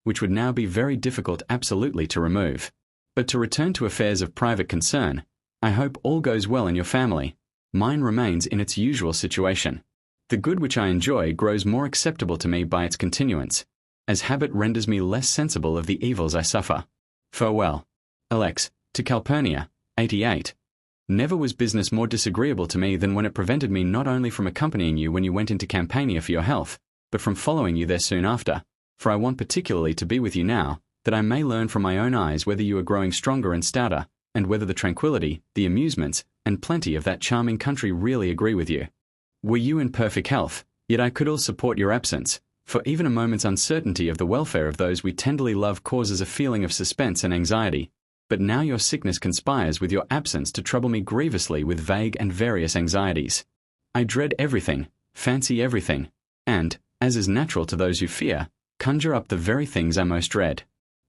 which would now be very difficult absolutely to remove. But to return to affairs of private concern, I hope all goes well in your family. Mine remains in its usual situation. The good which I enjoy grows more acceptable to me by its continuance, as habit renders me less sensible of the evils I suffer. Farewell. Alex, to Calpurnia, 88. Never was business more disagreeable to me than when it prevented me not only from accompanying you when you went into Campania for your health, but from following you there soon after, for I want particularly to be with you now, that I may learn from my own eyes whether you are growing stronger and stouter, and whether the tranquillity, the amusements, and plenty of that charming country really agree with you. Were you in perfect health, yet I could ill support your absence, for even a moment's uncertainty of the welfare of those we tenderly love causes a feeling of suspense and anxiety. But now your sickness conspires with your absence to trouble me grievously with vague and various anxieties. I dread everything, fancy everything, and, as is natural to those who fear, conjure up the very things I most dread.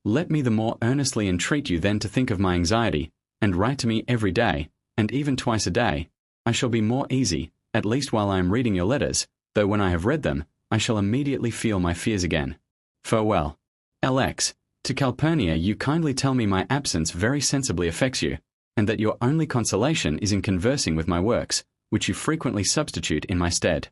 Let me the more earnestly entreat you then to think of my anxiety, and write to me every day, and even twice a day. I shall be more easy, at least while I am reading your letters, though when I have read them, I shall immediately feel my fears again. Farewell. LX. To Calpurnia, you kindly tell me my absence very sensibly affects you, and that your only consolation is in conversing with my works, which you frequently substitute in my stead.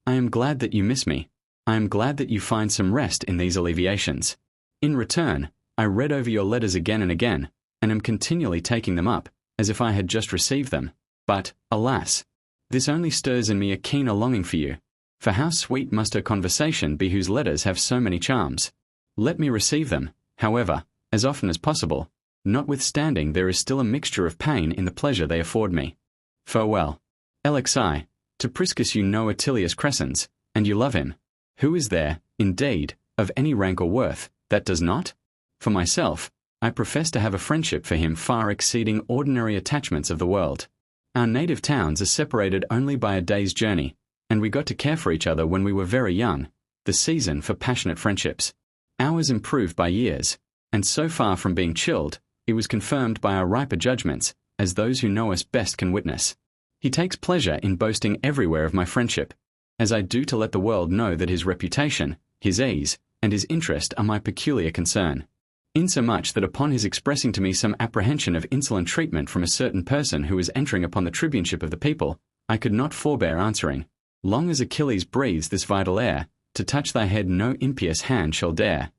I am glad that you miss me. I am glad that you find some rest in these alleviations. In return, I read over your letters again and again, and am continually taking them up, as if I had just received them. But, alas! This only stirs in me a keener longing for you. For how sweet must her conversation be whose letters have so many charms. Let me receive them, however, as often as possible, notwithstanding there is still a mixture of pain in the pleasure they afford me. Farewell. LXI. To Priscus you know Attilius Crescens, and you love him. Who is there, indeed, of any rank or worth, that does not? For myself, I profess to have a friendship for him far exceeding ordinary attachments of the world. Our native towns are separated only by a day's journey, and we got to care for each other when we were very young, the season for passionate friendships. Ours improved by years, and so far from being chilled, it was confirmed by our riper judgments, as those who know us best can witness. He takes pleasure in boasting everywhere of my friendship, as I do to let the world know that his reputation, his ease, and his interest are my peculiar concern. Insomuch that upon his expressing to me some apprehension of insolent treatment from a certain person who was entering upon the tribuneship of the people, I could not forbear answering, Long as Achilles breathes this vital air, to touch thy head no impious hand shall dare.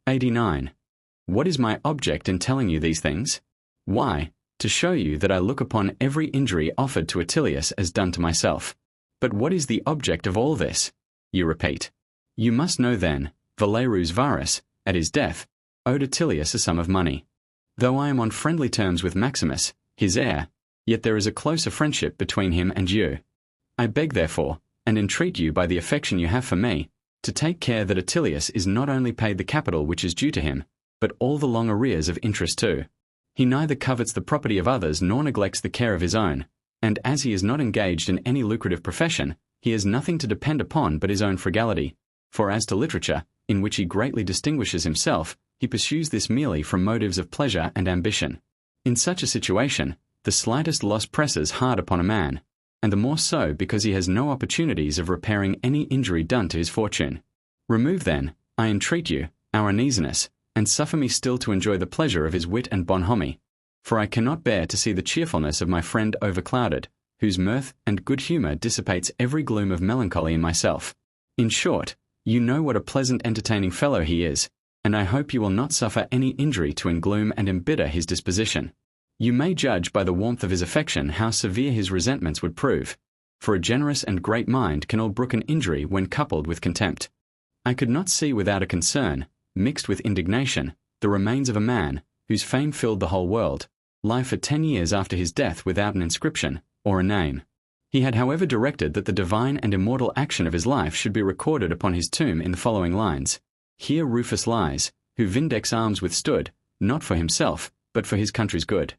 89. What is my object in telling you these things? Why, to show you that I look upon every injury offered to Attilius as done to myself. But what is the object of all this? You repeat. You must know then, Valerus Varus, at his death, owed Attilius a sum of money. Though I am on friendly terms with Maximus, his heir, yet there is a closer friendship between him and you. I beg therefore, and entreat you by the affection you have for me, to take care that Attilius is not only paid the capital which is due to him, but all the long arrears of interest too. He neither covets the property of others nor neglects the care of his own, and as he is not engaged in any lucrative profession, he has nothing to depend upon but his own frugality. For as to literature, in which he greatly distinguishes himself, he pursues this merely from motives of pleasure and ambition. In such a situation, the slightest loss presses hard upon a man, and the more so because he has no opportunities of repairing any injury done to his fortune. Remove then, I entreat you, our uneasiness, and suffer me still to enjoy the pleasure of his wit and bonhomie, for I cannot bear to see the cheerfulness of my friend overclouded, whose mirth and good humour dissipates every gloom of melancholy in myself. In short, you know what a pleasant entertaining fellow he is, and I hope you will not suffer any injury to engloom and embitter his disposition. You may judge by the warmth of his affection how severe his resentments would prove, for a generous and great mind can all brook an injury when coupled with contempt. I could not see without a concern, mixed with indignation, the remains of a man, whose fame filled the whole world, lie for 10 years after his death without an inscription, or a name. He had however directed that the divine and immortal action of his life should be recorded upon his tomb in the following lines. Here Rufus lies, who Vindex arms withstood, not for himself, but for his country's good.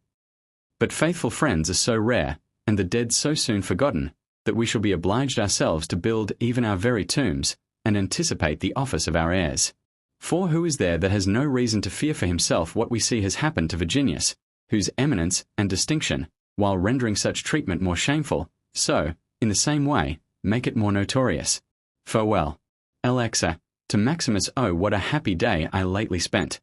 But faithful friends are so rare, and the dead so soon forgotten, that we shall be obliged ourselves to build even our very tombs, and anticipate the office of our heirs. For who is there that has no reason to fear for himself what we see has happened to Virginius, whose eminence and distinction, while rendering such treatment more shameful, so, in the same way, make it more notorious? Farewell. Alexa. To Maximus, oh, what a happy day I lately spent!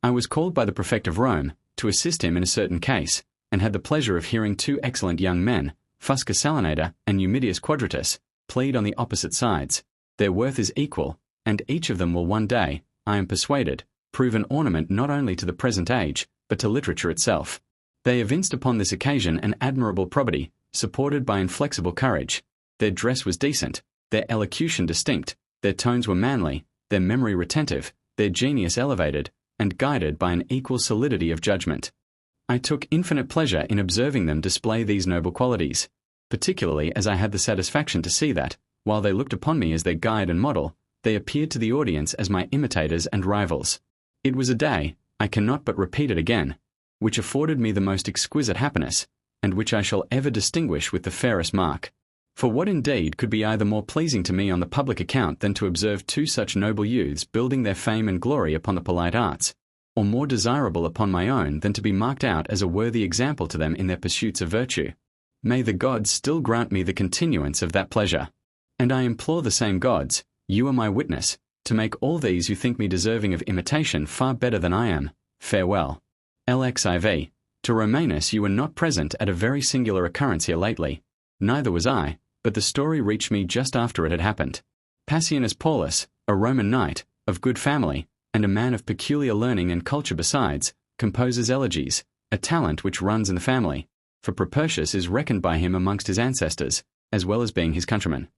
I was called by the prefect of Rome to assist him in a certain case, and had the pleasure of hearing two excellent young men, Fuscus Salinator and Numidius Quadratus, plead on the opposite sides. Their worth is equal, and each of them will one day, I am persuaded, prove an ornament not only to the present age, but to literature itself. They evinced upon this occasion an admirable probity, supported by inflexible courage. Their dress was decent, their elocution distinct, their tones were manly, their memory retentive, their genius elevated, and guided by an equal solidity of judgment. I took infinite pleasure in observing them display these noble qualities, particularly as I had the satisfaction to see that, while they looked upon me as their guide and model, they appeared to the audience as my imitators and rivals. It was a day, I cannot but repeat it again, which afforded me the most exquisite happiness, and which I shall ever distinguish with the fairest mark. For what indeed could be either more pleasing to me on the public account than to observe two such noble youths building their fame and glory upon the polite arts, or more desirable upon my own than to be marked out as a worthy example to them in their pursuits of virtue? May the gods still grant me the continuance of that pleasure. And I implore the same gods, you are my witness, to make all these who think me deserving of imitation far better than I am. Farewell. LXIV. To Romanus, you were not present at a very singular occurrence here lately. Neither was I, but the story reached me just after it had happened. Passianus Paulus, a Roman knight, of good family, and a man of peculiar learning and culture besides, composes elegies, a talent which runs in the family, for Propertius is reckoned by him amongst his ancestors, as well as being his countryman.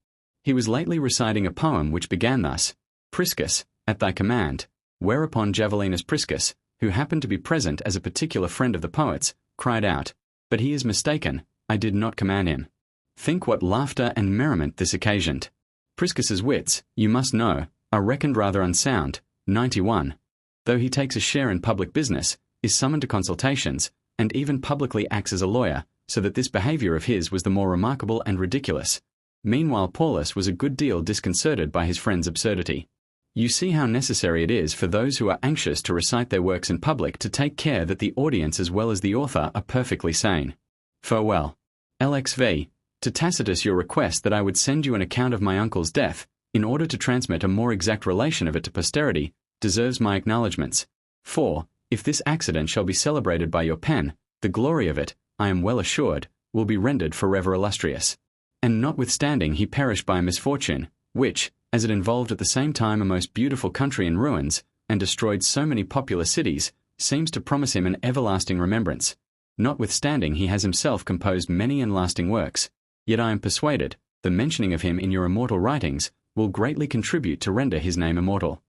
He was lately reciting a poem which began thus, Priscus, at thy command, whereupon Javelinus Priscus, who happened to be present as a particular friend of the poet's, cried out, but he is mistaken, I did not command him. Think what laughter and merriment this occasioned. Priscus's wits, you must know, are reckoned rather unsound, 91. Though he takes a share in public business, is summoned to consultations, and even publicly acts as a lawyer, so that this behaviour of his was the more remarkable and ridiculous. Meanwhile Paulus was a good deal disconcerted by his friend's absurdity. You see how necessary it is for those who are anxious to recite their works in public to take care that the audience as well as the author are perfectly sane. Farewell. LXV. To Tacitus your request that I would send you an account of my uncle's death, in order to transmit a more exact relation of it to posterity, deserves my acknowledgments. For, if this accident shall be celebrated by your pen, the glory of it, I am well assured, will be rendered forever illustrious. And notwithstanding he perished by a misfortune, which, as it involved at the same time a most beautiful country in ruins, and destroyed so many popular cities, seems to promise him an everlasting remembrance. Notwithstanding he has himself composed many and lasting works, yet I am persuaded, the mentioning of him in your immortal writings will greatly contribute to render his name immortal.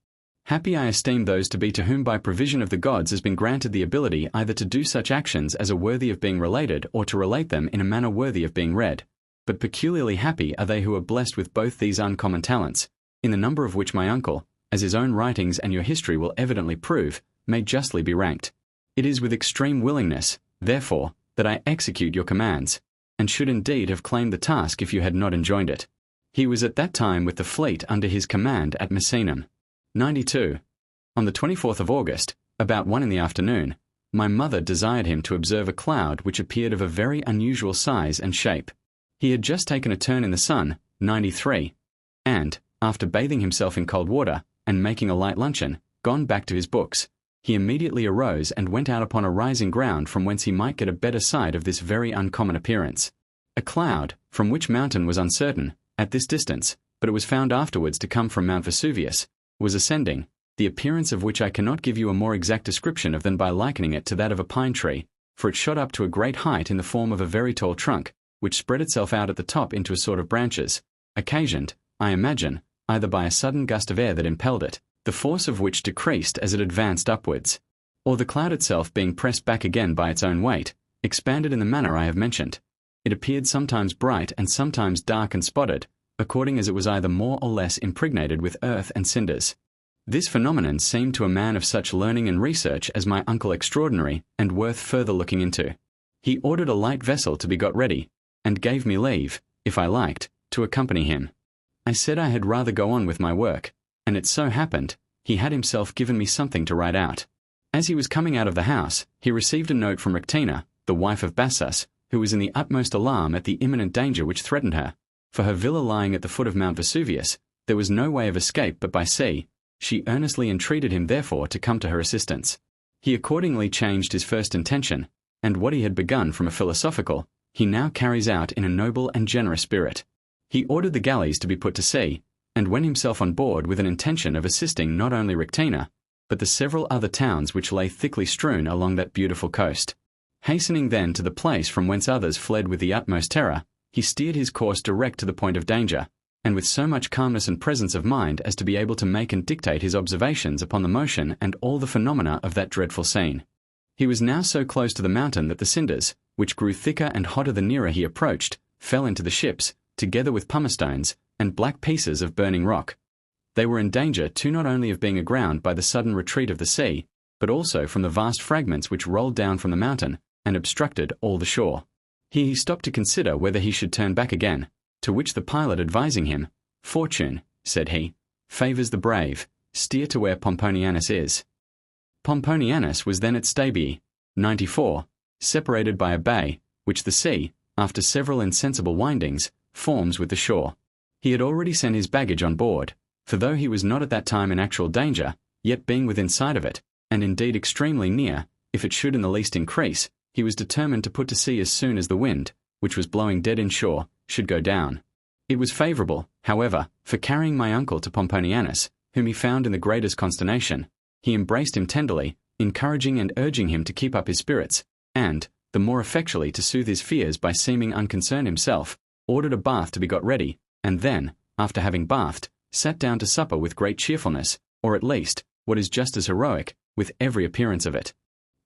Happy I esteem those to be to whom by provision of the gods has been granted the ability either to do such actions as are worthy of being related or to relate them in a manner worthy of being read. But peculiarly happy are they who are blessed with both these uncommon talents, in the number of which my uncle, as his own writings and your history will evidently prove, may justly be ranked. It is with extreme willingness, therefore, that I execute your commands, and should indeed have claimed the task if you had not enjoined it. He was at that time with the fleet under his command at Misenum. 92. On the 24th of August, about 1 in the afternoon, my mother desired him to observe a cloud which appeared of a very unusual size and shape. He had just taken a turn in the sun, 93, and, after bathing himself in cold water, and making a light luncheon, gone back to his books, he immediately arose and went out upon a rising ground from whence he might get a better sight of this very uncommon appearance. A cloud, from which mountain was uncertain, at this distance, but it was found afterwards to come from Mount Vesuvius, was ascending, the appearance of which I cannot give you a more exact description of than by likening it to that of a pine tree, for it shot up to a great height in the form of a very tall trunk, which spread itself out at the top into a sort of branches, occasioned, I imagine, either by a sudden gust of air that impelled it, the force of which decreased as it advanced upwards, or the cloud itself being pressed back again by its own weight, expanded in the manner I have mentioned. It appeared sometimes bright and sometimes dark and spotted, according as it was either more or less impregnated with earth and cinders. This phenomenon seemed to a man of such learning and research as my uncle extraordinary and worth further looking into. He ordered a light vessel to be got ready, and gave me leave, if I liked, to accompany him. I said I had rather go on with my work, and it so happened, he had himself given me something to write out. As he was coming out of the house, he received a note from Rectina, the wife of Bassus, who was in the utmost alarm at the imminent danger which threatened her. For her villa lying at the foot of Mount Vesuvius, there was no way of escape but by sea, She earnestly entreated him therefore to come to her assistance. He accordingly changed his first intention, and what he had begun from a philosophical, he now carries out in a noble and generous spirit. He ordered the galleys to be put to sea, and went himself on board with an intention of assisting not only Rictina, but the several other towns which lay thickly strewn along that beautiful coast. Hastening then to the place from whence others fled with the utmost terror, he steered his course direct to the point of danger, and with so much calmness and presence of mind as to be able to make and dictate his observations upon the motion and all the phenomena of that dreadful scene. He was now so close to the mountain that the cinders, which grew thicker and hotter the nearer he approached, fell into the ships, together with pumice stones and black pieces of burning rock. They were in danger too not only of being aground by the sudden retreat of the sea, but also from the vast fragments which rolled down from the mountain and obstructed all the shore. Here he stopped to consider whether he should turn back again, to which the pilot advising him, "Fortune," said he, "favours the brave, steer to where Pomponianus is." Pomponianus was then at Stabiae, 94, separated by a bay, which the sea, after several insensible windings, forms with the shore. He had already sent his baggage on board, for though he was not at that time in actual danger, yet being within sight of it, and indeed extremely near, if it should in the least increase, he was determined to put to sea as soon as the wind, which was blowing dead inshore, should go down. It was favourable, however, for carrying my uncle to Pomponianus, whom he found in the greatest consternation. He embraced him tenderly, encouraging and urging him to keep up his spirits, and, the more effectually to soothe his fears by seeming unconcerned himself, ordered a bath to be got ready, and then, after having bathed, sat down to supper with great cheerfulness, or at least, what is just as heroic, with every appearance of it.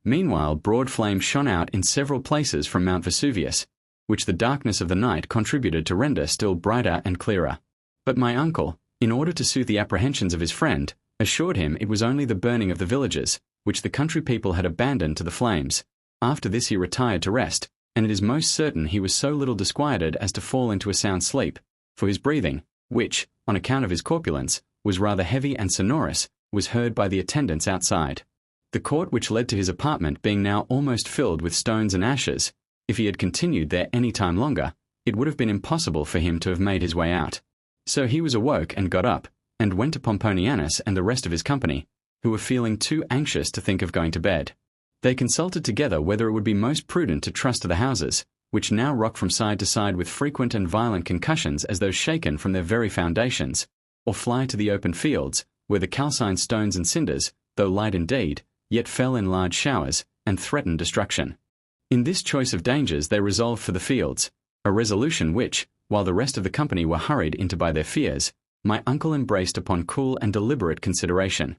Meanwhile broad flames shone out in several places from Mount Vesuvius, which the darkness of the night contributed to render still brighter and clearer. But my uncle, in order to soothe the apprehensions of his friend, assured him it was only the burning of the villages, which the country people had abandoned to the flames. After this he retired to rest, and it is most certain he was so little disquieted as to fall into a sound sleep, for his breathing, which, on account of his corpulence, was rather heavy and sonorous, was heard by the attendants outside. The court which led to his apartment being now almost filled with stones and ashes, if he had continued there any time longer, it would have been impossible for him to have made his way out. So he was awoke and got up, and went to Pomponianus and the rest of his company, who were feeling too anxious to think of going to bed. They consulted together whether it would be most prudent to trust to the houses, which now rocked from side to side with frequent and violent concussions as though shaken from their very foundations, or fly to the open fields, where the calcined stones and cinders, though light indeed, yet fell in large showers, and threatened destruction. In this choice of dangers they resolved for the fields, a resolution which, while the rest of the company were hurried into by their fears, my uncle embraced upon cool and deliberate consideration.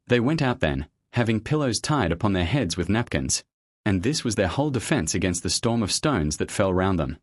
They went out then, having pillows tied upon their heads with napkins, and this was their whole defence against the storm of stones that fell round them.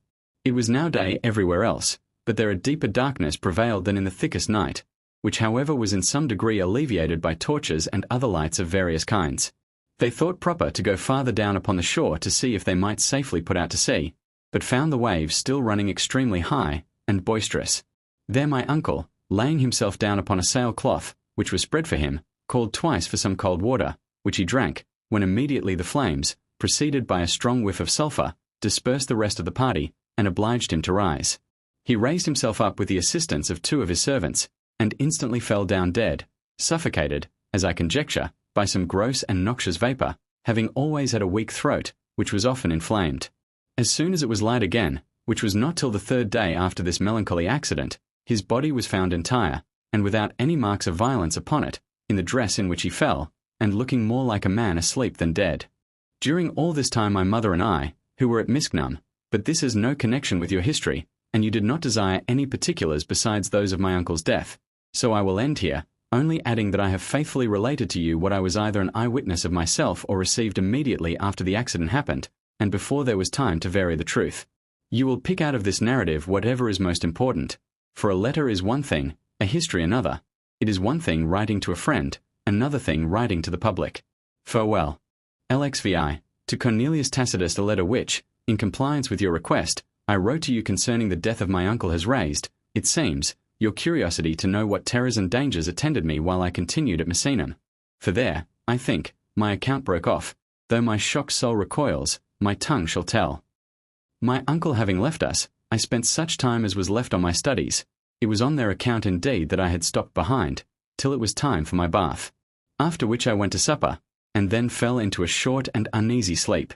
It was now day everywhere else, but there a deeper darkness prevailed than in the thickest night, which however was in some degree alleviated by torches and other lights of various kinds. They thought proper to go farther down upon the shore to see if they might safely put out to sea, but found the waves still running extremely high and boisterous. There my uncle, laying himself down upon a sailcloth, which was spread for him, called twice for some cold water, which he drank, when immediately the flames, preceded by a strong whiff of sulphur, dispersed the rest of the party, and obliged him to rise. He raised himself up with the assistance of 2 of his servants, and instantly fell down dead, suffocated, as I conjecture, by some gross and noxious vapour, having always had a weak throat, which was often inflamed. As soon as it was light again, which was not till the 3rd day after this melancholy accident, his body was found entire, and without any marks of violence upon it, in the dress in which he fell, and looking more like a man asleep than dead. During all this time my mother and I, who were at Misknum, but this has no connection with your history, and you did not desire any particulars besides those of my uncle's death, so I will end here, only adding that I have faithfully related to you what I was either an eyewitness of myself or received immediately after the accident happened, and before there was time to vary the truth. You will pick out of this narrative whatever is most important, for a letter is one thing, a history another. It is one thing writing to a friend, another thing writing to the public. Farewell. LXVI, to Cornelius Tacitus, a letter which, in compliance with your request, I wrote to you concerning the death of my uncle has raised, it seems, your curiosity to know what terrors and dangers attended me while I continued at Misenum. For there, I think, my account broke off, though my shocked soul recoils, my tongue shall tell. My uncle having left us, I spent such time as was left on my studies. It was on their account indeed that I had stopped behind, till it was time for my bath. After which I went to supper, and then fell into a short and uneasy sleep.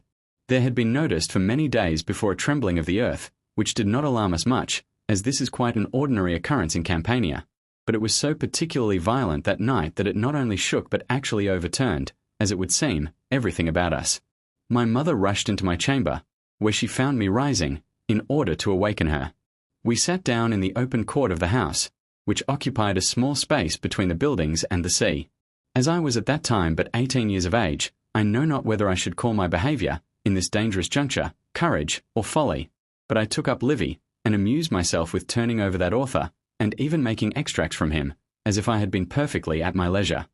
There had been noticed for many days before a trembling of the earth, which did not alarm us much, as this is quite an ordinary occurrence in Campania, but it was so particularly violent that night that it not only shook but actually overturned, as it would seem, everything about us. My mother rushed into my chamber, where she found me rising, in order to awaken her. We sat down in the open court of the house, which occupied a small space between the buildings and the sea. As I was at that time but 18 years of age, I know not whether I should call my behaviour, in this dangerous juncture, courage or folly, but I took up Livy, and amused myself with turning over that author, and even making extracts from him, as if I had been perfectly at my leisure.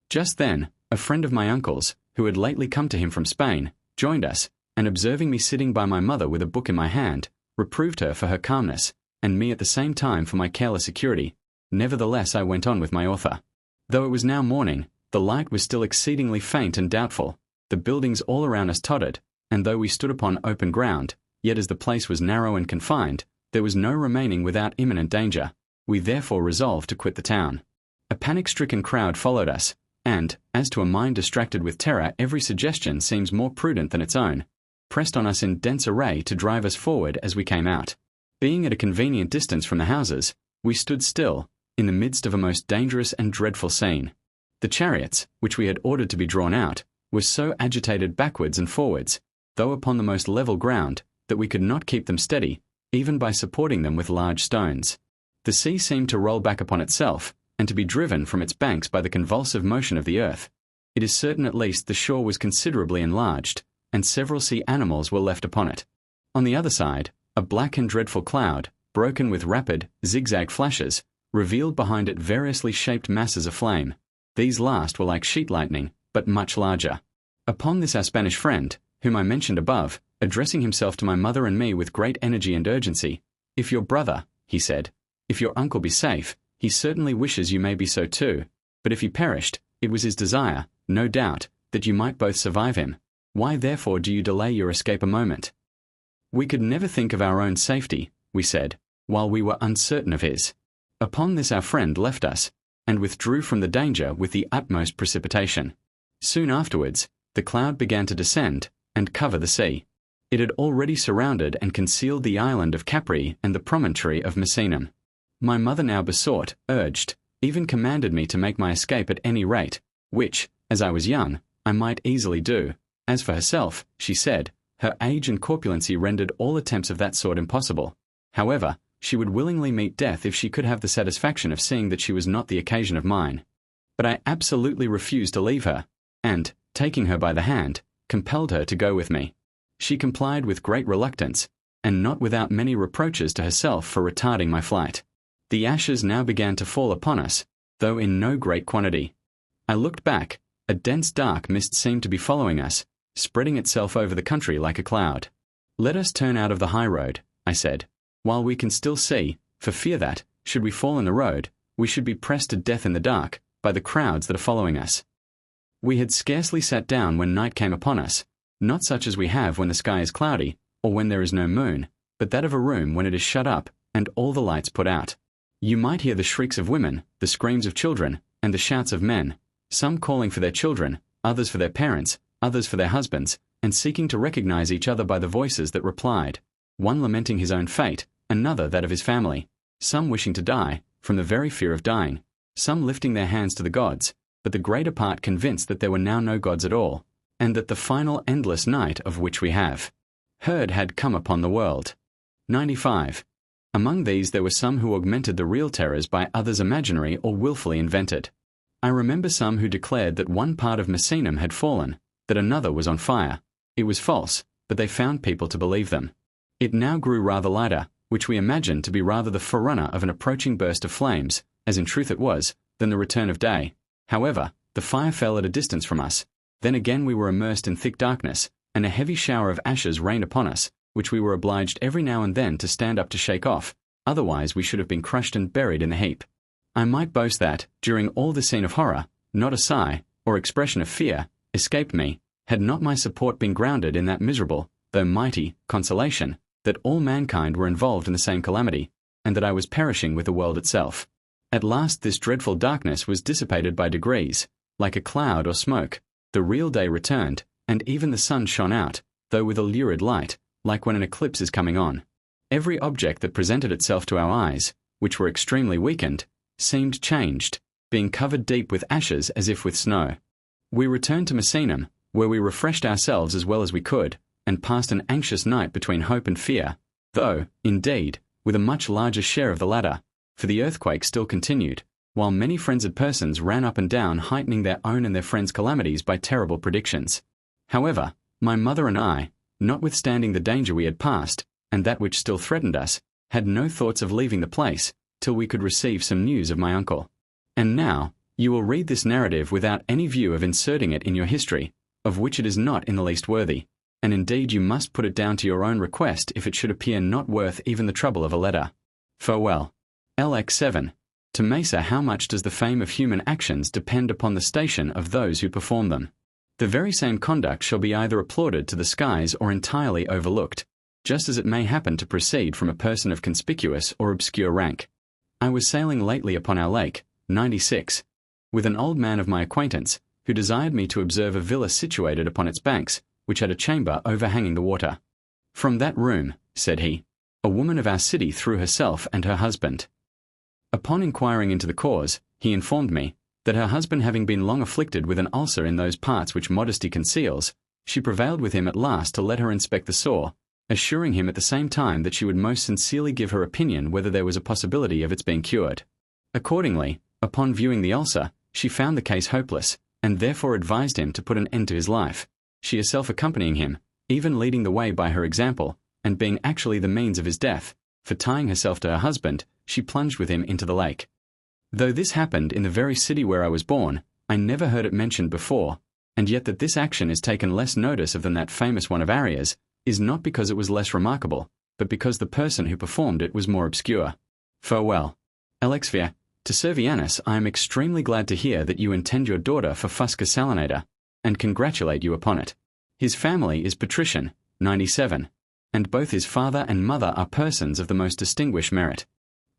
Just then, a friend of my uncle's, who had lately come to him from Spain, joined us, and observing me sitting by my mother with a book in my hand, reproved her for her calmness, and me at the same time for my careless security. Nevertheless I went on with my author. Though it was now morning, the light was still exceedingly faint and doubtful, the buildings all around us tottered, and though we stood upon open ground, yet as the place was narrow and confined, there was no remaining without imminent danger. We therefore resolved to quit the town. A panic-stricken crowd followed us, and, as to a mind distracted with terror every suggestion seems more prudent than its own, pressed on us in dense array to drive us forward as we came out. Being at a convenient distance from the houses, we stood still, in the midst of a most dangerous and dreadful scene. The chariots, which we had ordered to be drawn out, were so agitated backwards and forwards, though upon the most level ground, that we could not keep them steady, even by supporting them with large stones. The sea seemed to roll back upon itself, and to be driven from its banks by the convulsive motion of the earth. It is certain at least the shore was considerably enlarged, and several sea animals were left upon it. On the other side, a black and dreadful cloud, broken with rapid, zigzag flashes, revealed behind it variously shaped masses of flame. These last were like sheet lightning, but much larger. Upon this our Spanish friend, whom I mentioned above, addressing himself to my mother and me with great energy and urgency, "If your brother," he said, "if your uncle be safe, he certainly wishes you may be so too, but if he perished, it was his desire, no doubt, that you might both survive him. Why therefore do you delay your escape a moment?" We could never think of our own safety, we said, while we were uncertain of his. Upon this our friend left us, and withdrew from the danger with the utmost precipitation. Soon afterwards, the cloud began to descend, and cover the sea. It had already surrounded and concealed the island of Capri and the promontory of Misenum. My mother now besought, urged, even commanded me to make my escape at any rate, which, as I was young, I might easily do. As for herself, she said, her age and corpulency rendered all attempts of that sort impossible. However, she would willingly meet death if she could have the satisfaction of seeing that she was not the occasion of mine. But I absolutely refused to leave her, and, taking her by the hand, compelled her to go with me. She complied with great reluctance, and not without many reproaches to herself for retarding my flight. The ashes now began to fall upon us, though in no great quantity. I looked back. A dense dark mist seemed to be following us, spreading itself over the country like a cloud. "Let us turn out of the high road," I said, "while we can still see, for fear that, should we fall in the road, we should be pressed to death in the dark, by the crowds that are following us." We had scarcely sat down when night came upon us, not such as we have when the sky is cloudy, or when there is no moon, but that of a room when it is shut up, and all the lights put out. You might hear the shrieks of women, the screams of children, and the shouts of men, some calling for their children, others for their parents, others for their husbands, and seeking to recognize each other by the voices that replied, one lamenting his own fate, another that of his family, some wishing to die, from the very fear of dying, some lifting their hands to the gods, but the greater part convinced that there were now no gods at all, and that the final endless night of which we have heard had come upon the world. 95. Among these there were some who augmented the real terrors by others imaginary or wilfully invented. I remember some who declared that one part of Misenum had fallen, that another was on fire. It was false, but they found people to believe them. It now grew rather lighter, which we imagined to be rather the forerunner of an approaching burst of flames, as in truth it was, than the return of day. However, the fire fell at a distance from us. Then again we were immersed in thick darkness, and a heavy shower of ashes rained upon us, which we were obliged every now and then to stand up to shake off, otherwise we should have been crushed and buried in the heap. I might boast that, during all the scene of horror, not a sigh, or expression of fear, escaped me, had not my support been grounded in that miserable, though mighty, consolation, that all mankind were involved in the same calamity, and that I was perishing with the world itself. At last this dreadful darkness was dissipated by degrees, like a cloud or smoke. The real day returned, and even the sun shone out, though with a lurid light, like when an eclipse is coming on. Every object that presented itself to our eyes, which were extremely weakened, seemed changed, being covered deep with ashes as if with snow. We returned to Misenum, where we refreshed ourselves as well as we could, and passed an anxious night between hope and fear, though, indeed, with a much larger share of the latter, for the earthquake still continued, while many frenzied persons ran up and down heightening their own and their friends' calamities by terrible predictions. However, my mother and I, notwithstanding the danger we had passed, and that which still threatened us, had no thoughts of leaving the place, till we could receive some news of my uncle. And now, you will read this narrative without any view of inserting it in your history, of which it is not in the least worthy, and indeed you must put it down to your own request if it should appear not worth even the trouble of a letter. Farewell. LX7. To Mesa, how much does the fame of human actions depend upon the station of those who perform them? The very same conduct shall be either applauded to the skies or entirely overlooked, just as it may happen to proceed from a person of conspicuous or obscure rank. I was sailing lately upon our lake, 96, with an old man of my acquaintance, who desired me to observe a villa situated upon its banks, which had a chamber overhanging the water. From that room, said he, a woman of our city threw herself and her husband. Upon inquiring into the cause, he informed me that her husband having been long afflicted with an ulcer in those parts which modesty conceals, she prevailed with him at last to let her inspect the sore, assuring him at the same time that she would most sincerely give her opinion whether there was a possibility of its being cured. Accordingly, upon viewing the ulcer, she found the case hopeless, and therefore advised him to put an end to his life, she herself accompanying him, even leading the way by her example, and being actually the means of his death, for tying herself to her husband, she plunged with him into the lake. Though this happened in the very city where I was born, I never heard it mentioned before, and yet that this action is taken less notice of than that famous one of Aria's, is not because it was less remarkable, but because the person who performed it was more obscure. Farewell. Alexvia. To Servianus, I am extremely glad to hear that you intend your daughter for Fusca Salinator, and congratulate you upon it. His family is patrician, 97, and both his father and mother are persons of the most distinguished merit.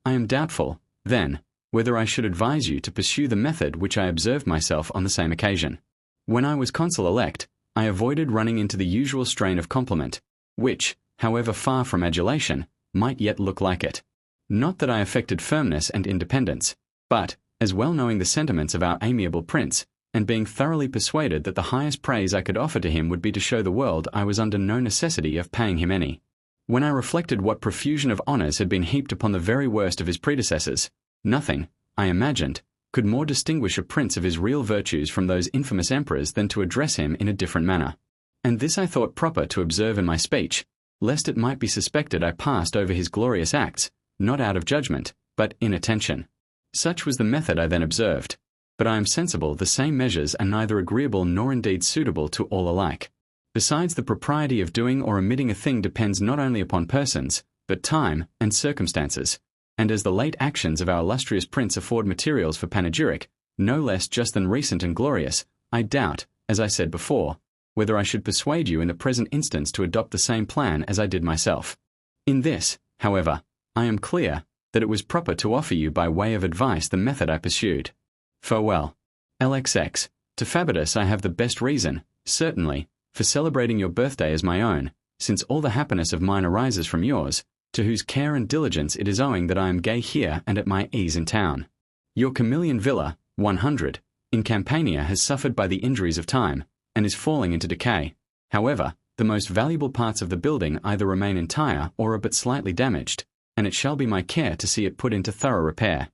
I am doubtful, then, whether I should advise you to pursue the method which I observed myself on the same occasion. When I was consul-elect, I avoided running into the usual strain of compliment, which, however far from adulation, might yet look like it. Not that I affected firmness and independence, but, as well knowing the sentiments of our amiable prince, and being thoroughly persuaded that the highest praise I could offer to him would be to show the world I was under no necessity of paying him any. When I reflected what profusion of honours had been heaped upon the very worst of his predecessors, nothing, I imagined, could more distinguish a prince of his real virtues from those infamous emperors than to address him in a different manner. And this I thought proper to observe in my speech, lest it might be suspected I passed over his glorious acts, not out of judgment, but inattention. Such was the method I then observed, but I am sensible the same measures are neither agreeable nor indeed suitable to all alike. Besides, the propriety of doing or omitting a thing depends not only upon persons, but time and circumstances, and as the late actions of our illustrious prince afford materials for panegyric, no less just than recent and glorious, I doubt, as I said before, whether I should persuade you in the present instance to adopt the same plan as I did myself. In this, however, I am clear that it was proper to offer you by way of advice the method I pursued. Farewell. LXX. To Fabitus I have the best reason, certainly, for celebrating your birthday as my own, since all the happiness of mine arises from yours, to whose care and diligence it is owing that I am gay here and at my ease in town. Your Camillian villa, 100, in Campania has suffered by the injuries of time, and is falling into decay. However, the most valuable parts of the building either remain entire or are but slightly damaged, and it shall be my care to see it put into thorough repair.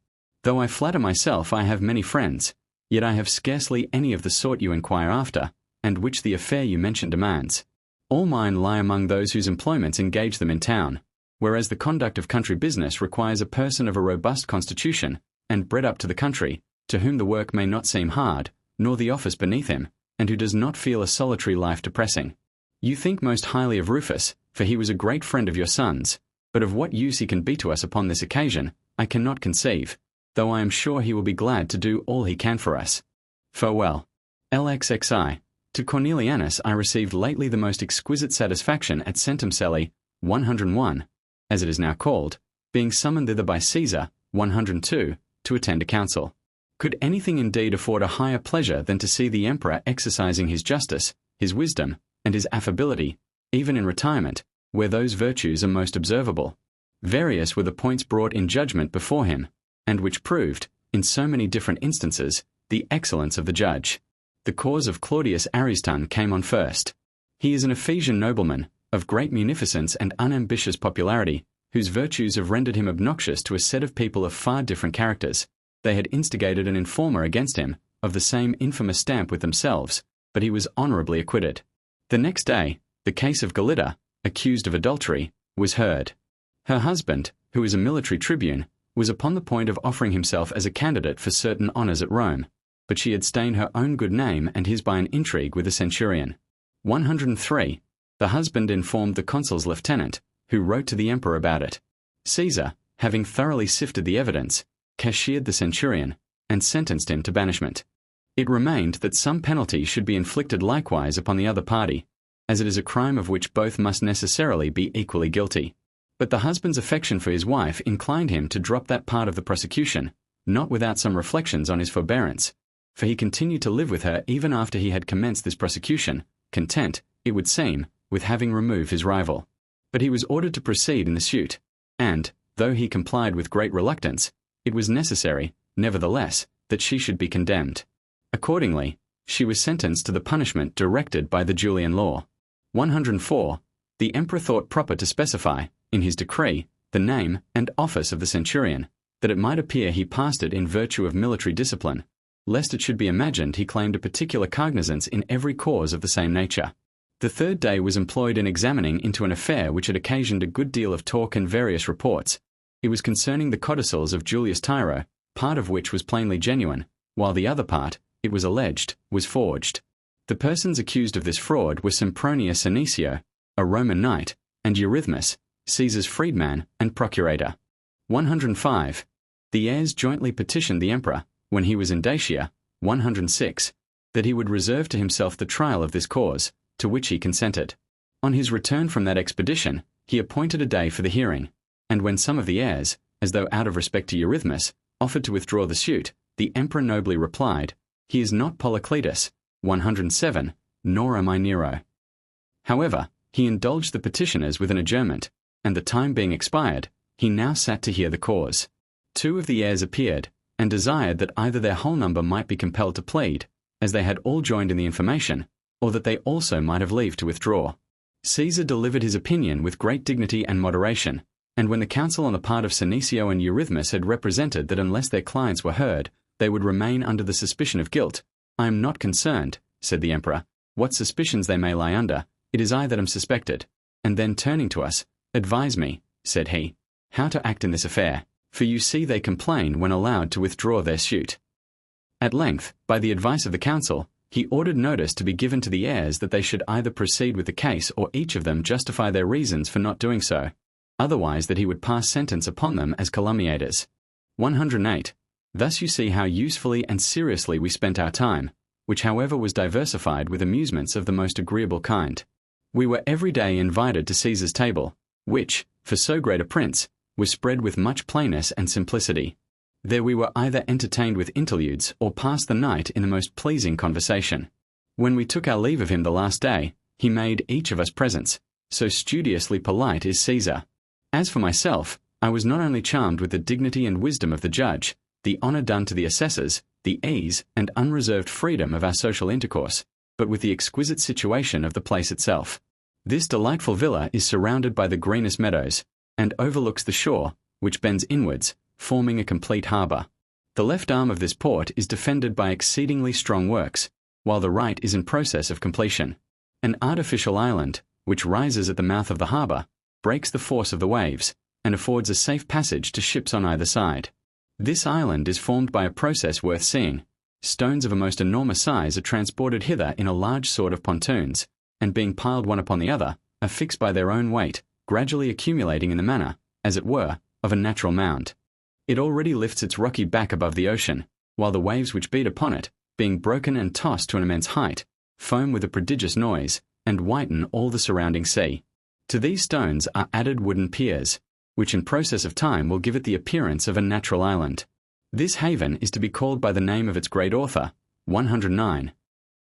Though I flatter myself I have many friends, yet I have scarcely any of the sort you inquire after, and which the affair you mention demands. All mine lie among those whose employments engage them in town, whereas the conduct of country business requires a person of a robust constitution, and bred up to the country, to whom the work may not seem hard, nor the office beneath him, and who does not feel a solitary life depressing. You think most highly of Rufus, for he was a great friend of your son's, but of what use he can be to us upon this occasion, I cannot conceive, though I am sure he will be glad to do all he can for us. Farewell. LXXI. To Cornelianus I received lately the most exquisite satisfaction at Centum Celli, 101, as it is now called, being summoned thither by Caesar, 102, to attend a council. Could anything indeed afford a higher pleasure than to see the emperor exercising his justice, his wisdom, and his affability, even in retirement, where those virtues are most observable? Various were the points brought in judgment before him, and which proved, in so many different instances, the excellence of the judge. The cause of Claudius Ariston came on first. He is an Ephesian nobleman, of great munificence and unambitious popularity, whose virtues have rendered him obnoxious to a set of people of far different characters. They had instigated an informer against him, of the same infamous stamp with themselves, but he was honourably acquitted. The next day, the case of Gallida, accused of adultery, was heard. Her husband, who is a military tribune, was upon the point of offering himself as a candidate for certain honours at Rome, but she had stained her own good name and his by an intrigue with a centurion. 103. The husband informed the consul's lieutenant, who wrote to the emperor about it. Caesar, having thoroughly sifted the evidence, cashiered the centurion, and sentenced him to banishment. It remained that some penalty should be inflicted likewise upon the other party, as it is a crime of which both must necessarily be equally guilty. But the husband's affection for his wife inclined him to drop that part of the prosecution, not without some reflections on his forbearance, for he continued to live with her even after he had commenced this prosecution, content, it would seem, with having removed his rival. But he was ordered to proceed in the suit, and, though he complied with great reluctance, it was necessary, nevertheless, that she should be condemned. Accordingly, she was sentenced to the punishment directed by the Julian law. 104. The emperor thought proper to specify, in his decree, the name and office of the centurion, that it might appear he passed it in virtue of military discipline, lest it should be imagined he claimed a particular cognizance in every cause of the same nature. The third day was employed in examining into an affair which had occasioned a good deal of talk and various reports. It was concerning the codicils of Julius Tyro, part of which was plainly genuine, while the other part, it was alleged, was forged. The persons accused of this fraud were Sempronius Senecio, a Roman knight, and Eurythmus, Caesar's freedman and procurator. 105. The heirs jointly petitioned the emperor, when he was in Dacia, 106, that he would reserve to himself the trial of this cause, to which he consented. On his return from that expedition, he appointed a day for the hearing, and when some of the heirs, as though out of respect to Eurythmus, offered to withdraw the suit, the emperor nobly replied, "He is not Polycletus, 107, nor am I Nero." However, he indulged the petitioners with an adjournment, and the time being expired, he now sat to hear the cause. Two of the heirs appeared, and desired that either their whole number might be compelled to plead, as they had all joined in the information, or that they also might have leave to withdraw. Caesar delivered his opinion with great dignity and moderation, and when the counsel on the part of Senecio and Eurythmus had represented that unless their clients were heard, they would remain under the suspicion of guilt, "I am not concerned," said the emperor, "what suspicions they may lie under, it is I that am suspected." And then turning to us, "Advise me," said he, "how to act in this affair, for you see they complain when allowed to withdraw their suit." At length, by the advice of the council, he ordered notice to be given to the heirs that they should either proceed with the case or each of them justify their reasons for not doing so, otherwise that he would pass sentence upon them as calumniators. 108. Thus you see how usefully and seriously we spent our time, which however was diversified with amusements of the most agreeable kind. We were every day invited to Caesar's table, which, for so great a prince, was spread with much plainness and simplicity. There we were either entertained with interludes or passed the night in the most pleasing conversation. When we took our leave of him the last day, he made each of us presents, so studiously polite is Caesar. As for myself, I was not only charmed with the dignity and wisdom of the judge, the honour done to the assessors, the ease and unreserved freedom of our social intercourse, but with the exquisite situation of the place itself. This delightful villa is surrounded by the greenest meadows, and overlooks the shore, which bends inwards, forming a complete harbour. The left arm of this port is defended by exceedingly strong works, while the right is in process of completion. An artificial island, which rises at the mouth of the harbour, breaks the force of the waves, and affords a safe passage to ships on either side. This island is formed by a process worth seeing. Stones of a most enormous size are transported hither in a large sort of pontoons, and being piled one upon the other, are fixed by their own weight, gradually accumulating in the manner, as it were, of a natural mound. It already lifts its rocky back above the ocean, while the waves which beat upon it, being broken and tossed to an immense height, foam with a prodigious noise, and whiten all the surrounding sea. To these stones are added wooden piers, which in process of time will give it the appearance of a natural island. This haven is to be called by the name of its great author, 109,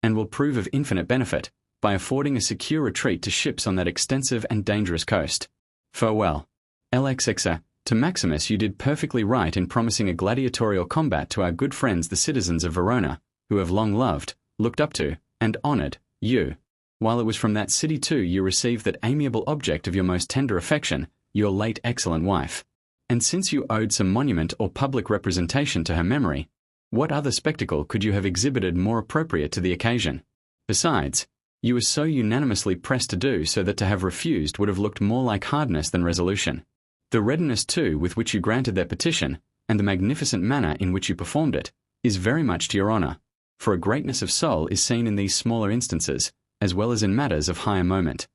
and will prove of infinite benefit, by affording a secure retreat to ships on that extensive and dangerous coast. Farewell. LXXA. To Maximus, you did perfectly right in promising a gladiatorial combat to our good friends the citizens of Verona, who have long loved, looked up to, and honoured you, while it was from that city too you received that amiable object of your most tender affection, your late excellent wife. And since you owed some monument or public representation to her memory, what other spectacle could you have exhibited more appropriate to the occasion? Besides, you were so unanimously pressed to do so that to have refused would have looked more like hardness than resolution. The readiness too with which you granted their petition, and the magnificent manner in which you performed it, is very much to your honour, for a greatness of soul is seen in these smaller instances, as well as in matters of higher moment.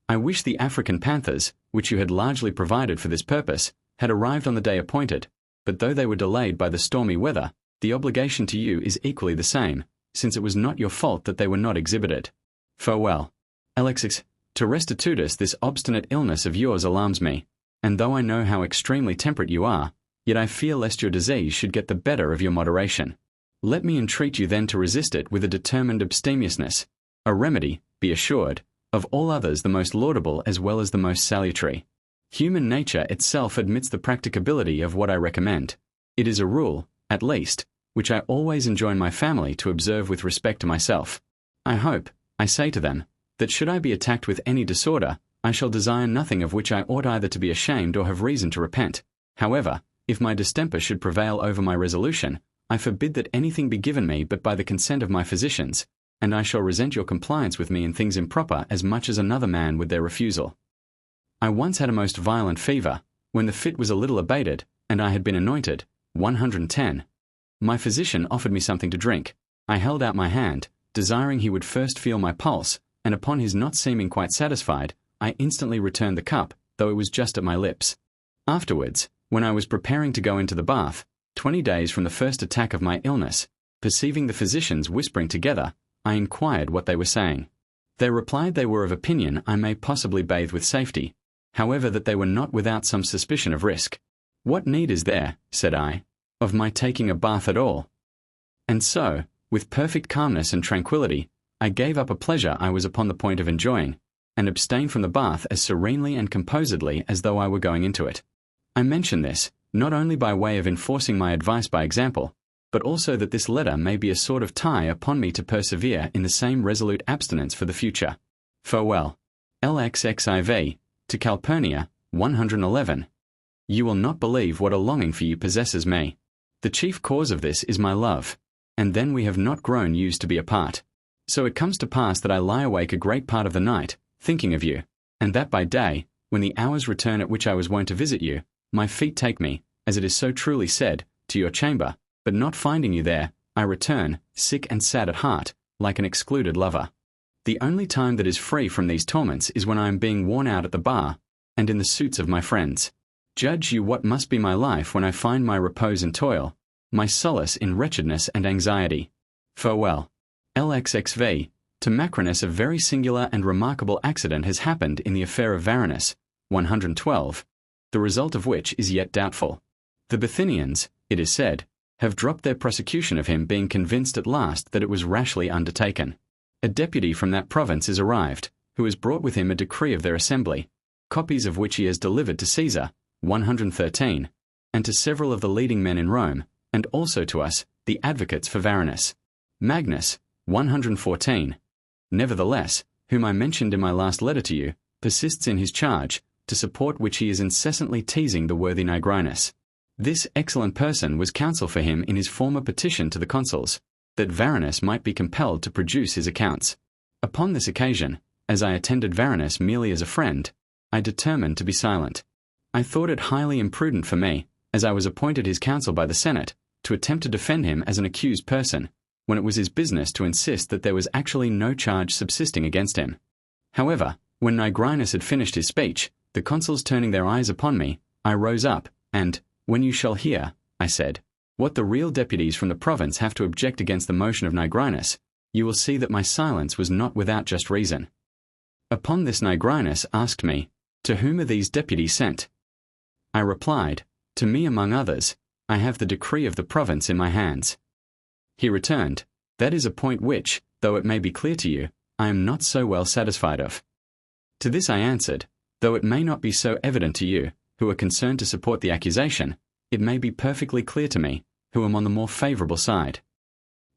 I wish the African panthers, which you had largely provided for this purpose, had arrived on the day appointed, but though they were delayed by the stormy weather, the obligation to you is equally the same, since it was not your fault that they were not exhibited. Farewell. Alexis, to Restitutus, this obstinate illness of yours alarms me, and though I know how extremely temperate you are, yet I fear lest your disease should get the better of your moderation. Let me entreat you then to resist it with a determined abstemiousness, a remedy, be assured, of all others the most laudable as well as the most salutary. Human nature itself admits the practicability of what I recommend. It is a rule, at least, which I always enjoin my family to observe with respect to myself. I hope, I say to them, that should I be attacked with any disorder, I shall desire nothing of which I ought either to be ashamed or have reason to repent. However, if my distemper should prevail over my resolution, I forbid that anything be given me but by the consent of my physicians, and I shall resent your compliance with me in things improper as much as another man with their refusal. I once had a most violent fever, when the fit was a little abated, and I had been anointed, 110. My physician offered me something to drink. I held out my hand, desiring he would first feel my pulse, and upon his not seeming quite satisfied, I instantly returned the cup, though it was just at my lips. Afterwards, when I was preparing to go into the bath, 20 days from the first attack of my illness, perceiving the physicians whispering together, I inquired what they were saying. They replied they were of opinion I may possibly bathe with safety, however that they were not without some suspicion of risk. What need is there, said I, of my taking a bath at all? And so, with perfect calmness and tranquillity, I gave up a pleasure I was upon the point of enjoying, and abstained from the bath as serenely and composedly as though I were going into it. I mention this, not only by way of enforcing my advice by example, but also that this letter may be a sort of tie upon me to persevere in the same resolute abstinence for the future. Farewell. LXXIV. To Calpurnia, 111. You will not believe what a longing for you possesses me. The chief cause of this is my love, and then we have not grown used to be apart. So it comes to pass that I lie awake a great part of the night, thinking of you, and that by day, when the hours return at which I was wont to visit you, my feet take me, as it is so truly said, to your chamber, but not finding you there, I return, sick and sad at heart, like an excluded lover. The only time that is free from these torments is when I am being worn out at the bar, and in the suits of my friends. Judge you what must be my life when I find my repose in toil, my solace in wretchedness and anxiety. Farewell. LXXV. To Macrinus a very singular and remarkable accident has happened in the affair of Varanus, 112, the result of which is yet doubtful. The Bithynians, it is said, have dropped their prosecution of him, being convinced at last that it was rashly undertaken. A deputy from that province is arrived, who has brought with him a decree of their assembly, copies of which he has delivered to Caesar, 113, and to several of the leading men in Rome, and also to us, the advocates for Varanus. Magnus, 114. Nevertheless, whom I mentioned in my last letter to you, persists in his charge, to support which he is incessantly teasing the worthy Nigrinus. This excellent person was counsel for him in his former petition to the consuls, that Varanus might be compelled to produce his accounts. Upon this occasion, as I attended Varanus merely as a friend, I determined to be silent. I thought it highly imprudent for me, as I was appointed his counsel by the Senate, to attempt to defend him as an accused person, when it was his business to insist that there was actually no charge subsisting against him. However, when Nigrinus had finished his speech, the consuls turning their eyes upon me, I rose up, and, when you shall hear, I said, what the real deputies from the province have to object against the motion of Nigrinus, you will see that my silence was not without just reason. Upon this Nigrinus asked me, to whom are these deputies sent? I replied, to me among others, I have the decree of the province in my hands. He returned, That is a point which, though it may be clear to you, I am not so well satisfied of. To this I answered, Though it may not be so evident to you, who are concerned to support the accusation, it may be perfectly clear to me, who am on the more favourable side.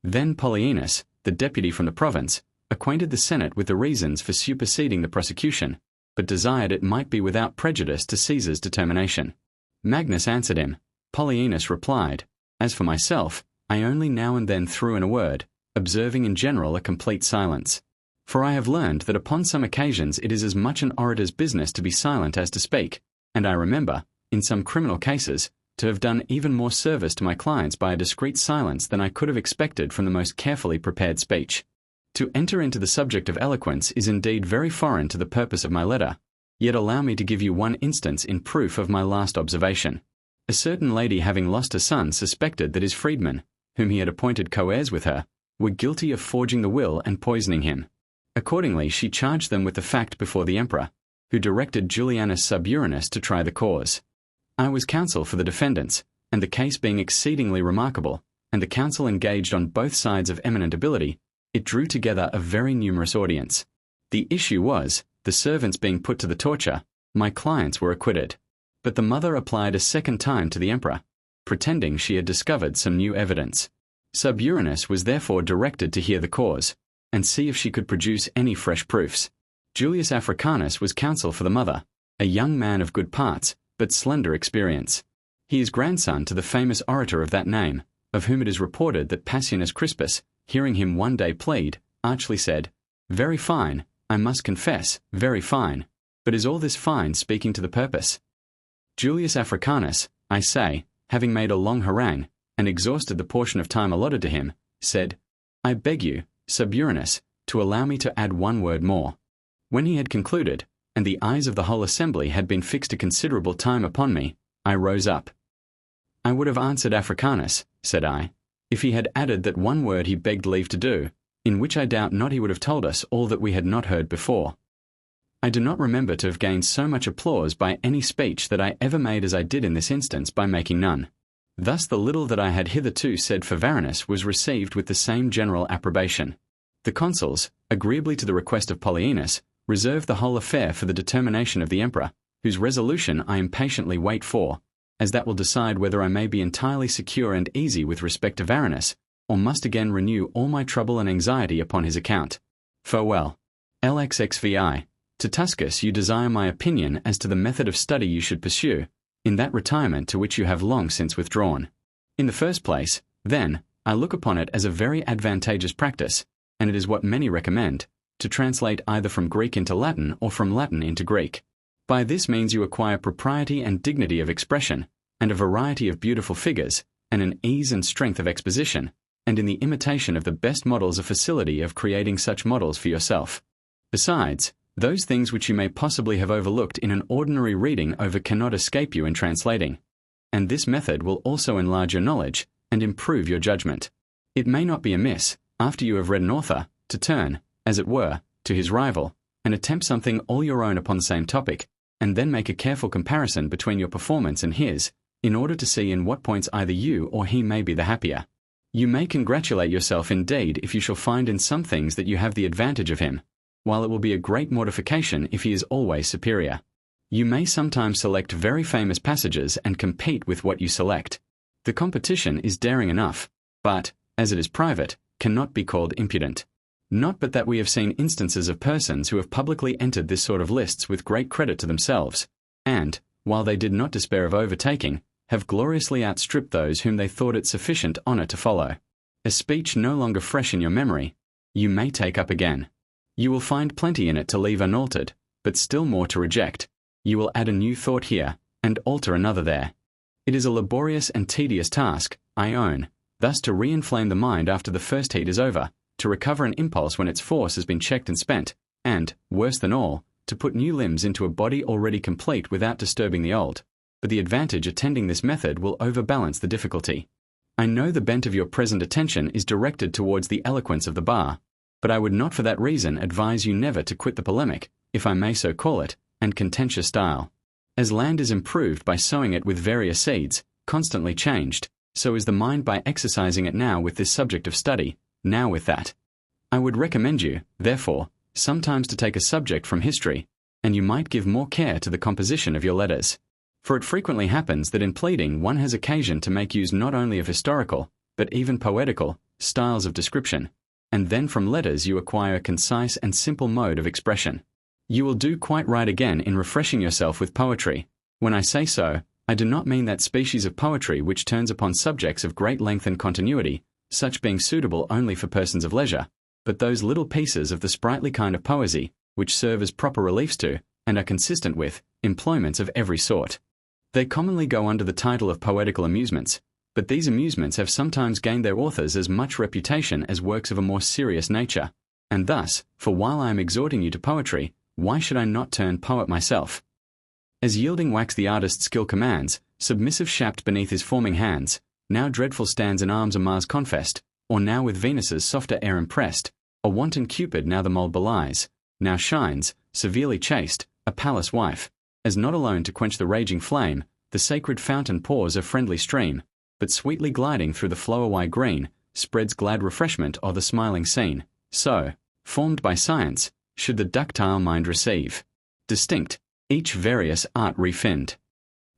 Then Polyaenus, the deputy from the province, acquainted the Senate with the reasons for superseding the prosecution, but desired it might be without prejudice to Caesar's determination. Magnus answered him. Polyaenus replied, As for myself, I only now and then threw in a word, observing in general a complete silence. For I have learned that upon some occasions it is as much an orator's business to be silent as to speak, and I remember, in some criminal cases, to have done even more service to my clients by a discreet silence than I could have expected from the most carefully prepared speech. To enter into the subject of eloquence is indeed very foreign to the purpose of my letter, yet allow me to give you one instance in proof of my last observation. A certain lady having lost a son suspected that his freedmen, whom he had appointed co-heirs with her, were guilty of forging the will and poisoning him. Accordingly she charged them with the fact before the emperor, who directed Julianus Suburanus to try the cause. I was counsel for the defendants, and the case being exceedingly remarkable, and the counsel engaged on both sides of eminent ability, it drew together a very numerous audience. The issue was, the servants being put to the torture, my clients were acquitted. But the mother applied a second time to the emperor, pretending she had discovered some new evidence. Suburanus was therefore directed to hear the cause, and see if she could produce any fresh proofs. Julius Africanus was counsel for the mother, a young man of good parts, but slender experience. He is grandson to the famous orator of that name, of whom it is reported that Passienus Crispus, hearing him one day plead, archly said, Very fine, I must confess, very fine, but is all this fine speaking to the purpose? Julius Africanus, I say, having made a long harangue, and exhausted the portion of time allotted to him, said, I beg you, Suburanus, to allow me to add one word more. When he had concluded, and the eyes of the whole assembly had been fixed a considerable time upon me, I rose up. I would have answered Africanus, said I, if he had added that one word he begged leave to do, in which I doubt not he would have told us all that we had not heard before. I do not remember to have gained so much applause by any speech that I ever made as I did in this instance by making none. Thus the little that I had hitherto said for Varanus was received with the same general approbation. The consuls, agreeably to the request of Polyaenus, reserved the whole affair for the determination of the emperor, whose resolution I impatiently wait for, as that will decide whether I may be entirely secure and easy with respect to Varanus, or must again renew all my trouble and anxiety upon his account. Farewell. LXXVI. To Tuscus you desire my opinion as to the method of study you should pursue, in that retirement to which you have long since withdrawn. In the first place, then, I look upon it as a very advantageous practice, and it is what many recommend, to translate either from Greek into Latin or from Latin into Greek. By this means you acquire propriety and dignity of expression, and a variety of beautiful figures, and an ease and strength of exposition, and in the imitation of the best models a facility of creating such models for yourself. Besides, those things which you may possibly have overlooked in an ordinary reading cannot escape you in translating, and this method will also enlarge your knowledge and improve your judgment. It may not be amiss, after you have read an author, to turn, as it were, to his rival, and attempt something all your own upon the same topic, and then make a careful comparison between your performance and his, in order to see in what points either you or he may be the happier. You may congratulate yourself indeed if you shall find in some things that you have the advantage of him, while it will be a great mortification if he is always superior. You may sometimes select very famous passages and compete with what you select. The competition is daring enough, but, as it is private, cannot be called impudent. Not but that we have seen instances of persons who have publicly entered this sort of lists with great credit to themselves, and, while they did not despair of overtaking, have gloriously outstripped those whom they thought it sufficient honour to follow. A speech no longer fresh in your memory, you may take up again. You will find plenty in it to leave unaltered, but still more to reject. You will add a new thought here, and alter another there. It is a laborious and tedious task, I own, thus to re-inflame the mind after the first heat is over, to recover an impulse when its force has been checked and spent, and, worse than all, to put new limbs into a body already complete without disturbing the old. But the advantage attending this method will overbalance the difficulty. I know the bent of your present attention is directed towards the eloquence of the bar, but I would not for that reason advise you never to quit the polemic, if I may so call it, and contentious style. As land is improved by sowing it with various seeds, constantly changed, so is the mind by exercising it now with this subject of study, now with that. I would recommend you, therefore, sometimes to take a subject from history, and you might give more care to the composition of your letters. For it frequently happens that in pleading one has occasion to make use not only of historical, but even poetical, styles of description, and then from letters you acquire a concise and simple mode of expression. You will do quite right again in refreshing yourself with poetry. When I say so, I do not mean that species of poetry which turns upon subjects of great length and continuity, such being suitable only for persons of leisure, but those little pieces of the sprightly kind of poesy, which serve as proper reliefs to, and are consistent with, employments of every sort. They commonly go under the title of poetical amusements, but these amusements have sometimes gained their authors as much reputation as works of a more serious nature. And thus, for while I am exhorting you to poetry, why should I not turn poet myself? As yielding wax the artist's skill commands, submissive shaft beneath his forming hands, now dreadful stands in arms a Mars confessed, or now with Venus's softer air impressed, a wanton Cupid now the mould belies, now shines, severely chaste, a Pallas wife, as not alone to quench the raging flame, the sacred fountain pours a friendly stream, but sweetly gliding through the flower green, spreads glad refreshment o'er the smiling scene, so, formed by science, should the ductile mind receive. Distinct, each various art refined.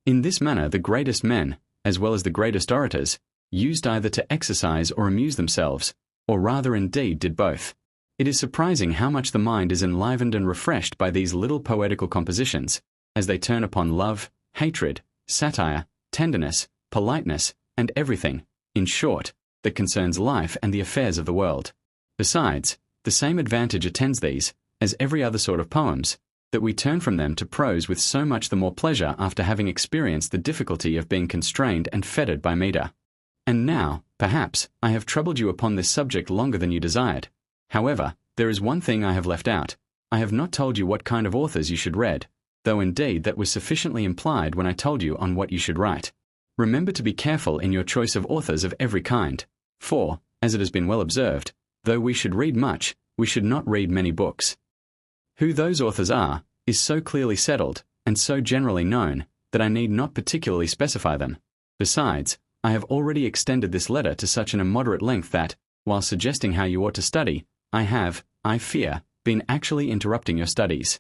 In this manner the greatest men, as well as the greatest orators, used either to exercise or amuse themselves, or rather indeed did both. It is surprising how much the mind is enlivened and refreshed by these little poetical compositions, as they turn upon love, hatred, satire, tenderness, politeness, and everything, in short, that concerns life and the affairs of the world. Besides, the same advantage attends these, as every other sort of poems, that we turn from them to prose with so much the more pleasure after having experienced the difficulty of being constrained and fettered by metre. And now, perhaps, I have troubled you upon this subject longer than you desired. However, there is one thing I have left out. I have not told you what kind of authors you should read, though indeed that was sufficiently implied when I told you on what you should write. Remember to be careful in your choice of authors of every kind, for, as it has been well observed, though we should read much, we should not read many books. Who those authors are, is so clearly settled, and so generally known, that I need not particularly specify them. Besides, I have already extended this letter to such an immoderate length that, while suggesting how you ought to study, I have, I fear, been actually interrupting your studies.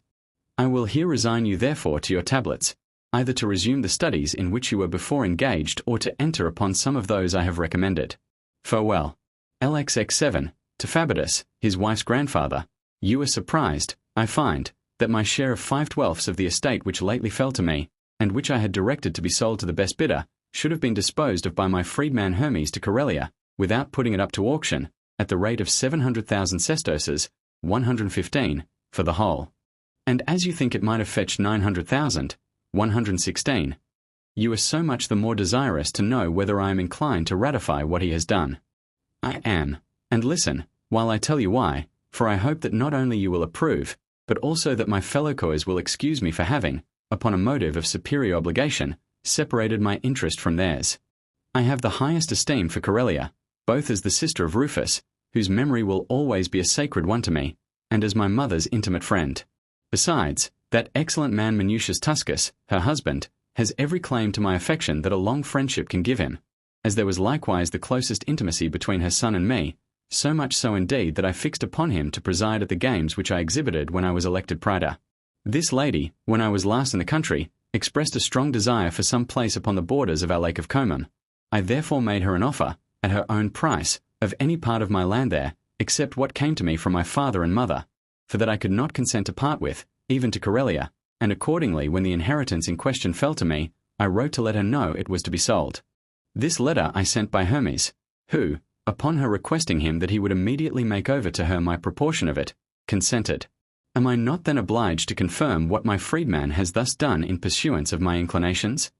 I will here resign you therefore to your tablets, either to resume the studies in which you were before engaged or to enter upon some of those I have recommended. Farewell. LXX7, to Fabatus, his wife's grandfather. You are surprised, I find, that my share of 5/12 of the estate which lately fell to me, and which I had directed to be sold to the best bidder, should have been disposed of by my freedman Hermes to Corellia, without putting it up to auction, at the rate of 700,000 sesterces, 115, for the whole. And as you think it might have fetched 900,000, 116, you are so much the more desirous to know whether I am inclined to ratify what he has done. I am, and listen, while I tell you why, for I hope that not only you will approve, but also that my fellow-coers will excuse me for having, upon a motive of superior obligation, separated my interest from theirs. I have the highest esteem for Corellia, both as the sister of Rufus, whose memory will always be a sacred one to me, and as my mother's intimate friend. Besides, that excellent man Minucius Tuscus, her husband, has every claim to my affection that a long friendship can give him, as there was likewise the closest intimacy between her son and me, so much so indeed that I fixed upon him to preside at the games which I exhibited when I was elected praetor. This lady, when I was last in the country, expressed a strong desire for some place upon the borders of our Lake of Comum. I therefore made her an offer, at her own price, of any part of my land there, except what came to me from my father and mother, for that I could not consent to part with, even to Corellia, and accordingly when the inheritance in question fell to me, I wrote to let her know it was to be sold. This letter I sent by Hermes, who, upon her requesting him that he would immediately make over to her my proportion of it, consented. Am I not then obliged to confirm what my freedman has thus done in pursuance of my inclinations?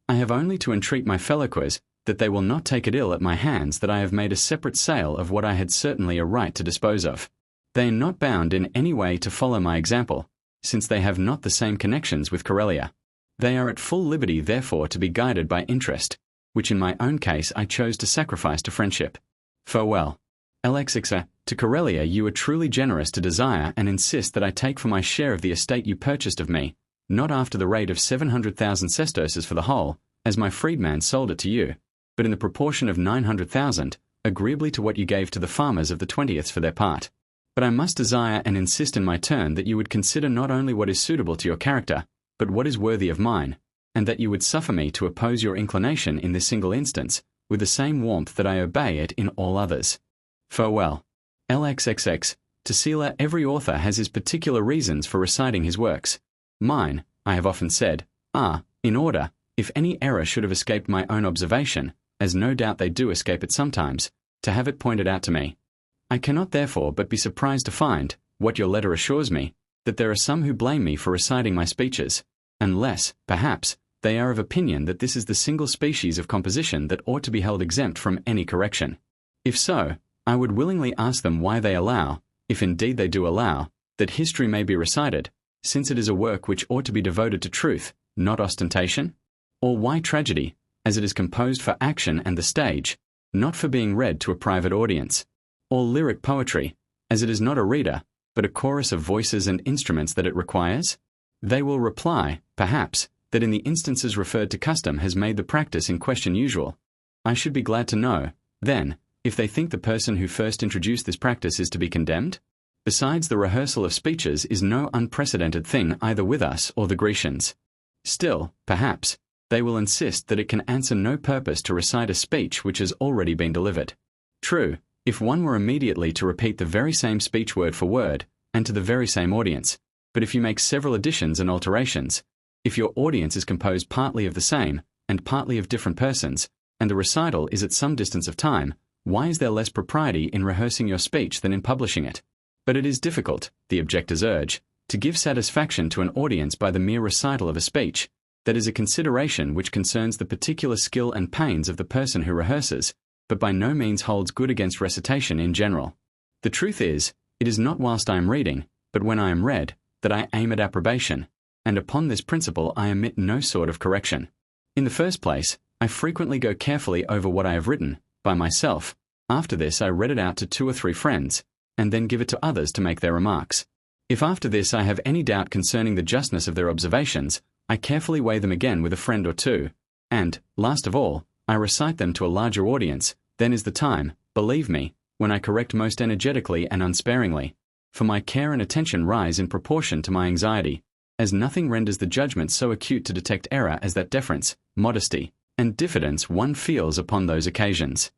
I have only to entreat my fellow-coers that they will not take it ill at my hands that I have made a separate sale of what I had certainly a right to dispose of. They are not bound in any way to follow my example, since they have not the same connections with Corellia. They are at full liberty therefore to be guided by interest, which in my own case I chose to sacrifice to friendship. Farewell. LXX, to Corellia you are truly generous to desire and insist that I take for my share of the estate you purchased of me, not after the rate of 700,000 sesterces for the whole, as my freedman sold it to you, but in the proportion of 900,000, agreeably to what you gave to the farmers of the 20th for their part. But I must desire and insist in my turn that you would consider not only what is suitable to your character, but what is worthy of mine, and that you would suffer me to oppose your inclination in this single instance, with the same warmth that I obey it in all others. Farewell. LXXX. Tassila. Every author has his particular reasons for reciting his works. Mine, I have often said, are, in order, if any error should have escaped my own observation, as no doubt they do escape it sometimes, to have it pointed out to me. I cannot therefore but be surprised to find, what your letter assures me, that there are some who blame me for reciting my speeches, unless, perhaps, they are of opinion that this is the single species of composition that ought to be held exempt from any correction. If so, I would willingly ask them why they allow, if indeed they do allow, that history may be recited, since it is a work which ought to be devoted to truth, not ostentation? Or why tragedy, as it is composed for action and the stage, not for being read to a private audience? Or lyric poetry, as it is not a reader, but a chorus of voices and instruments that it requires? They will reply, perhaps, that in the instances referred to custom has made the practice in question usual. I should be glad to know, then, if they think the person who first introduced this practice is to be condemned? Besides, the rehearsal of speeches is no unprecedented thing either with us or the Grecians. Still, perhaps, they will insist that it can answer no purpose to recite a speech which has already been delivered. True, if one were immediately to repeat the very same speech word for word, and to the very same audience, but if you make several additions and alterations, if your audience is composed partly of the same, and partly of different persons, and the recital is at some distance of time, why is there less propriety in rehearsing your speech than in publishing it? But it is difficult, the objectors urge, to give satisfaction to an audience by the mere recital of a speech. That is a consideration which concerns the particular skill and pains of the person who rehearses, but by no means holds good against recitation in general. The truth is, it is not whilst I am reading, but when I am read, that I aim at approbation, and upon this principle I omit no sort of correction. In the first place, I frequently go carefully over what I have written, by myself. After this I read it out to 2 or 3 friends, and then give it to others to make their remarks. If after this I have any doubt concerning the justness of their observations, I carefully weigh them again with a friend or 2, and, last of all, I recite them to a larger audience. Then is the time, believe me, when I correct most energetically and unsparingly, for my care and attention rise in proportion to my anxiety, as nothing renders the judgment so acute to detect error as that deference, modesty, and diffidence one feels upon those occasions.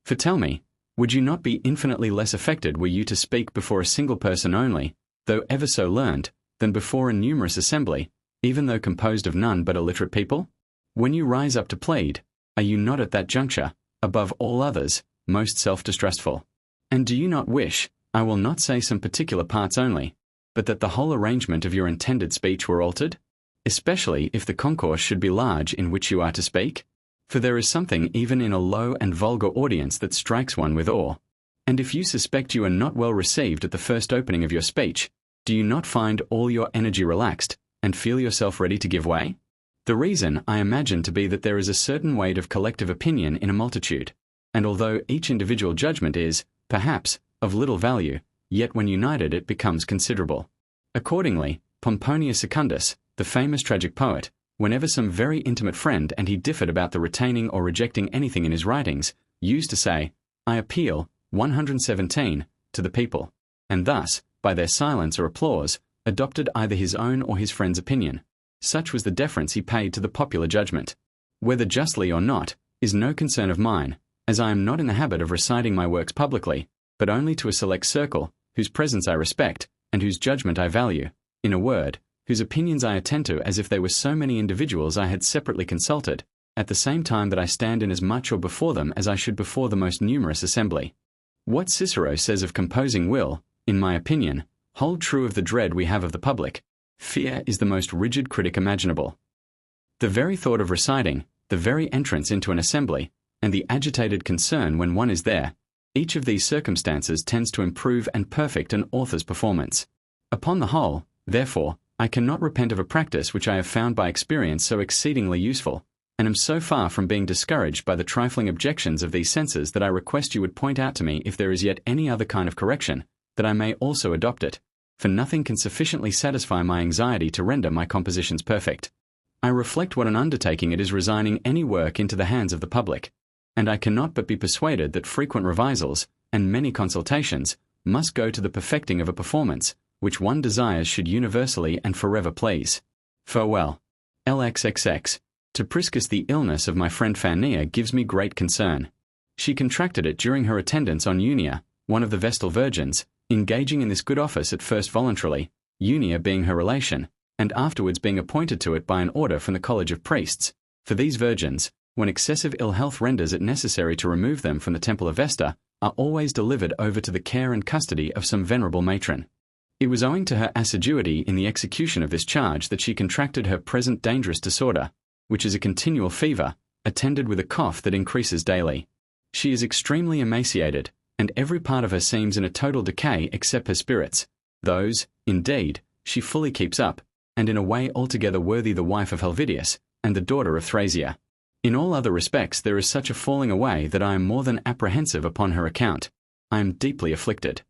For tell me, would you not be infinitely less affected were you to speak before a single person only, though ever so learned, than before a numerous assembly, even though composed of none but illiterate people? When you rise up to plead, are you not at that juncture, above all others, most self-distrustful? And do you not wish, I will not say some particular parts only, but that the whole arrangement of your intended speech were altered? Especially if the concourse should be large in which you are to speak? For there is something even in a low and vulgar audience that strikes one with awe. And if you suspect you are not well received at the first opening of your speech, do you not find all your energy relaxed, and feel yourself ready to give way? The reason I imagine to be that there is a certain weight of collective opinion in a multitude, and although each individual judgment is, perhaps, of little value, yet when united it becomes considerable. Accordingly, Pomponius Secundus, the famous tragic poet, whenever some very intimate friend and he differed about the retaining or rejecting anything in his writings, used to say, I appeal, 117, to the people, and thus, by their silence or applause, adopted either his own or his friend's opinion. Such was the deference he paid to the popular judgment. Whether justly or not, is no concern of mine, as I am not in the habit of reciting my works publicly, but only to a select circle, whose presence I respect, and whose judgment I value, in a word, whose opinions I attend to as if they were so many individuals I had separately consulted, at the same time that I stand in as much or before them as I should before the most numerous assembly. What Cicero says of composing will, in my opinion, hold true of the dread we have of the public. Fear is the most rigid critic imaginable. The very thought of reciting, the very entrance into an assembly, and the agitated concern when one is there, each of these circumstances tends to improve and perfect an author's performance. Upon the whole, therefore, I cannot repent of a practice which I have found by experience so exceedingly useful, and am so far from being discouraged by the trifling objections of these censors that I request you would point out to me if there is yet any other kind of correction, that I may also adopt it, for nothing can sufficiently satisfy my anxiety to render my compositions perfect. I reflect what an undertaking it is resigning any work into the hands of the public, and I cannot but be persuaded that frequent revisals, and many consultations, must go to the perfecting of a performance, which one desires should universally and forever please. Farewell. LXXX. To Priscus, the illness of my friend Phania gives me great concern. She contracted it during her attendance on Unia, one of the Vestal Virgins, engaging in this good office at first voluntarily, Unia being her relation, and afterwards being appointed to it by an order from the College of Priests. For these virgins, when excessive ill health renders it necessary to remove them from the temple of Vesta, are always delivered over to the care and custody of some venerable matron. It was owing to her assiduity in the execution of this charge that she contracted her present dangerous disorder, which is a continual fever, attended with a cough that increases daily. She is extremely emaciated, and every part of her seems in a total decay except her spirits. Those, indeed, she fully keeps up, and in a way altogether worthy the wife of Helvidius, and the daughter of Thrasia. In all other respects there is such a falling away that I am more than apprehensive upon her account. I am deeply afflicted.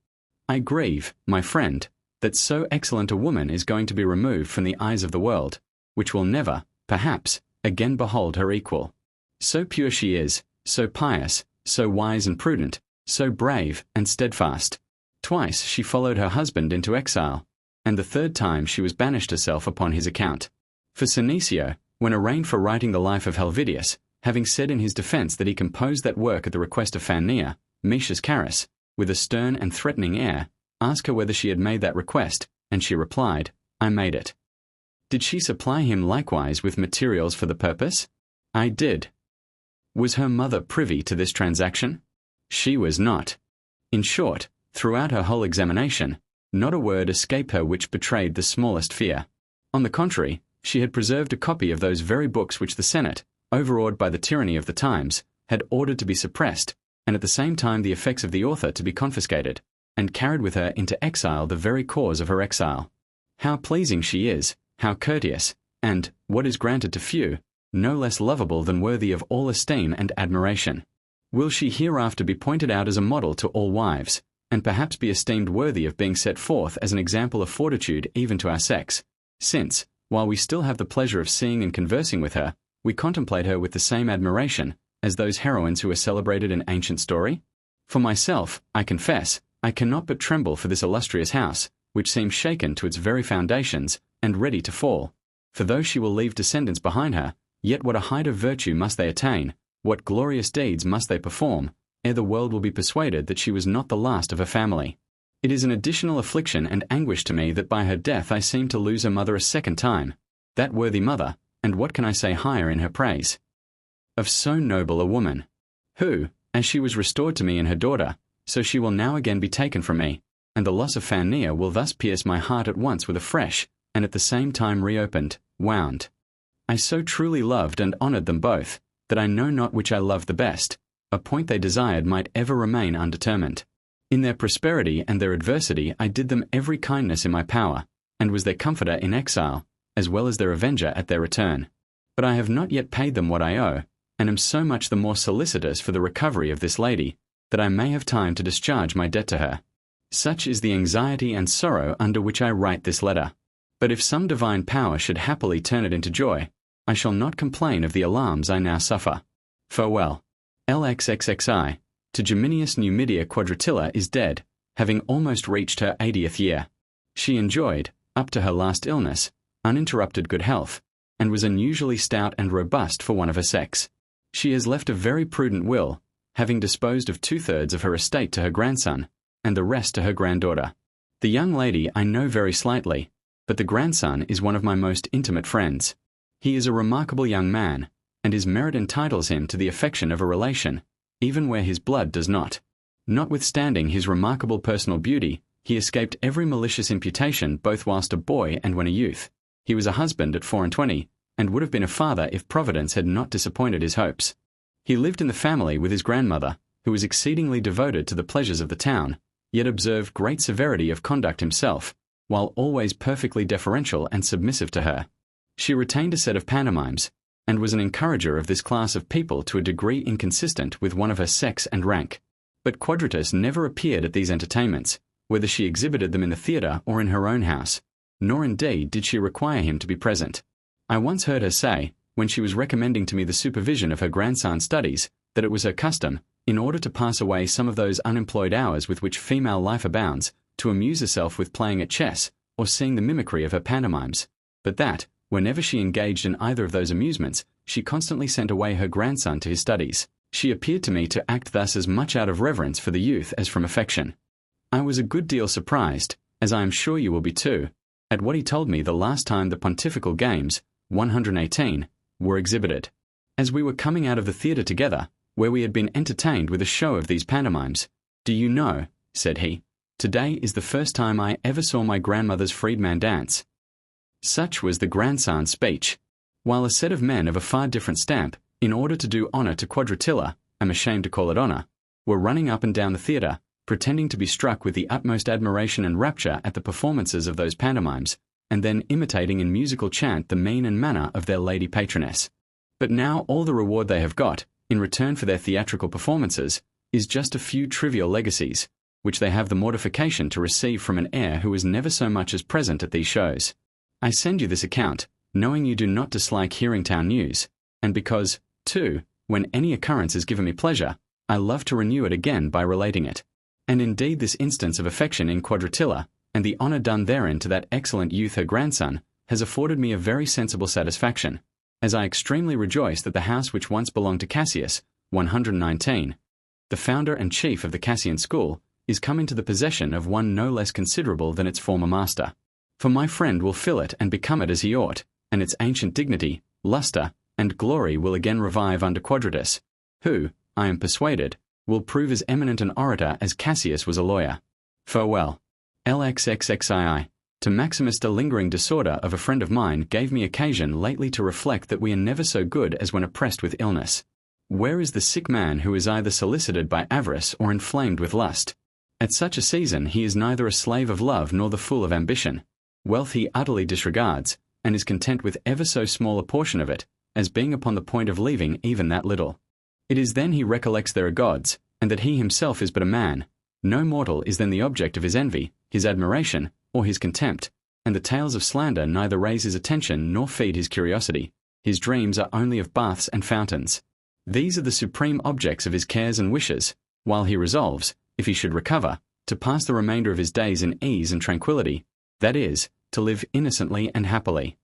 I grieve, my friend, that so excellent a woman is going to be removed from the eyes of the world, which will never, perhaps, again behold her equal. So pure she is, so pious, so wise and prudent, so brave and steadfast. Twice she followed her husband into exile, and the third time she was banished herself upon his account. For Senecio, when arraigned for writing the life of Helvidius, having said in his defence that he composed that work at the request of Phania, Metius Carus, with a stern and threatening air, asked her whether she had made that request, and she replied, I made it. Did she supply him likewise with materials for the purpose? I did. Was her mother privy to this transaction? She was not. In short, throughout her whole examination, not a word escaped her which betrayed the smallest fear. On the contrary, she had preserved a copy of those very books which the Senate, overawed by the tyranny of the times, had ordered to be suppressed, and at the same time the effects of the author to be confiscated, and carried with her into exile the very cause of her exile. How pleasing she is, how courteous, and, what is granted to few, no less lovable than worthy of all esteem and admiration. Will she hereafter be pointed out as a model to all wives, and perhaps be esteemed worthy of being set forth as an example of fortitude even to our sex, since, while we still have the pleasure of seeing and conversing with her, we contemplate her with the same admiration as those heroines who are celebrated in ancient story? For myself, I confess, I cannot but tremble for this illustrious house, which seems shaken to its very foundations, and ready to fall. For though she will leave descendants behind her, yet what a height of virtue must they attain, what glorious deeds must they perform, ere the world will be persuaded that she was not the last of her family. It is an additional affliction and anguish to me that by her death I seem to lose her mother a second time, that worthy mother, and what can I say higher in her praise? Of so noble a woman, who, as she was restored to me in her daughter, so she will now again be taken from me, and the loss of Phania will thus pierce my heart at once with a fresh, and at the same time reopened, wound. I so truly loved and honoured them both, that I know not which I loved the best. A point they desired might ever remain undetermined. In their prosperity and their adversity I did them every kindness in my power, and was their comforter in exile, as well as their avenger at their return. But I have not yet paid them what I owe, and am so much the more solicitous for the recovery of this lady, that I may have time to discharge my debt to her. Such is the anxiety and sorrow under which I write this letter. But if some divine power should happily turn it into joy, I shall not complain of the alarms I now suffer. Farewell. LXXXI. To Geminius Numidia Quadratilla is dead, having almost reached her 80th year. She enjoyed, up to her last illness, uninterrupted good health, and was unusually stout and robust for one of her sex. She has left a very prudent will, having disposed of 2/3 of her estate to her grandson, and the rest to her granddaughter. The young lady I know very slightly, but the grandson is one of my most intimate friends. He is a remarkable young man, and his merit entitles him to the affection of a relation, even where his blood does not. Notwithstanding his remarkable personal beauty, he escaped every malicious imputation both whilst a boy and when a youth. He was a husband at 24, and would have been a father if Providence had not disappointed his hopes. He lived in the family with his grandmother, who was exceedingly devoted to the pleasures of the town, yet observed great severity of conduct himself, while always perfectly deferential and submissive to her. She retained a set of pantomimes, and was an encourager of this class of people to a degree inconsistent with one of her sex and rank. But Quadratus never appeared at these entertainments, whether she exhibited them in the theatre or in her own house, nor indeed did she require him to be present. I once heard her say, when she was recommending to me the supervision of her grandson's studies, that it was her custom, in order to pass away some of those unemployed hours with which female life abounds, to amuse herself with playing at chess, or seeing the mimicry of her pantomimes, but that, whenever she engaged in either of those amusements, she constantly sent away her grandson to his studies. She appeared to me to act thus as much out of reverence for the youth as from affection. I was a good deal surprised, as I am sure you will be too, at what he told me the last time the Pontifical Games, 118, were exhibited. As we were coming out of the theatre together, where we had been entertained with a show of these pantomimes, "Do you know," said he, "today is the first time I ever saw my grandmother's freedman dance." Such was the grandson's speech, while a set of men of a far different stamp, in order to do honour to Quadratilla, I'm ashamed to call it honour, were running up and down the theatre, pretending to be struck with the utmost admiration and rapture at the performances of those pantomimes, and then imitating in musical chant the mien and manner of their lady patroness. But now all the reward they have got, in return for their theatrical performances, is just a few trivial legacies, which they have the mortification to receive from an heir who was never so much as present at these shows. I send you this account, knowing you do not dislike hearing town news, and because, too, when any occurrence is given me pleasure, I love to renew it again by relating it. And indeed this instance of affection in Quadratilla, and the honour done therein to that excellent youth her grandson, has afforded me a very sensible satisfaction, as I extremely rejoice that the house which once belonged to Cassius, 119, the founder and chief of the Cassian school, is come into the possession of one no less considerable than its former master. For my friend will fill it and become it as he ought, and its ancient dignity, lustre, and glory will again revive under Quadratus, who, I am persuaded, will prove as eminent an orator as Cassius was a lawyer. Farewell. LXXXII. To Maximus, the lingering disorder of a friend of mine gave me occasion lately to reflect that we are never so good as when oppressed with illness. Where is the sick man who is either solicited by avarice or inflamed with lust? At such a season he is neither a slave of love nor the fool of ambition. Wealth he utterly disregards, and is content with ever so small a portion of it, as being upon the point of leaving even that little. It is then he recollects there are gods, and that he himself is but a man. No mortal is then the object of his envy, his admiration, or his contempt, and the tales of slander neither raise his attention nor feed his curiosity. His dreams are only of baths and fountains. These are the supreme objects of his cares and wishes, while he resolves, if he should recover, to pass the remainder of his days in ease and tranquillity, that is, to live innocently and happily.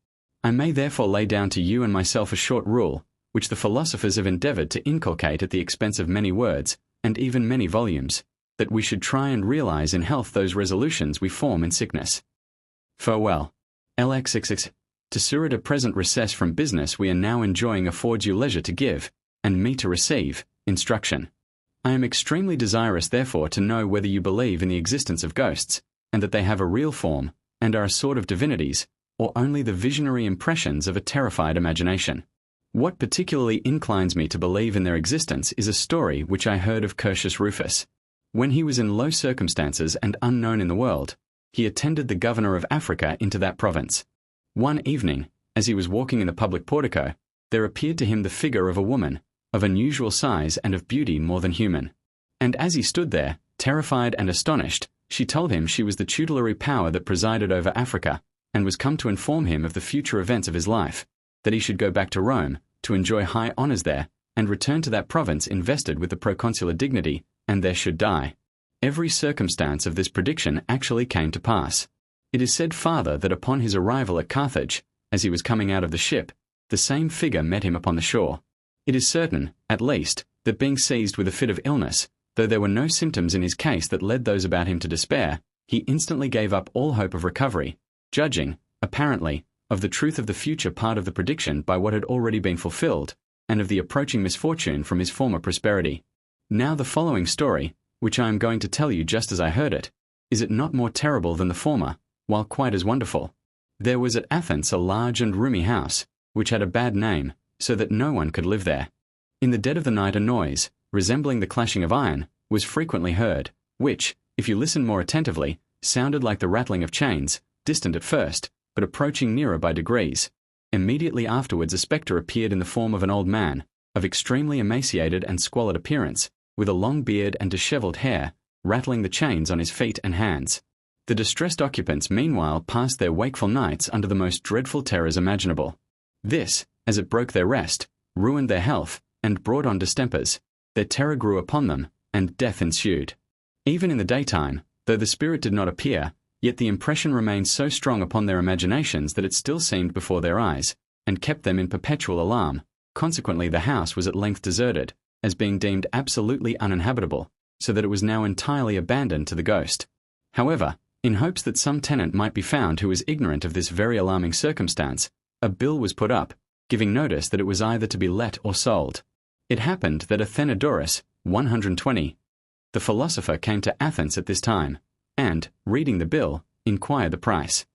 I may therefore lay down to you and myself a short rule, which the philosophers have endeavoured to inculcate at the expense of many words, and even many volumes, that we should try and realize in health those resolutions we form in sickness. Farewell. LXXX. To Sir, at a present recess from business we are now enjoying affords you leisure to give, and me to receive, instruction. I am extremely desirous therefore to know whether you believe in the existence of ghosts, and that they have a real form, and are a sort of divinities, or only the visionary impressions of a terrified imagination. What particularly inclines me to believe in their existence is a story which I heard of Curtius Rufus. When he was in low circumstances and unknown in the world, he attended the governor of Africa into that province. One evening, as he was walking in the public portico, there appeared to him the figure of a woman, of unusual size and of beauty more than human. And as he stood there, terrified and astonished, she told him she was the tutelary power that presided over Africa, and was come to inform him of the future events of his life, that he should go back to Rome, to enjoy high honours there, and return to that province invested with the proconsular dignity, and there should die. Every circumstance of this prediction actually came to pass. It is said farther that upon his arrival at Carthage, as he was coming out of the ship, the same figure met him upon the shore. It is certain, at least, that being seized with a fit of illness, though there were no symptoms in his case that led those about him to despair, he instantly gave up all hope of recovery, judging, apparently, of the truth of the future part of the prediction by what had already been fulfilled, and of the approaching misfortune from his former prosperity. Now the following story, which I am going to tell you just as I heard it, is it not more terrible than the former, while quite as wonderful? There was at Athens a large and roomy house, which had a bad name, so that no one could live there. In the dead of the night a noise, resembling the clashing of iron, was frequently heard, which, if you listened more attentively, sounded like the rattling of chains, distant at first, but approaching nearer by degrees. Immediately afterwards a spectre appeared in the form of an old man, of extremely emaciated and squalid appearance, with a long beard and dishevelled hair, rattling the chains on his feet and hands. The distressed occupants meanwhile passed their wakeful nights under the most dreadful terrors imaginable. This, as it broke their rest, ruined their health, and brought on distempers. Their terror grew upon them, and death ensued. Even in the daytime, though the spirit did not appear, yet the impression remained so strong upon their imaginations that it still seemed before their eyes, and kept them in perpetual alarm. Consequently the house was at length deserted, as being deemed absolutely uninhabitable, so that it was now entirely abandoned to the ghost. However, in hopes that some tenant might be found who was ignorant of this very alarming circumstance, a bill was put up, giving notice that it was either to be let or sold. It happened that Athenodorus, 120, the philosopher, came to Athens at this time, and, reading the bill, inquired the price.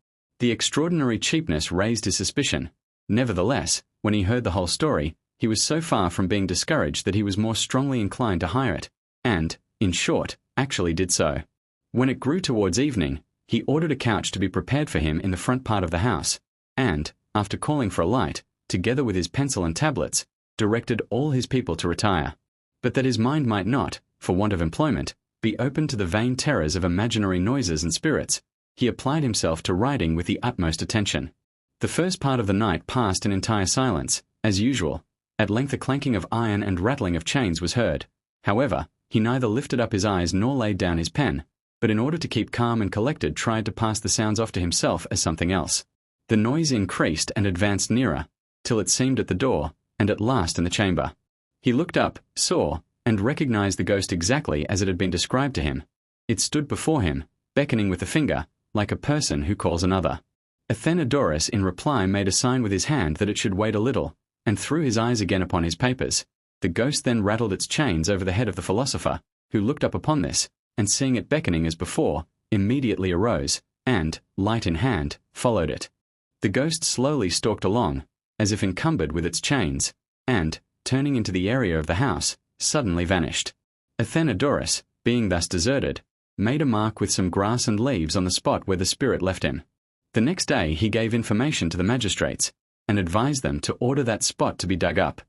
The extraordinary cheapness raised his suspicion. Nevertheless, when he heard the whole story, he was so far from being discouraged that he was more strongly inclined to hire it, and, in short, actually did so. When it grew towards evening, he ordered a couch to be prepared for him in the front part of the house, and, after calling for a light, together with his pencil and tablets, directed all his people to retire. But that his mind might not, for want of employment, be open to the vain terrors of imaginary noises and spirits, he applied himself to writing with the utmost attention. The first part of the night passed in entire silence, as usual. At length a clanking of iron and rattling of chains was heard. However, he neither lifted up his eyes nor laid down his pen, but in order to keep calm and collected tried to pass the sounds off to himself as something else. The noise increased and advanced nearer, till it seemed at the door, and at last in the chamber. He looked up, saw, and recognized the ghost exactly as it had been described to him. It stood before him, beckoning with the finger, like a person who calls another. Athenodorus in reply made a sign with his hand that it should wait a little, and threw his eyes again upon his papers. The ghost then rattled its chains over the head of the philosopher, who looked up upon this, and seeing it beckoning as before, immediately arose, and, light in hand, followed it. The ghost slowly stalked along, as if encumbered with its chains, and, turning into the area of the house, suddenly vanished. Athenodorus, being thus deserted, made a mark with some grass and leaves on the spot where the spirit left him. The next day he gave information to the magistrates, and advised them to order that spot to be dug up.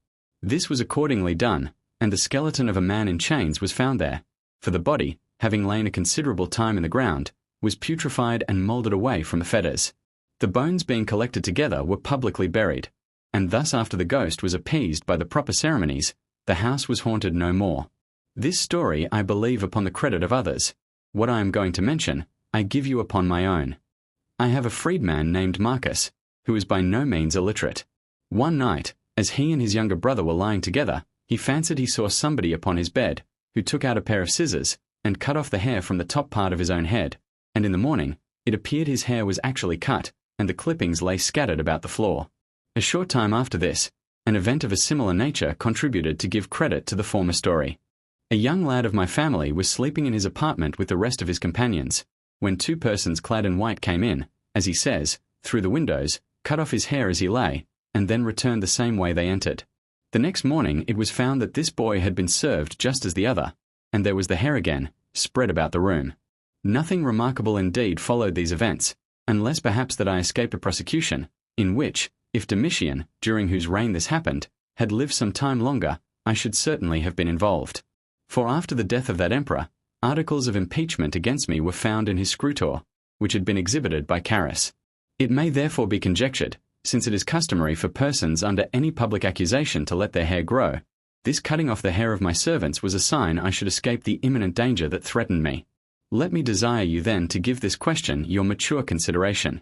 This was accordingly done, and the skeleton of a man in chains was found there, for the body, having lain a considerable time in the ground, was putrefied and moulded away from the fetters. The bones being collected together were publicly buried, and thus after the ghost was appeased by the proper ceremonies, the house was haunted no more. This story I believe upon the credit of others. What I am going to mention, I give you upon my own. I have a freedman named Marcus, who is by no means illiterate. One night, as he and his younger brother were lying together, he fancied he saw somebody upon his bed, who took out a pair of scissors, and cut off the hair from the top part of his own head, and in the morning, it appeared his hair was actually cut, and the clippings lay scattered about the floor. A short time after this, an event of a similar nature contributed to give credit to the former story. A young lad of my family was sleeping in his apartment with the rest of his companions, when two persons clad in white came in, as he says, through the windows, cut off his hair as he lay, and then returned the same way they entered. The next morning it was found that this boy had been served just as the other, and there was the hair again, spread about the room. Nothing remarkable indeed followed these events, unless perhaps that I escaped a prosecution, in which, if Domitian, during whose reign this happened, had lived some time longer, I should certainly have been involved. For after the death of that emperor, articles of impeachment against me were found in his scrutor, which had been exhibited by Carus. It may therefore be conjectured, since it is customary for persons under any public accusation to let their hair grow, this cutting off the hair of my servants was a sign I should escape the imminent danger that threatened me. Let me desire you then to give this question your mature consideration.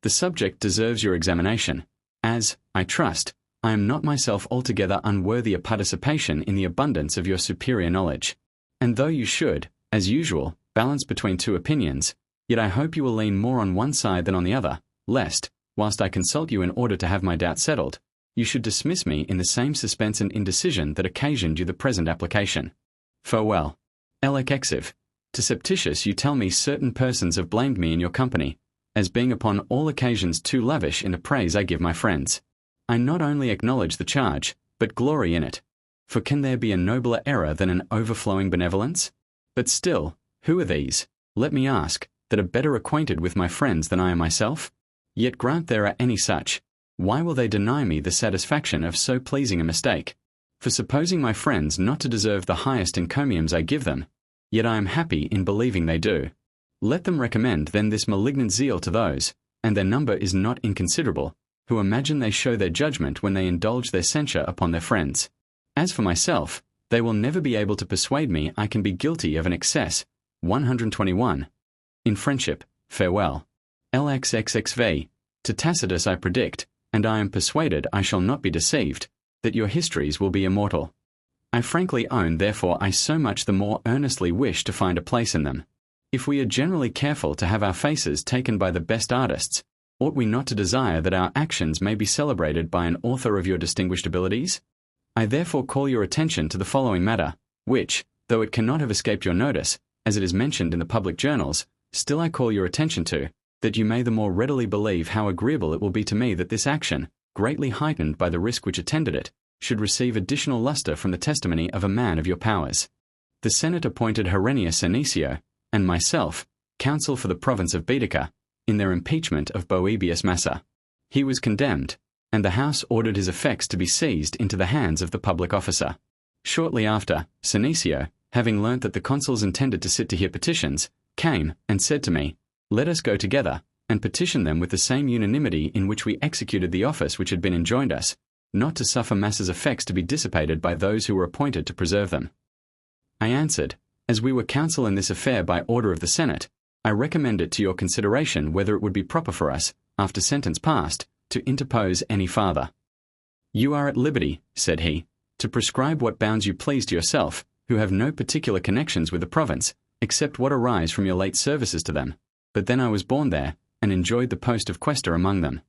The subject deserves your examination, as, I trust, I am not myself altogether unworthy a participation in the abundance of your superior knowledge. And though you should, as usual, balance between two opinions, yet I hope you will lean more on one side than on the other, lest, whilst I consult you in order to have my doubt settled, you should dismiss me in the same suspense and indecision that occasioned you the present application. Farewell. Elec exiv. To Septitius you tell me certain persons have blamed me in your company, as being upon all occasions too lavish in the praise I give my friends. I not only acknowledge the charge, but glory in it. For can there be a nobler error than an overflowing benevolence? But still, who are these, let me ask, that are better acquainted with my friends than I am myself? Yet grant there are any such, why will they deny me the satisfaction of so pleasing a mistake? For supposing my friends not to deserve the highest encomiums I give them, yet I am happy in believing they do. Let them recommend then this malignant zeal to those, and their number is not inconsiderable, who imagine they show their judgment when they indulge their censure upon their friends. As for myself, they will never be able to persuade me I can be guilty of an excess. 121. In friendship, farewell. LXXXV. To Tacitus I predict, and I am persuaded I shall not be deceived, that your histories will be immortal. I frankly own therefore I so much the more earnestly wish to find a place in them. If we are generally careful to have our faces taken by the best artists, ought we not to desire that our actions may be celebrated by an author of your distinguished abilities? I therefore call your attention to the following matter, which, though it cannot have escaped your notice, as it is mentioned in the public journals, still I call your attention to, that you may the more readily believe how agreeable it will be to me that this action, greatly heightened by the risk which attended it, should receive additional lustre from the testimony of a man of your powers. The Senate appointed Herennius Senecio, and myself, counsel for the province of Baetica, in their impeachment of Boebius Massa. He was condemned, and the House ordered his effects to be seized into the hands of the public officer. Shortly after, Senecio, having learnt that the consuls intended to sit to hear petitions, came and said to me, "Let us go together, and petition them with the same unanimity in which we executed the office which had been enjoined us, not to suffer Massa's effects to be dissipated by those who were appointed to preserve them." I answered, "As we were counsel in this affair by order of the Senate, I recommend it to your consideration whether it would be proper for us, after sentence passed, to interpose any farther." "You are at liberty," said he, "to prescribe what bounds you please to yourself, who have no particular connections with the province, except what arise from your late services to them. But then I was born there, and enjoyed the post of quaestor among them."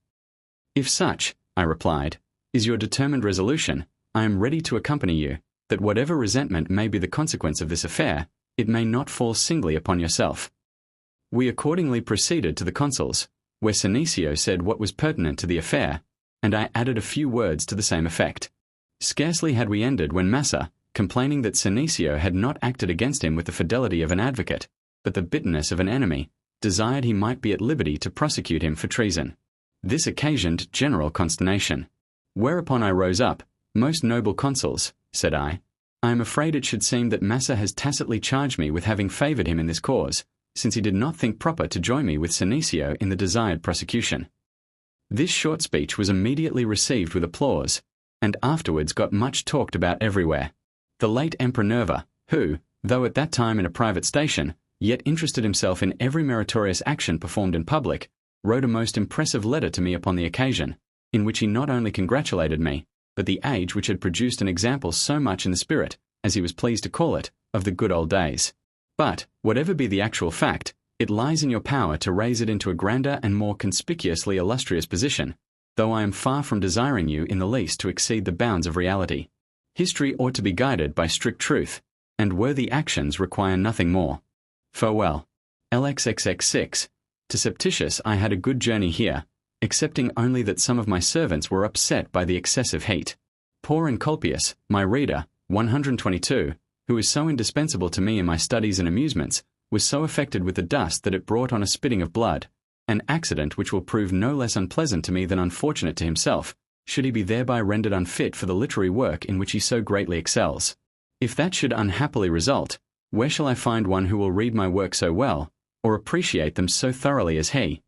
"If such," I replied, "is your determined resolution, I am ready to accompany you, that whatever resentment may be the consequence of this affair, it may not fall singly upon yourself." We accordingly proceeded to the consuls, where Senecio said what was pertinent to the affair, and I added a few words to the same effect. Scarcely had we ended when Massa, complaining that Senecio had not acted against him with the fidelity of an advocate, but the bitterness of an enemy, desired he might be at liberty to prosecute him for treason. This occasioned general consternation. Whereupon I rose up, "Most noble consuls," said I am afraid it should seem that Massa has tacitly charged me with having favoured him in this cause, since he did not think proper to join me with Senecio in the desired prosecution." This short speech was immediately received with applause, and afterwards got much talked about everywhere. The late Emperor Nerva, who, though at that time in a private station, yet interested himself in every meritorious action performed in public, wrote a most impressive letter to me upon the occasion, in which he not only congratulated me, but the age which had produced an example so much in the spirit, as he was pleased to call it, of the good old days. But, whatever be the actual fact, it lies in your power to raise it into a grander and more conspicuously illustrious position, though I am far from desiring you in the least to exceed the bounds of reality. History ought to be guided by strict truth, and worthy actions require nothing more. Farewell. LXXX6. To Septitius I had a good journey here, excepting only that some of my servants were upset by the excessive heat. Poor Encolpius, my reader, 122, who is so indispensable to me in my studies and amusements, was so affected with the dust that it brought on a spitting of blood, an accident which will prove no less unpleasant to me than unfortunate to himself, should he be thereby rendered unfit for the literary work in which he so greatly excels. If that should unhappily result, where shall I find one who will read my work so well, or appreciate them so thoroughly as he?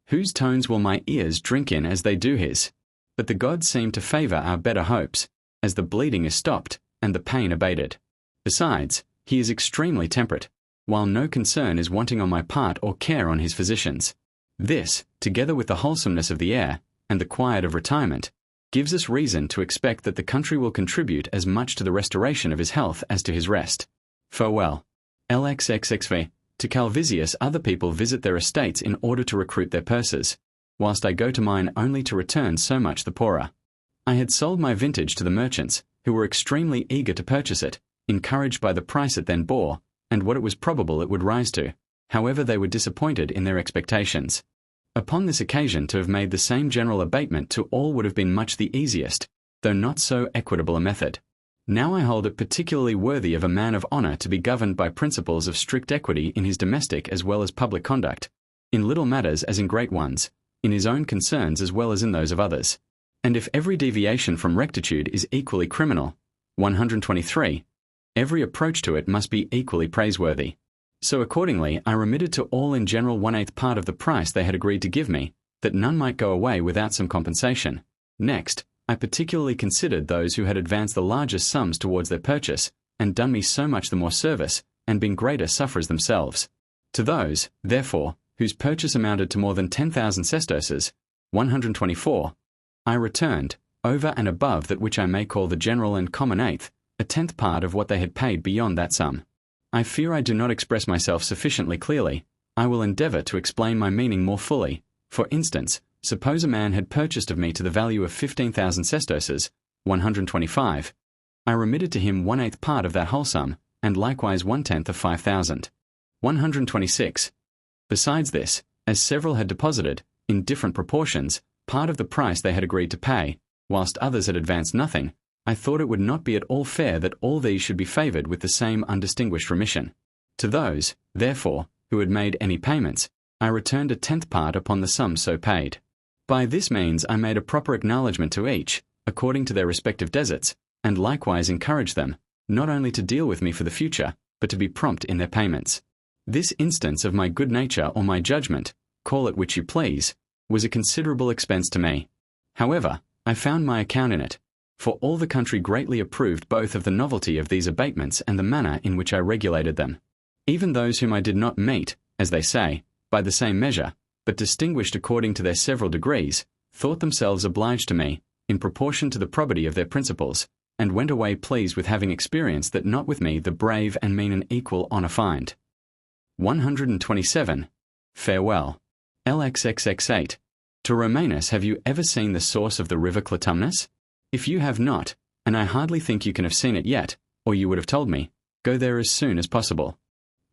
Whose tones will my ears drink in as they do his? But the gods seem to favour our better hopes, as the bleeding is stopped, and the pain abated. Besides, he is extremely temperate, while no concern is wanting on my part or care on his physicians. This, together with the wholesomeness of the air, and the quiet of retirement, gives us reason to expect that the country will contribute as much to the restoration of his health as to his rest. Farewell. LXXXV. To Calvisius other people visit their estates in order to recruit their purses, whilst I go to mine only to return so much the poorer. I had sold my vintage to the merchants, who were extremely eager to purchase it, encouraged by the price it then bore, and what it was probable it would rise to. However, they were disappointed in their expectations. Upon this occasion to have made the same general abatement to all would have been much the easiest, though not so equitable a method. Now I hold it particularly worthy of a man of honour to be governed by principles of strict equity in his domestic as well as public conduct, in little matters as in great ones, in his own concerns as well as in those of others. And if every deviation from rectitude is equally criminal, 123, every approach to it must be equally praiseworthy. So accordingly I remitted to all in general 1/8 part of the price they had agreed to give me, that none might go away without some compensation. Next, I particularly considered those who had advanced the largest sums towards their purchase, and done me so much the more service, and been greater sufferers themselves. To those, therefore, whose purchase amounted to more than 10,000 sesterces, 124, I returned, over and above that which I may call the general and common eighth, a tenth part of what they had paid beyond that sum. I fear I do not express myself sufficiently clearly. I will endeavour to explain my meaning more fully. For instance, suppose a man had purchased of me to the value of 15,000 sesterces, 125. I remitted to him 1/8 part of that whole sum, and likewise 1/10 of 5,000. 126. Besides this, as several had deposited, in different proportions, part of the price they had agreed to pay, whilst others had advanced nothing, I thought it would not be at all fair that all these should be favoured with the same undistinguished remission. To those, therefore, who had made any payments, I returned a 10th part upon the sum so paid. By this means I made a proper acknowledgment to each, according to their respective deserts, and likewise encouraged them, not only to deal with me for the future, but to be prompt in their payments. This instance of my good nature or my judgment, call it which you please, was a considerable expense to me. However, I found my account in it, for all the country greatly approved both of the novelty of these abatements and the manner in which I regulated them. Even those whom I did not meet, as they say, by the same measure, but distinguished according to their several degrees, thought themselves obliged to me, in proportion to the probity of their principles, and went away pleased with having experienced that not with me the brave and mean an equal honour find. 127. Farewell. LXXX8. To Romanus, have you ever seen the source of the river Clitumnus? If you have not, and I hardly think you can have seen it yet, or you would have told me, go there as soon as possible.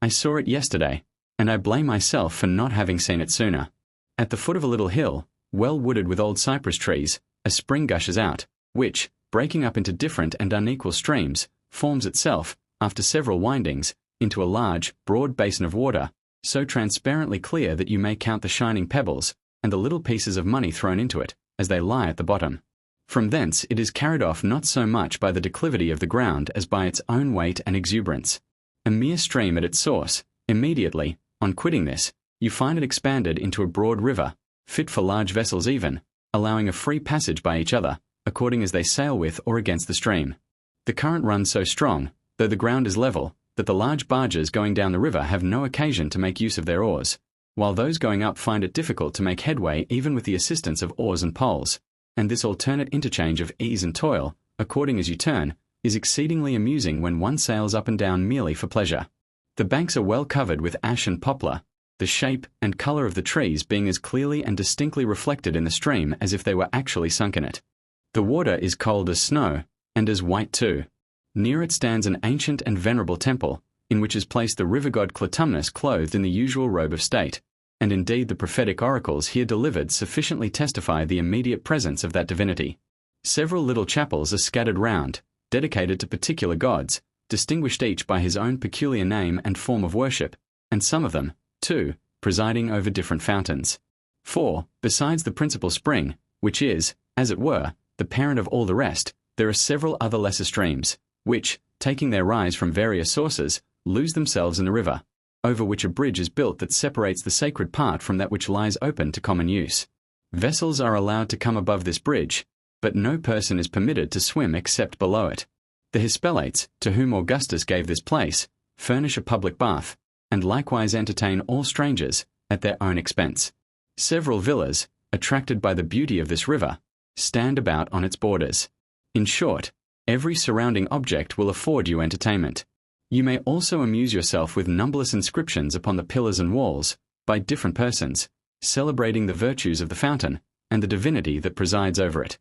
I saw it yesterday, and I blame myself for not having seen it sooner. At the foot of a little hill, well wooded with old cypress trees, a spring gushes out, which, breaking up into different and unequal streams, forms itself, after several windings, into a large, broad basin of water, so transparently clear that you may count the shining pebbles, and the little pieces of money thrown into it, as they lie at the bottom. From thence it is carried off not so much by the declivity of the ground as by its own weight and exuberance. A mere stream at its source, immediately, on quitting this, you find it expanded into a broad river, fit for large vessels even, allowing a free passage by each other, according as they sail with or against the stream. The current runs so strong, though the ground is level, that the large barges going down the river have no occasion to make use of their oars, while those going up find it difficult to make headway even with the assistance of oars and poles, and this alternate interchange of ease and toil, according as you turn, is exceedingly amusing when one sails up and down merely for pleasure. The banks are well covered with ash and poplar, the shape and colour of the trees being as clearly and distinctly reflected in the stream as if they were actually sunk in it. The water is cold as snow, and as white too. Near it stands an ancient and venerable temple, in which is placed the river god Clitumnus clothed in the usual robe of state, and indeed the prophetic oracles here delivered sufficiently testify the immediate presence of that divinity. Several little chapels are scattered round, dedicated to particular gods, distinguished each by his own peculiar name and form of worship, and some of them, too, presiding over different fountains. For, besides the principal spring, which is, as it were, the parent of all the rest, there are several other lesser streams, which, taking their rise from various sources, lose themselves in the river, over which a bridge is built that separates the sacred part from that which lies open to common use. Vessels are allowed to come above this bridge, but no person is permitted to swim except below it. The Hispelates, to whom Augustus gave this place, furnish a public bath, and likewise entertain all strangers, at their own expense. Several villas, attracted by the beauty of this river, stand about on its borders. In short, every surrounding object will afford you entertainment. You may also amuse yourself with numberless inscriptions upon the pillars and walls, by different persons, celebrating the virtues of the fountain, and the divinity that presides over it.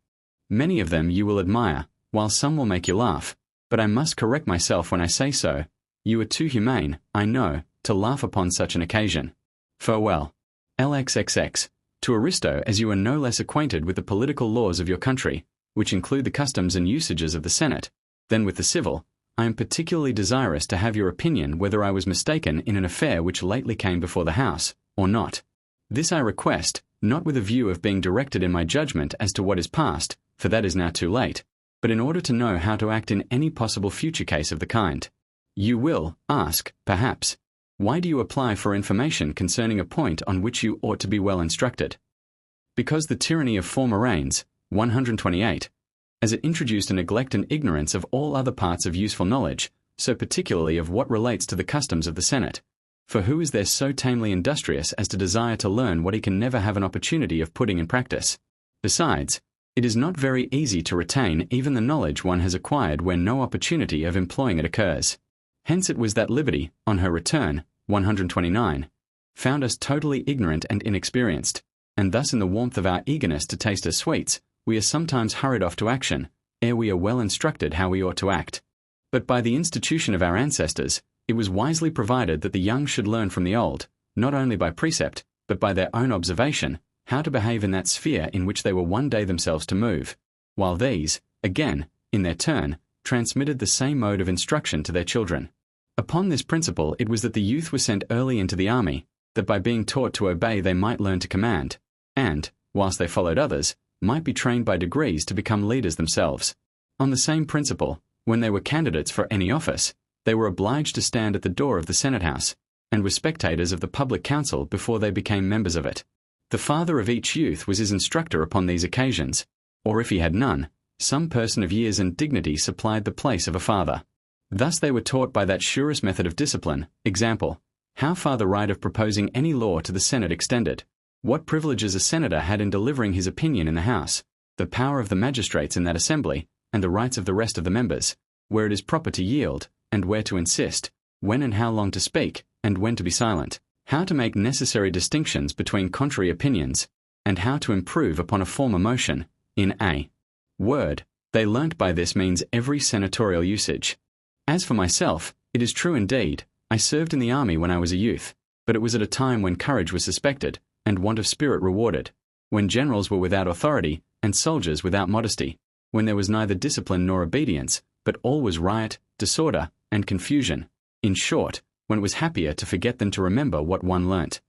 Many of them you will admire, while some will make you laugh, but I must correct myself when I say so. You are too humane, I know, to laugh upon such an occasion. Farewell. LXXX. To Aristo, as you are no less acquainted with the political laws of your country, which include the customs and usages of the Senate, than with the civil, I am particularly desirous to have your opinion whether I was mistaken in an affair which lately came before the House, or not. This I request, not with a view of being directed in my judgment as to what is past, for that is now too late, but in order to know how to act in any possible future case of the kind. You will ask, perhaps, why do you apply for information concerning a point on which you ought to be well instructed? Because the tyranny of former reigns, 128, as it introduced a neglect and ignorance of all other parts of useful knowledge, so particularly of what relates to the customs of the Senate. For who is there so tamely industrious as to desire to learn what he can never have an opportunity of putting in practice? Besides, it is not very easy to retain even the knowledge one has acquired where no opportunity of employing it occurs. Hence it was that liberty, on her return, 129, found us totally ignorant and inexperienced, and thus in the warmth of our eagerness to taste her sweets, we are sometimes hurried off to action, ere we are well instructed how we ought to act. But by the institution of our ancestors, it was wisely provided that the young should learn from the old, not only by precept, but by their own observation, how to behave in that sphere in which they were one day themselves to move, while these, again, in their turn, transmitted the same mode of instruction to their children. Upon this principle it was that the youth were sent early into the army, that by being taught to obey they might learn to command, and, whilst they followed others, might be trained by degrees to become leaders themselves. On the same principle, when they were candidates for any office, they were obliged to stand at the door of the Senate House, and were spectators of the public council before they became members of it. The father of each youth was his instructor upon these occasions, or if he had none, some person of years and dignity supplied the place of a father. Thus they were taught by that surest method of discipline, example, how far the right of proposing any law to the Senate extended, what privileges a senator had in delivering his opinion in the House, the power of the magistrates in that assembly, and the rights of the rest of the members, where it is proper to yield, and where to insist, when and how long to speak, and when to be silent, how to make necessary distinctions between contrary opinions, and how to improve upon a former motion, in a word, they learnt by this means every senatorial usage. As for myself, it is true indeed, I served in the army when I was a youth, but it was at a time when courage was suspected, and want of spirit rewarded, when generals were without authority, and soldiers without modesty, when there was neither discipline nor obedience, but all was riot, disorder, and confusion, in short, when it was happier to forget than to remember what one learnt.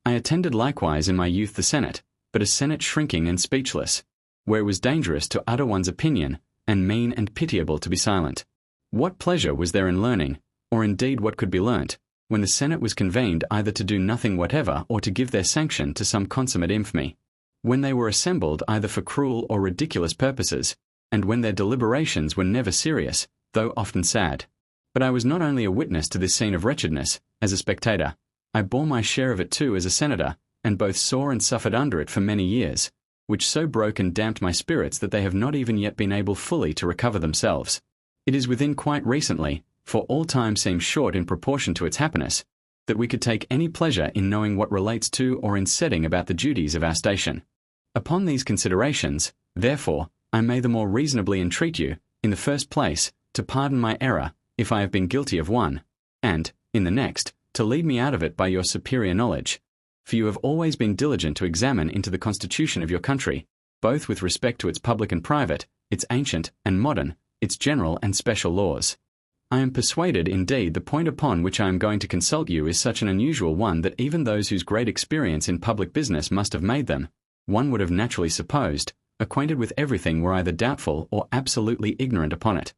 I attended likewise in my youth the Senate, but a Senate shrinking and speechless, where it was dangerous to utter one's opinion, and mean and pitiable to be silent. What pleasure was there in learning, or indeed what could be learnt, when the Senate was convened either to do nothing whatever or to give their sanction to some consummate infamy, when they were assembled either for cruel or ridiculous purposes, and when their deliberations were never serious, though often sad. But I was not only a witness to this scene of wretchedness, as a spectator, I bore my share of it too as a senator, and both saw and suffered under it for many years, which so broke and damped my spirits that they have not even yet been able fully to recover themselves. It is within quite recently, for all time seems short in proportion to its happiness, that we could take any pleasure in knowing what relates to or in setting about the duties of our station. Upon these considerations, therefore, I may the more reasonably entreat you, in the first place, to pardon my error, if I have been guilty of one, and, in the next, to lead me out of it by your superior knowledge, for you have always been diligent to examine into the constitution of your country, both with respect to its public and private, its ancient and modern, its general and special laws. I am persuaded, indeed, the point upon which I am going to consult you is such an unusual one that even those whose great experience in public business must have made them, one would have naturally supposed, acquainted with everything were either doubtful or absolutely ignorant upon it.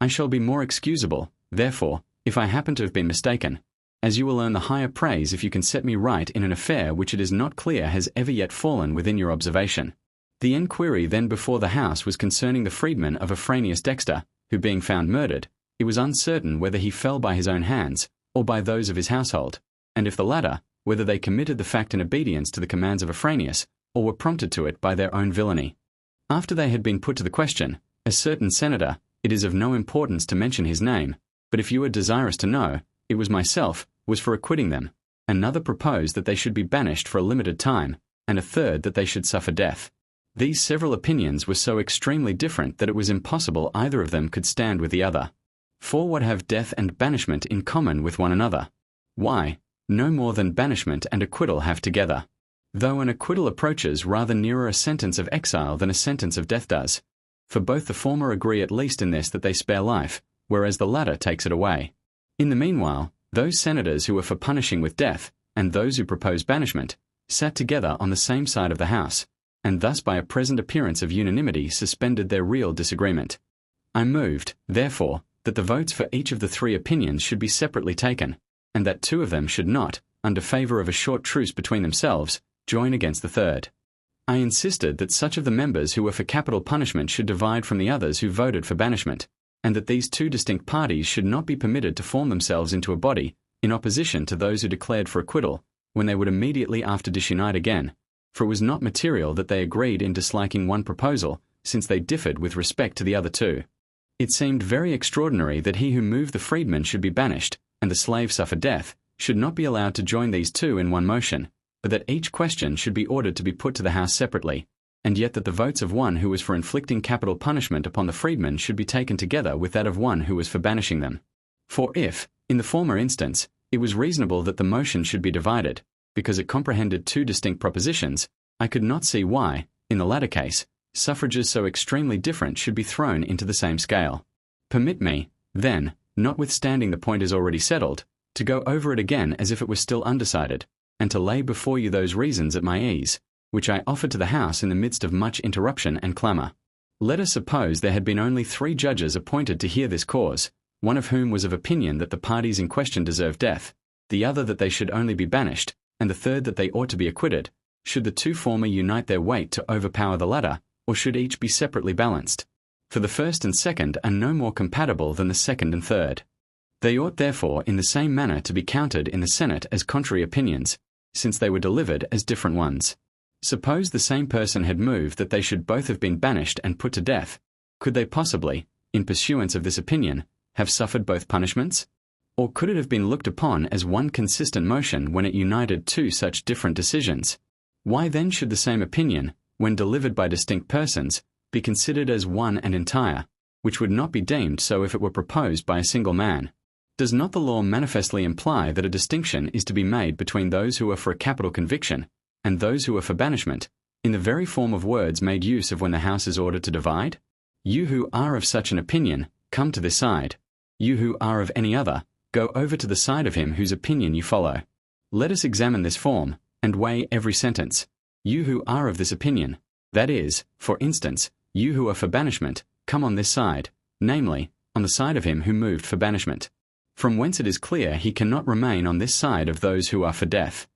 I shall be more excusable, therefore, if I happen to have been mistaken, as you will earn the higher praise if you can set me right in an affair which it is not clear has ever yet fallen within your observation. The enquiry then before the House was concerning the freedman of Afranius Dexter, who being found murdered, it was uncertain whether he fell by his own hands, or by those of his household, and if the latter, whether they committed the fact in obedience to the commands of Afranius, or were prompted to it by their own villainy. After they had been put to the question, a certain senator, it is of no importance to mention his name, but if you are desirous to know, it was myself, was for acquitting them. Another proposed that they should be banished for a limited time, and a third that they should suffer death. These several opinions were so extremely different that it was impossible either of them could stand with the other. For what have death and banishment in common with one another? Why, no more than banishment and acquittal have together. Though an acquittal approaches rather nearer a sentence of exile than a sentence of death does. For both the former agree at least in this that they spare life, whereas the latter takes it away. In the meanwhile, those senators who were for punishing with death, and those who proposed banishment, sat together on the same side of the House, and thus by a present appearance of unanimity suspended their real disagreement. I moved, therefore, that the votes for each of the three opinions should be separately taken, and that two of them should not, under favour of a short truce between themselves, join against the third. I insisted that such of the members who were for capital punishment should divide from the others who voted for banishment, and that these two distinct parties should not be permitted to form themselves into a body, in opposition to those who declared for acquittal, when they would immediately after disunite again, for it was not material that they agreed in disliking one proposal, since they differed with respect to the other two. It seemed very extraordinary that he who moved the freedman should be banished, and the slave suffer death, should not be allowed to join these two in one motion, but that each question should be ordered to be put to the House separately, and yet that the votes of one who was for inflicting capital punishment upon the freedmen should be taken together with that of one who was for banishing them. For if, in the former instance, it was reasonable that the motion should be divided, because it comprehended two distinct propositions, I could not see why, in the latter case, suffrages so extremely different should be thrown into the same scale. Permit me, then, notwithstanding the point is already settled, to go over it again as if it was still undecided, and to lay before you those reasons at my ease, which I offered to the House in the midst of much interruption and clamour. Let us suppose there had been only 3 judges appointed to hear this cause, one of whom was of opinion that the parties in question deserved death, the other that they should only be banished, and the third that they ought to be acquitted. Should the two former unite their weight to overpower the latter, or should each be separately balanced? For the first and second are no more compatible than the second and third. They ought therefore in the same manner to be counted in the Senate as contrary opinions, since they were delivered as different ones. Suppose the same person had moved that they should both have been banished and put to death, could they possibly, in pursuance of this opinion, have suffered both punishments? Or could it have been looked upon as one consistent motion when it united two such different decisions? Why then should the same opinion, when delivered by distinct persons, be considered as one and entire, which would not be deemed so if it were proposed by a single man? Does not the law manifestly imply that a distinction is to be made between those who are for a capital conviction and those who are for banishment, in the very form of words made use of when the House is ordered to divide? You who are of such an opinion, come to this side. You who are of any other, go over to the side of him whose opinion you follow. Let us examine this form, and weigh every sentence. You who are of this opinion, that is, for instance, you who are for banishment, come on this side, namely, on the side of him who moved for banishment, from whence it is clear he cannot remain on this side of those who are for death.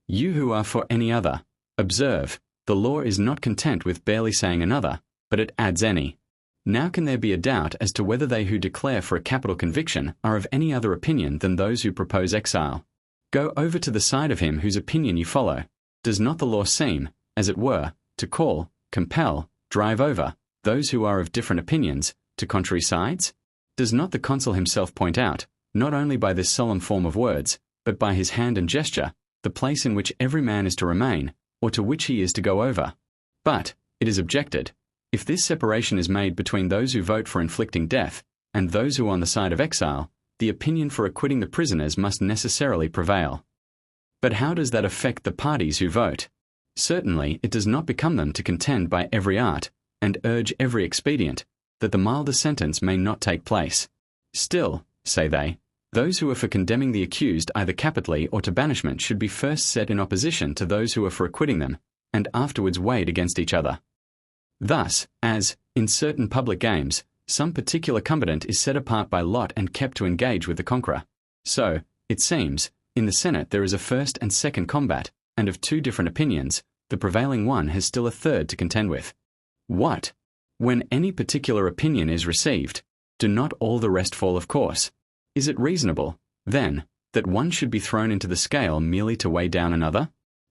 You who are for any other, observe, the law is not content with barely saying another, but it adds any. Now can there be a doubt as to whether they who declare for a capital conviction are of any other opinion than those who propose exile? Go over to the side of him whose opinion you follow. Does not the law seem, as it were, to call, compel, drive over, those who are of different opinions, to contrary sides? Does not the consul himself point out, not only by this solemn form of words, but by his hand and gesture, the place in which every man is to remain, or to which he is to go over? But, it is objected, if this separation is made between those who vote for inflicting death, and those who are on the side of exile, the opinion for acquitting the prisoners must necessarily prevail. But how does that affect the parties who vote? Certainly it does not become them to contend by every art, and urge every expedient, that the milder sentence may not take place. Still, say they, those who are for condemning the accused either capitally or to banishment should be first set in opposition to those who are for acquitting them, and afterwards weighed against each other. Thus, as, in certain public games, some particular combatant is set apart by lot and kept to engage with the conqueror, so, it seems, in the Senate there is a first and second combat, and of two different opinions, the prevailing one has still a third to contend with. What? When any particular opinion is received, do not all the rest fall of course? Is it reasonable, then, that one should be thrown into the scale merely to weigh down another?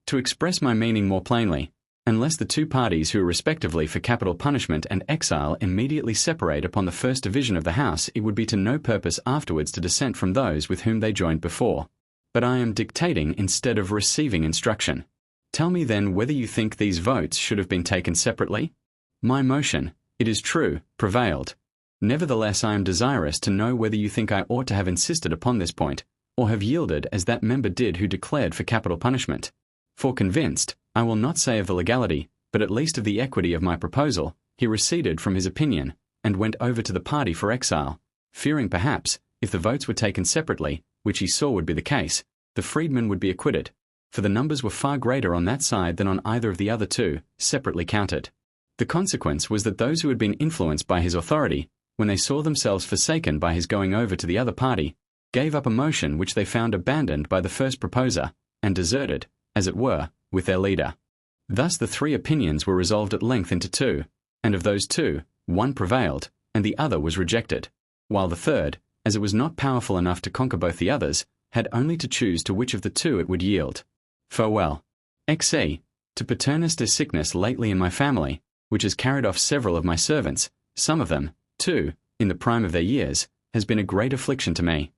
To express my meaning more plainly, unless the two parties who are respectively for capital punishment and exile immediately separate upon the first division of the House, it would be to no purpose afterwards to dissent from those with whom they joined before. But I am dictating instead of receiving instruction. Tell me then whether you think these votes should have been taken separately? My motion, it is true, prevailed. Nevertheless I am desirous to know whether you think I ought to have insisted upon this point, or have yielded as that member did who declared for capital punishment. For convinced, I will not say of the legality, but at least of the equity of my proposal, he receded from his opinion, and went over to the party for exile, fearing perhaps, if the votes were taken separately, which he saw would be the case, the freedmen would be acquitted, for the numbers were far greater on that side than on either of the other two, separately counted. The consequence was that those who had been influenced by his authority, when they saw themselves forsaken by his going over to the other party, gave up a motion which they found abandoned by the first proposer, and deserted, as it were, with their leader. Thus the three opinions were resolved at length into two, and of those two, one prevailed, and the other was rejected, while the third, as it was not powerful enough to conquer both the others, had only to choose to which of the two it would yield. Farewell. XC. To paternus de sickness lately in my family, which has carried off several of my servants, some of them, too, in the prime of their years, has been a great affliction to me.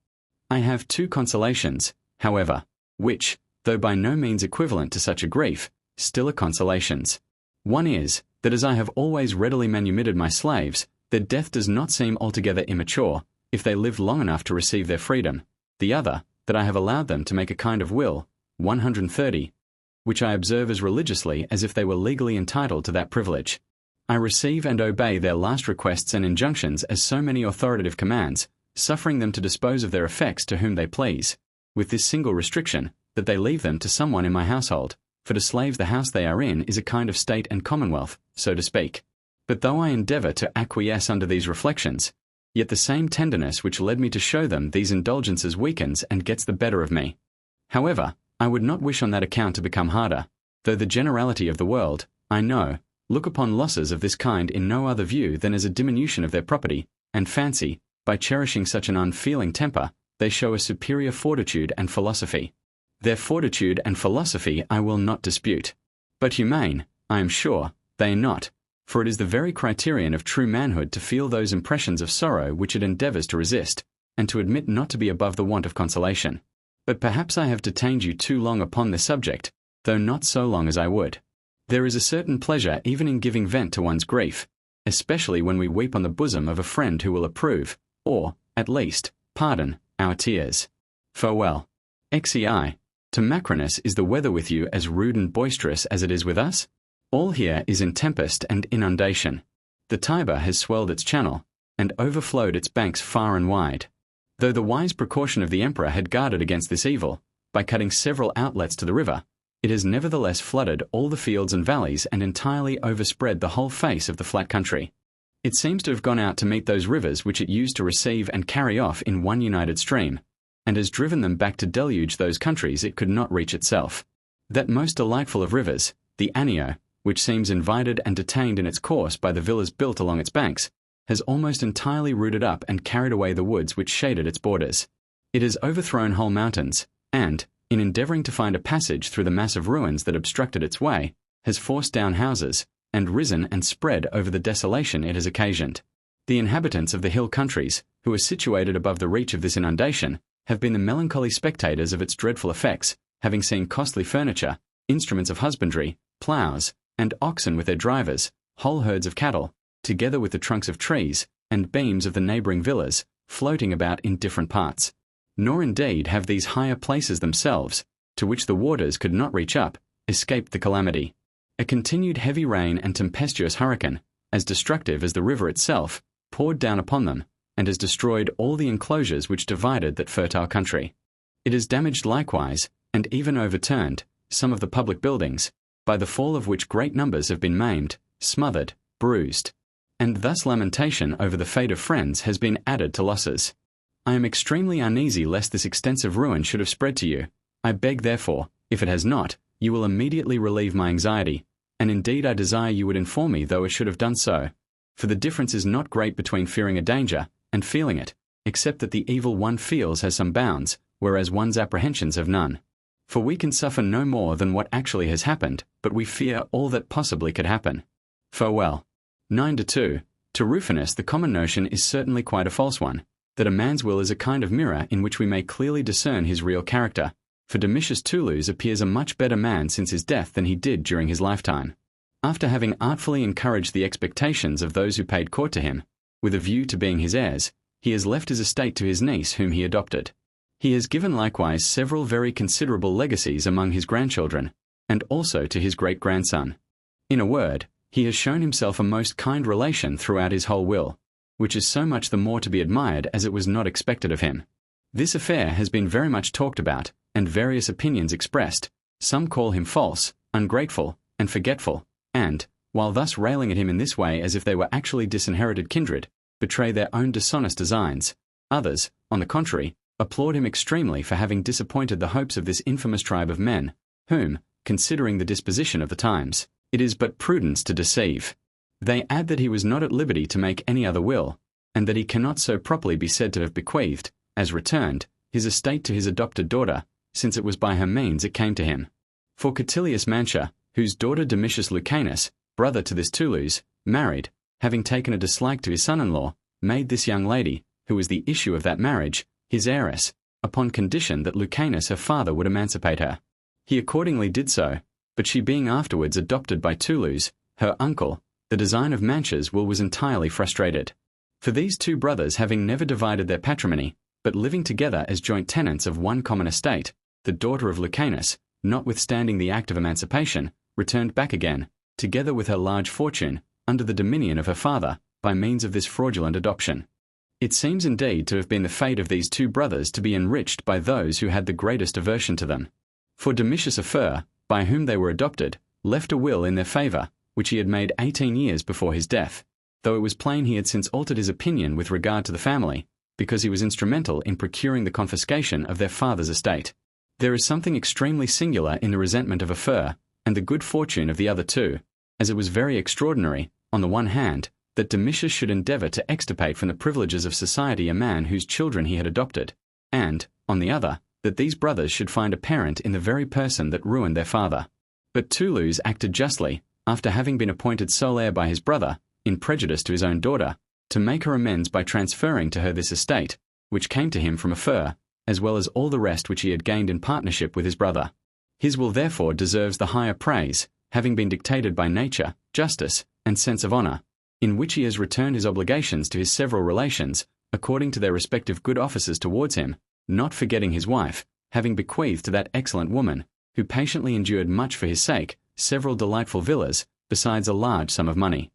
I have two consolations, however, which, though by no means equivalent to such a grief, still are consolations. One is, that as I have always readily manumitted my slaves, their death does not seem altogether immature, if they lived long enough to receive their freedom. The other, that I have allowed them to make a kind of will, 130, which I observe as religiously as if they were legally entitled to that privilege. I receive and obey their last requests and injunctions as so many authoritative commands, suffering them to dispose of their effects to whom they please, with this single restriction, that they leave them to someone in my household, for to slave the house they are in is a kind of state and commonwealth, so to speak. But though I endeavour to acquiesce under these reflections, yet the same tenderness which led me to show them these indulgences weakens and gets the better of me. However, I would not wish on that account to become harder, though the generality of the world, I know, look upon losses of this kind in no other view than as a diminution of their property, and fancy, by cherishing such an unfeeling temper, they show a superior fortitude and philosophy. Their fortitude and philosophy I will not dispute. But humane, I am sure, they are not, for it is the very criterion of true manhood to feel those impressions of sorrow which it endeavours to resist, and to admit not to be above the want of consolation. But perhaps I have detained you too long upon this subject, though not so long as I would. There is a certain pleasure even in giving vent to one's grief, especially when we weep on the bosom of a friend who will approve, or, at least, pardon, our tears. Farewell. XEI. To Macrinus is the weather with you as rude and boisterous as it is with us? All here is in tempest and inundation. The Tiber has swelled its channel, and overflowed its banks far and wide. Though the wise precaution of the emperor had guarded against this evil, by cutting several outlets to the river, it has nevertheless flooded all the fields and valleys and entirely overspread the whole face of the flat country. It seems to have gone out to meet those rivers which it used to receive and carry off in one united stream, and has driven them back to deluge those countries it could not reach itself. That most delightful of rivers, the Anio, which seems invited and detained in its course by the villas built along its banks, has almost entirely rooted up and carried away the woods which shaded its borders. It has overthrown whole mountains, and, in endeavouring to find a passage through the mass of ruins that obstructed its way, has forced down houses, and risen and spread over the desolation it has occasioned. The inhabitants of the hill countries, who are situated above the reach of this inundation, have been the melancholy spectators of its dreadful effects, having seen costly furniture, instruments of husbandry, ploughs, and oxen with their drivers, whole herds of cattle, together with the trunks of trees, and beams of the neighbouring villas, floating about in different parts. Nor indeed have these higher places themselves, to which the waters could not reach up, escaped the calamity. A continued heavy rain and tempestuous hurricane, as destructive as the river itself, poured down upon them, and has destroyed all the enclosures which divided that fertile country. It has damaged likewise, and even overturned, some of the public buildings, by the fall of which great numbers have been maimed, smothered, bruised. And thus lamentation over the fate of friends has been added to losses. I am extremely uneasy lest this extensive ruin should have spread to you. I beg therefore, if it has not, you will immediately relieve my anxiety, and indeed I desire you would inform me though it should have done so, for the difference is not great between fearing a danger and feeling it, except that the evil one feels has some bounds, whereas one's apprehensions have none. For we can suffer no more than what actually has happened, but we fear all that possibly could happen. Farewell. 9-2. To Rufinus the common notion is certainly quite a false one, that a man's will is a kind of mirror in which we may clearly discern his real character, for Domitius Toulouse appears a much better man since his death than he did during his lifetime. After having artfully encouraged the expectations of those who paid court to him, with a view to being his heirs, he has left his estate to his niece whom he adopted. He has given likewise several very considerable legacies among his grandchildren, and also to his great-grandson. In a word, he has shown himself a most kind relation throughout his whole will, which is so much the more to be admired as it was not expected of him. This affair has been very much talked about, and various opinions expressed. Some call him false, ungrateful, and forgetful, and, while thus railing at him in this way as if they were actually disinherited kindred, betray their own dishonest designs. Others, on the contrary, applaud him extremely for having disappointed the hopes of this infamous tribe of men, whom, considering the disposition of the times, it is but prudence to deceive. They add that he was not at liberty to make any other will, and that he cannot so properly be said to have bequeathed, as returned, his estate to his adopted daughter, since it was by her means it came to him. For Catilius Mantia, whose daughter Domitius Lucanus, brother to this Toulouse, married, having taken a dislike to his son-in-law, made this young lady, who was the issue of that marriage, his heiress, upon condition that Lucanus her father would emancipate her. He accordingly did so, but she being afterwards adopted by Toulouse, her uncle, the design of Mantia's will was entirely frustrated. For these two brothers having never divided their patrimony, but living together as joint tenants of one common estate, the daughter of Lucanus, notwithstanding the act of emancipation, returned back again, together with her large fortune, under the dominion of her father, by means of this fraudulent adoption. It seems indeed to have been the fate of these two brothers to be enriched by those who had the greatest aversion to them. For Domitius Afer, by whom they were adopted, left a will in their favour, which he had made 18 years before his death, though it was plain he had since altered his opinion with regard to the family, because he was instrumental in procuring the confiscation of their father's estate. There is something extremely singular in the resentment of Afer, and the good fortune of the other two, as it was very extraordinary, on the one hand, that Domitius should endeavour to extirpate from the privileges of society a man whose children he had adopted, and, on the other, that these brothers should find a parent in the very person that ruined their father. But Toulouse acted justly, after having been appointed sole heir by his brother, in prejudice to his own daughter, to make her amends by transferring to her this estate, which came to him from Afer, as well as all the rest which he had gained in partnership with his brother. His will therefore deserves the higher praise, having been dictated by nature, justice, and sense of honour, in which he has returned his obligations to his several relations, according to their respective good offices towards him, not forgetting his wife, having bequeathed to that excellent woman, who patiently endured much for his sake, several delightful villas, besides a large sum of money.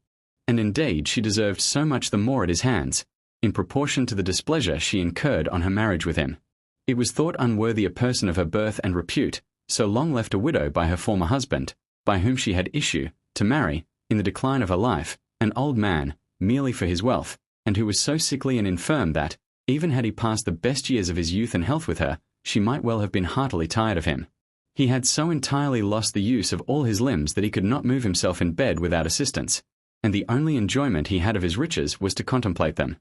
And indeed she deserved so much the more at his hands, in proportion to the displeasure she incurred on her marriage with him. It was thought unworthy a person of her birth and repute, so long left a widow by her former husband, by whom she had issue, to marry, in the decline of her life, an old man, merely for his wealth, and who was so sickly and infirm that, even had he passed the best years of his youth and health with her, she might well have been heartily tired of him. He had so entirely lost the use of all his limbs that he could not move himself in bed without assistance, and the only enjoyment he had of his riches was to contemplate them.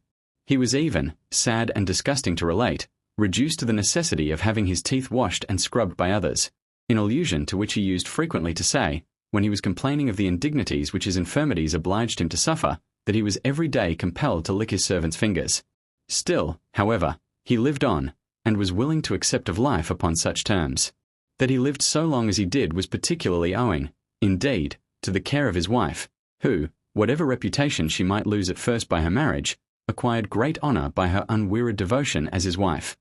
He was even, sad and disgusting to relate, reduced to the necessity of having his teeth washed and scrubbed by others, in allusion to which he used frequently to say, when he was complaining of the indignities which his infirmities obliged him to suffer, that he was every day compelled to lick his servants' fingers. Still, however, he lived on, and was willing to accept of life upon such terms. That he lived so long as he did was particularly owing, indeed, to the care of his wife, who, whatever reputation she might lose at first by her marriage, acquired great honour by her unwearied devotion as his wife.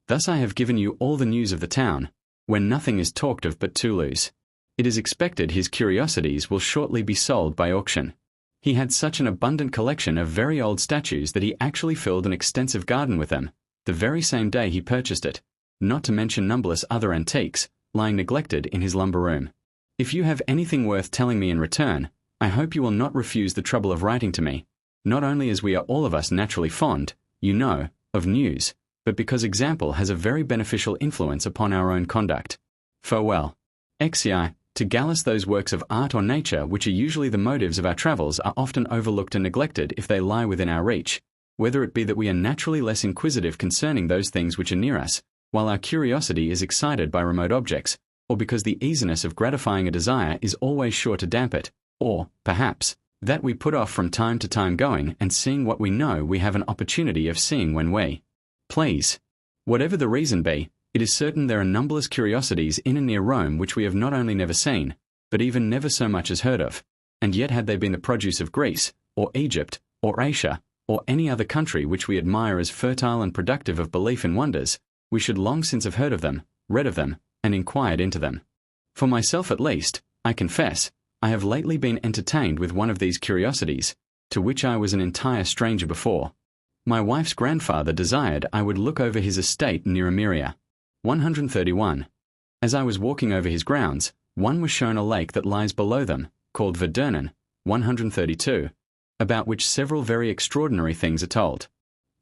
Thus I have given you all the news of the town, when nothing is talked of but Toulouse. It is expected his curiosities will shortly be sold by auction. He had such an abundant collection of very old statues that he actually filled an extensive garden with them, the very same day he purchased it, not to mention numberless other antiques, lying neglected in his lumber room. If you have anything worth telling me in return, I hope you will not refuse the trouble of writing to me, not only as we are all of us naturally fond, you know, of news, but because example has a very beneficial influence upon our own conduct. Farewell. Exi, to Gallus those works of art or nature which are usually the motives of our travels are often overlooked and neglected if they lie within our reach, whether it be that we are naturally less inquisitive concerning those things which are near us, while our curiosity is excited by remote objects, or because the easiness of gratifying a desire is always sure to damp it, or, perhaps, that we put off from time to time going and seeing what we know we have an opportunity of seeing when we please. Whatever the reason be, it is certain there are numberless curiosities in and near Rome which we have not only never seen, but even never so much as heard of, and yet had they been the produce of Greece, or Egypt, or Asia, or any other country which we admire as fertile and productive of belief and wonders, we should long since have heard of them, read of them, and inquired into them. For myself at least, I confess, I have lately been entertained with one of these curiosities, to which I was an entire stranger before. My wife's grandfather desired I would look over his estate near Ameria. 131. As I was walking over his grounds, one was shown a lake that lies below them, called Verdernen, 132, about which several very extraordinary things are told.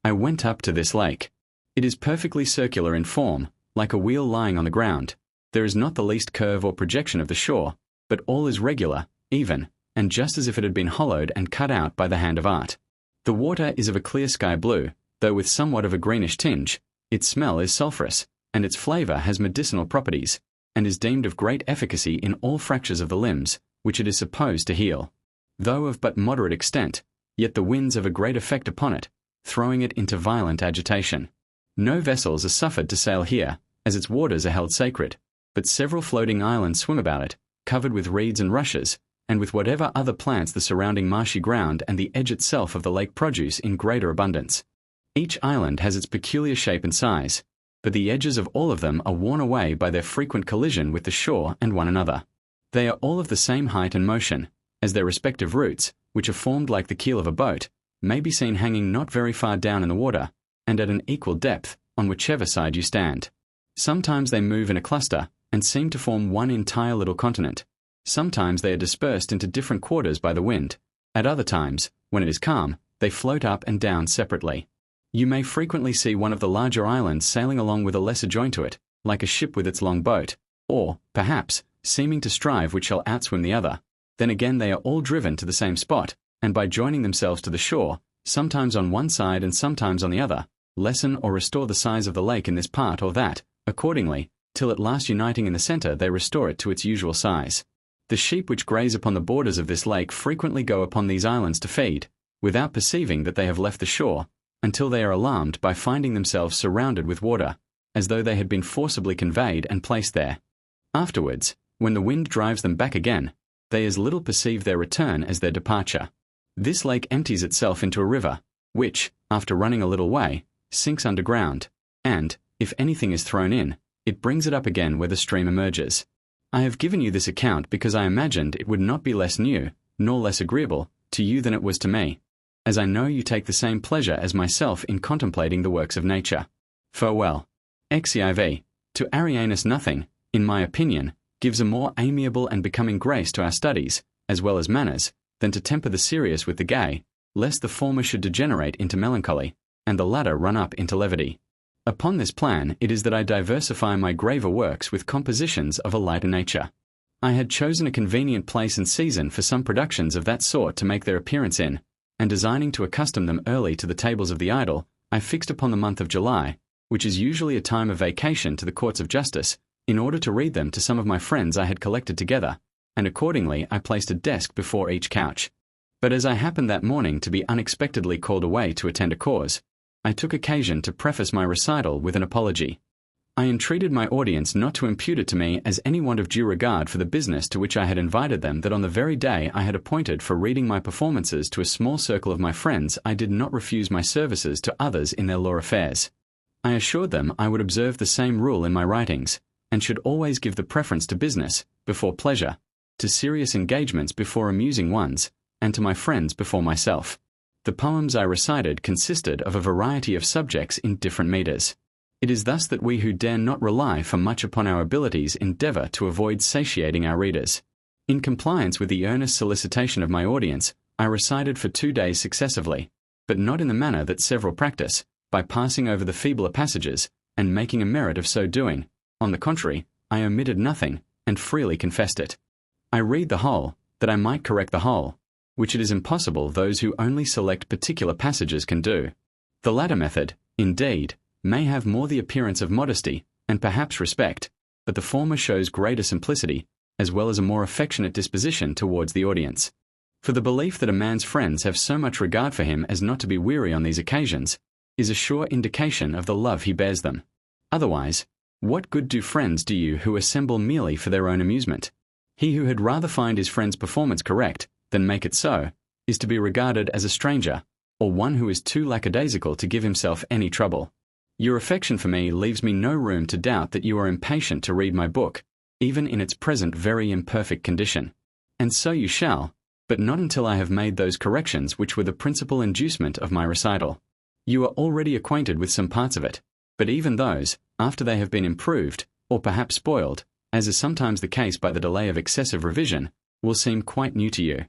I went up to this lake. It is perfectly circular in form, like a wheel lying on the ground, There is not the least curve or projection of the shore, but all is regular, even, and just as if it had been hollowed and cut out by the hand of art. The water is of a clear sky blue, though with somewhat of a greenish tinge. Its smell is sulphurous, and its flavour has medicinal properties, and is deemed of great efficacy in all fractures of the limbs, which it is supposed to heal. Though of but moderate extent, yet the winds have a great effect upon it, throwing it into violent agitation. No vessels are suffered to sail here, as its waters are held sacred, but several floating islands swim about it, covered with reeds and rushes, and with whatever other plants the surrounding marshy ground and the edge itself of the lake produce in greater abundance. Each island has its peculiar shape and size, but the edges of all of them are worn away by their frequent collision with the shore and one another. They are all of the same height and motion, as their respective roots, which are formed like the keel of a boat, may be seen hanging not very far down in the water, and at an equal depth, on whichever side you stand. Sometimes they move in a cluster, and seem to form one entire little continent. Sometimes they are dispersed into different quarters by the wind. At other times, when it is calm, they float up and down separately. You may frequently see one of the larger islands sailing along with a lesser joint to it, like a ship with its long boat, or, perhaps, seeming to strive which shall outswim the other. Then again they are all driven to the same spot, and by joining themselves to the shore, sometimes on one side and sometimes on the other, lessen or restore the size of the lake in this part or that, accordingly, till at last uniting in the centre they restore it to its usual size. The sheep which graze upon the borders of this lake frequently go upon these islands to feed, without perceiving that they have left the shore, until they are alarmed by finding themselves surrounded with water, as though they had been forcibly conveyed and placed there. Afterwards, when the wind drives them back again, they as little perceive their return as their departure. This lake empties itself into a river, which, after running a little way, sinks underground, and, if anything is thrown in, it brings it up again where the stream emerges. I have given you this account because I imagined it would not be less new, nor less agreeable, to you than it was to me, as I know you take the same pleasure as myself in contemplating the works of nature. Farewell. XIV. To Arrianus nothing, in my opinion, gives a more amiable and becoming grace to our studies, as well as manners, than to temper the serious with the gay, lest the former should degenerate into melancholy, and the latter run up into levity. Upon this plan it is that I diversify my graver works with compositions of a lighter nature. I had chosen a convenient place and season for some productions of that sort to make their appearance in, and designing to accustom them early to the tables of the idle, I fixed upon the month of July, which is usually a time of vacation to the courts of justice, in order to read them to some of my friends I had collected together, and accordingly I placed a desk before each couch. But as I happened that morning to be unexpectedly called away to attend a cause, I took occasion to preface my recital with an apology. I entreated my audience not to impute it to me as any want of due regard for the business to which I had invited them, that on the very day I had appointed for reading my performances to a small circle of my friends I did not refuse my services to others in their law affairs. I assured them I would observe the same rule in my writings, and should always give the preference to business before pleasure, to serious engagements before amusing ones, and to my friends before myself. The poems I recited consisted of a variety of subjects in different metres. It is thus that we who dare not rely for much upon our abilities endeavour to avoid satiating our readers. In compliance with the earnest solicitation of my audience, I recited for 2 days successively, but not in the manner that several practice, by passing over the feebler passages, and making a merit of so doing. On the contrary, I omitted nothing, and freely confessed it. I read the whole, that I might correct the whole, which it is impossible those who only select particular passages can do. The latter method, indeed, may have more the appearance of modesty, and perhaps respect, but the former shows greater simplicity, as well as a more affectionate disposition towards the audience. For the belief that a man's friends have so much regard for him as not to be weary on these occasions, is a sure indication of the love he bears them. Otherwise, what good do friends do you who assemble merely for their own amusement? He who had rather find his friend's performance correct, than make it so, is to be regarded as a stranger, or one who is too lackadaisical to give himself any trouble. Your affection for me leaves me no room to doubt that you are impatient to read my book, even in its present very imperfect condition. And so you shall, but not until I have made those corrections which were the principal inducement of my recital. You are already acquainted with some parts of it, but even those, after they have been improved, or perhaps spoiled, as is sometimes the case by the delay of excessive revision, will seem quite new to you.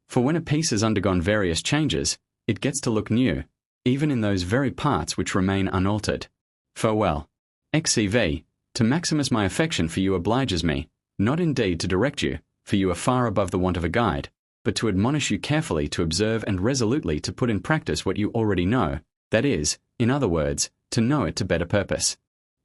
For when a piece has undergone various changes, it gets to look new, even in those very parts which remain unaltered. Farewell. XCV. To Maximus my affection for you obliges me, not indeed to direct you, for you are far above the want of a guide, but to admonish you carefully to observe and resolutely to put in practice what you already know, that is, in other words, to know it to better purpose.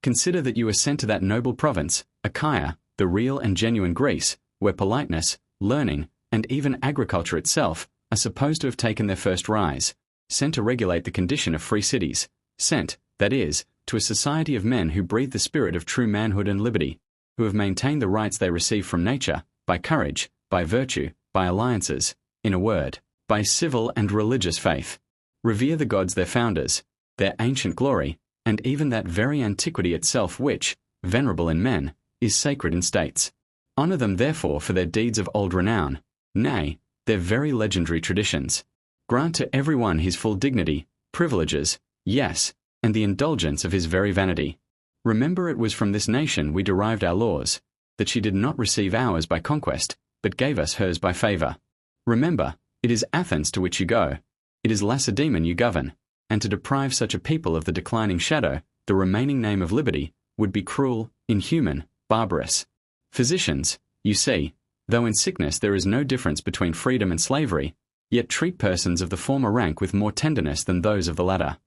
Consider that you are sent to that noble province, Achaia, the real and genuine Greece, where politeness, learning, and even agriculture itself are supposed to have taken their first rise, sent to regulate the condition of free cities, sent, that is, to a society of men who breathe the spirit of true manhood and liberty, who have maintained the rights they receive from nature, by courage, by virtue, by alliances, in a word, by civil and religious faith. Revere the gods their founders, their ancient glory, and even that very antiquity itself which, venerable in men, is sacred in states. Honour them therefore for their deeds of old renown, nay, their very legendary traditions. Grant to every one his full dignity, privileges, yes, and the indulgence of his very vanity. Remember it was from this nation we derived our laws, that she did not receive ours by conquest, but gave us hers by favour. Remember, it is Athens to which you go, it is Lacedaemon you govern, and to deprive such a people of the declining shadow, the remaining name of liberty, would be cruel, inhuman, barbarous. Physicians, you see, though in sickness there is no difference between freedom and slavery, yet treat persons of the former rank with more tenderness than those of the latter.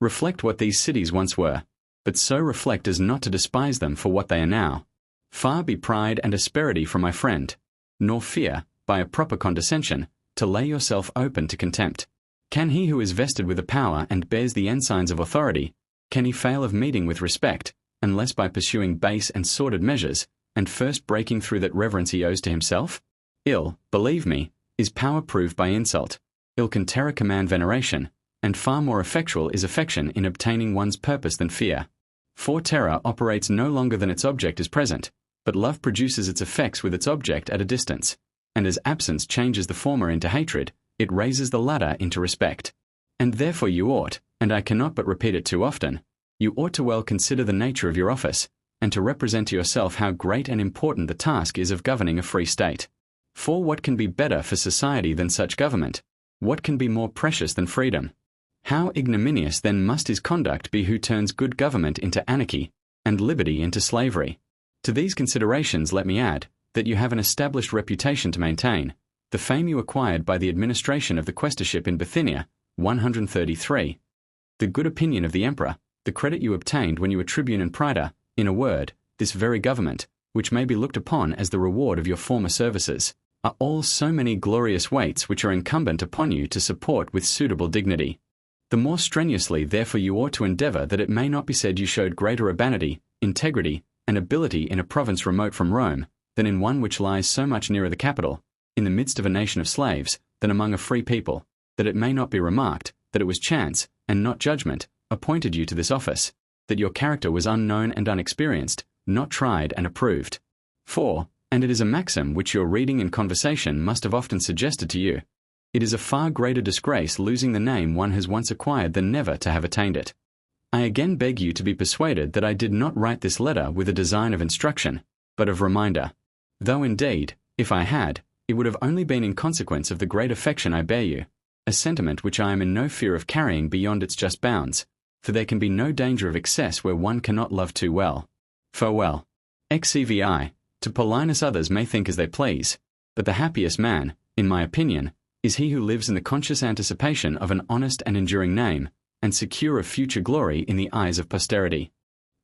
Reflect what these cities once were, but so reflect as not to despise them for what they are now. Far be pride and asperity from my friend, nor fear, by a proper condescension, to lay yourself open to contempt. Can he who is vested with a power and bears the ensigns of authority, can he fail of meeting with respect, unless by pursuing base and sordid measures, and first breaking through that reverence he owes to himself? Ill, believe me, is power proved by insult. Ill can terror command veneration, and far more effectual is affection in obtaining one's purpose than fear. For terror operates no longer than its object is present, but love produces its effects with its object at a distance, and as absence changes the former into hatred, it raises the latter into respect. And therefore you ought, and I cannot but repeat it too often, you ought to well consider the nature of your office, and to represent to yourself how great and important the task is of governing a free state. For what can be better for society than such government? What can be more precious than freedom? How ignominious then must his conduct be who turns good government into anarchy, and liberty into slavery? To these considerations let me add, that you have an established reputation to maintain, the fame you acquired by the administration of the quaestorship in Bithynia, 133, the good opinion of the emperor, the credit you obtained when you were tribune and praetor, in a word, this very government, which may be looked upon as the reward of your former services, are all so many glorious weights which are incumbent upon you to support with suitable dignity. The more strenuously therefore you ought to endeavour that it may not be said you showed greater urbanity, integrity, and ability in a province remote from Rome, than in one which lies so much nearer the capital, in the midst of a nation of slaves, than among a free people, that it may not be remarked, that it was chance, and not judgment, appointed you to this office, that your character was unknown and unexperienced, not tried and approved. For, and it is a maxim which your reading and conversation must have often suggested to you, it is a far greater disgrace losing the name one has once acquired than never to have attained it. I again beg you to be persuaded that I did not write this letter with a design of instruction, but of reminder. Though indeed, if I had, it would have only been in consequence of the great affection I bear you, a sentiment which I am in no fear of carrying beyond its just bounds, for there can be no danger of excess where one cannot love too well. Farewell. XCVI, to Paulinus others may think as they please, but the happiest man, in my opinion, is he who lives in the conscious anticipation of an honest and enduring name, and secure of future glory in the eyes of posterity.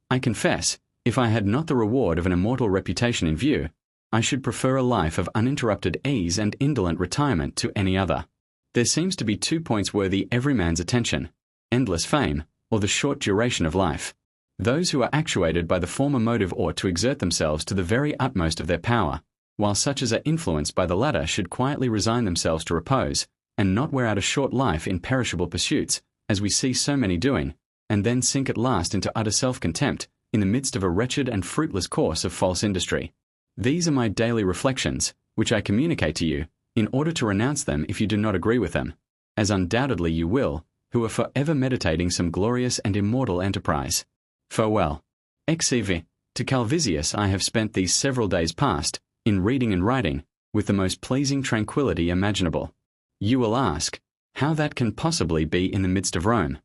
I confess, if I had not the reward of an immortal reputation in view, I should prefer a life of uninterrupted ease and indolent retirement to any other. There seems to be 2 points worthy every man's attention: endless fame, or the short duration of life. Those who are actuated by the former motive ought to exert themselves to the very utmost of their power, while such as are influenced by the latter should quietly resign themselves to repose, and not wear out a short life in perishable pursuits, as we see so many doing, and then sink at last into utter self-contempt, in the midst of a wretched and fruitless course of false industry. These are my daily reflections, which I communicate to you, in order to renounce them if you do not agree with them, as undoubtedly you will, who are for ever meditating some glorious and immortal enterprise. Farewell. XCV. To Calvisius I have spent these several days past, in reading and writing, with the most pleasing tranquillity imaginable. You will ask, how that can possibly be in the midst of Rome?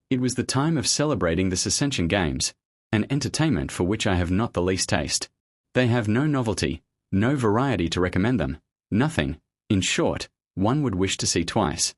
It was the time of celebrating the Circensian Games, an entertainment for which I have not the least taste. They have no novelty, no variety to recommend them, nothing, in short, one would wish to see twice.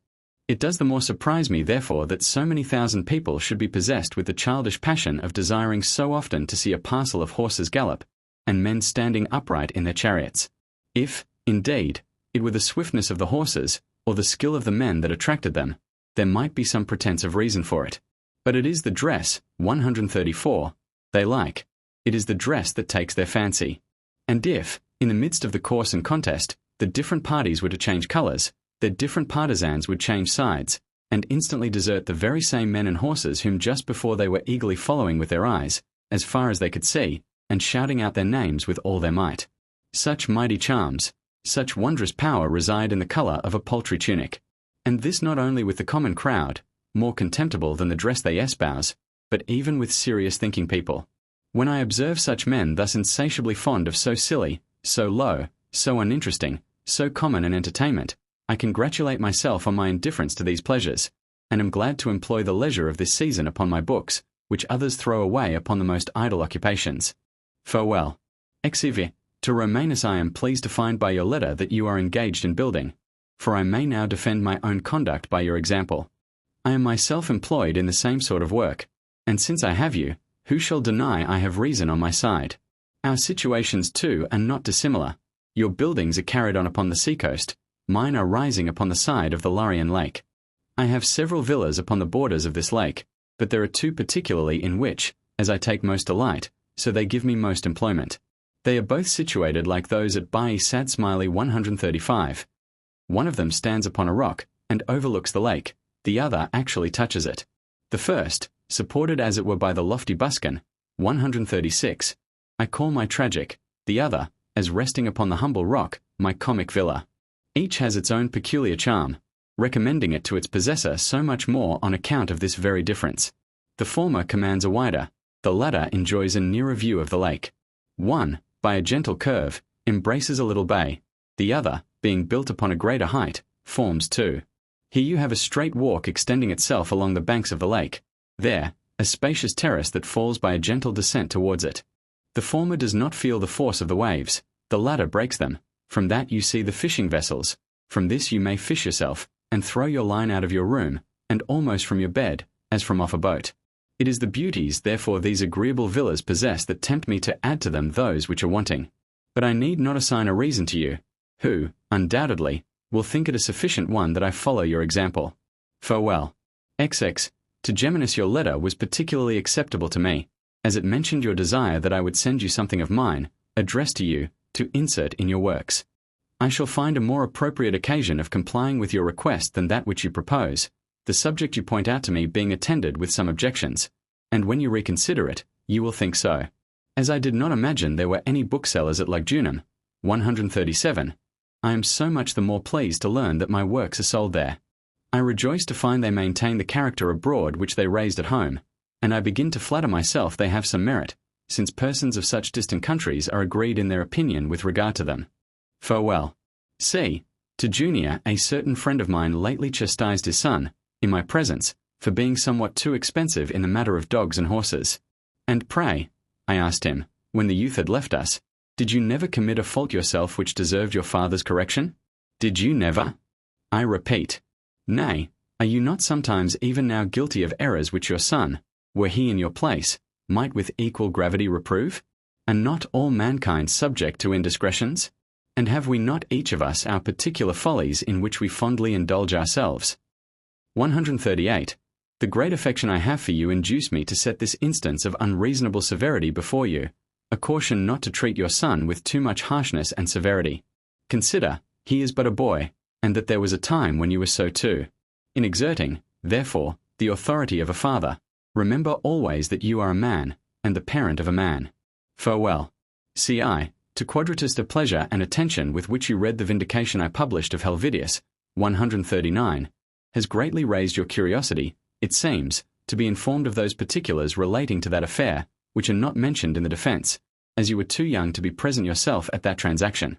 It does the more surprise me, therefore, that so many thousand people should be possessed with the childish passion of desiring so often to see a parcel of horses gallop, and men standing upright in their chariots. If, indeed, it were the swiftness of the horses, or the skill of the men that attracted them, there might be some pretence of reason for it. But it is the dress, 134, they like. It is the dress that takes their fancy. And if, in the midst of the course and contest, the different parties were to change colours, their different partisans would change sides, and instantly desert the very same men and horses whom just before they were eagerly following with their eyes, as far as they could see, and shouting out their names with all their might. Such mighty charms, such wondrous power reside in the colour of a paltry tunic. And this not only with the common crowd, more contemptible than the dress they espouse, but even with serious thinking people. When I observe such men thus insatiably fond of so silly, so low, so uninteresting, so common an entertainment, I congratulate myself on my indifference to these pleasures, and am glad to employ the leisure of this season upon my books, which others throw away upon the most idle occupations. Farewell. Exivi. To Romanus, I am pleased to find by your letter that you are engaged in building, for I may now defend my own conduct by your example. I am myself employed in the same sort of work, and since I have you, who shall deny I have reason on my side? Our situations, too, are not dissimilar. Your buildings are carried on upon the seacoast, mine are rising upon the side of the Larian Lake. I have several villas upon the borders of this lake, but there are two particularly in which, as I take most delight, so they give me most employment. They are both situated like those at Bai Sad Smiley 135. One of them stands upon a rock, and overlooks the lake, the other actually touches it. The first, supported as it were by the lofty buskin, 136, I call my tragic, the other, as resting upon the humble rock, my comic villa. Each has its own peculiar charm, recommending it to its possessor so much more on account of this very difference. The former commands a wider, the latter enjoys a nearer view of the lake. One, by a gentle curve, embraces a little bay, the other, being built upon a greater height, forms two. Here you have a straight walk extending itself along the banks of the lake, there, a spacious terrace that falls by a gentle descent towards it. The former does not feel the force of the waves, the latter breaks them. From that you see the fishing vessels, from this you may fish yourself, and throw your line out of your room, and almost from your bed, as from off a boat. It is the beauties, therefore, these agreeable villas possess that tempt me to add to them those which are wanting. But I need not assign a reason to you, who, undoubtedly, will think it a sufficient one that I follow your example. Farewell. XX. To Geminus your letter was particularly acceptable to me, as it mentioned your desire that I would send you something of mine, addressed to you, to insert in your works. I shall find a more appropriate occasion of complying with your request than that which you propose, the subject you point out to me being attended with some objections, and when you reconsider it, you will think so. As I did not imagine there were any booksellers at Lugdunum, 137, I am so much the more pleased to learn that my works are sold there. I rejoice to find they maintain the character abroad which they raised at home, and I begin to flatter myself they have some merit, since persons of such distant countries are agreed in their opinion with regard to them. Farewell. C. To Junior, a certain friend of mine lately chastised his son, in my presence, for being somewhat too expensive in the matter of dogs and horses. And pray, I asked him, when the youth had left us, did you never commit a fault yourself which deserved your father's correction? Did you never? I repeat. Nay, are you not sometimes even now guilty of errors which your son, were he in your place, might with equal gravity reprove? And not all mankind subject to indiscretions? And have we not each of us our particular follies in which we fondly indulge ourselves? 138. The great affection I have for you induced me to set this instance of unreasonable severity before you, a caution not to treat your son with too much harshness and severity. Consider, he is but a boy, and that there was a time when you were so too. In exerting, therefore, the authority of a father, remember always that you are a man, and the parent of a man. Farewell. C.I. To Quadratus the pleasure and attention with which you read the vindication I published of Helvidius, 139, has greatly raised your curiosity, it seems, to be informed of those particulars relating to that affair, which are not mentioned in the defense, as you were too young to be present yourself at that transaction.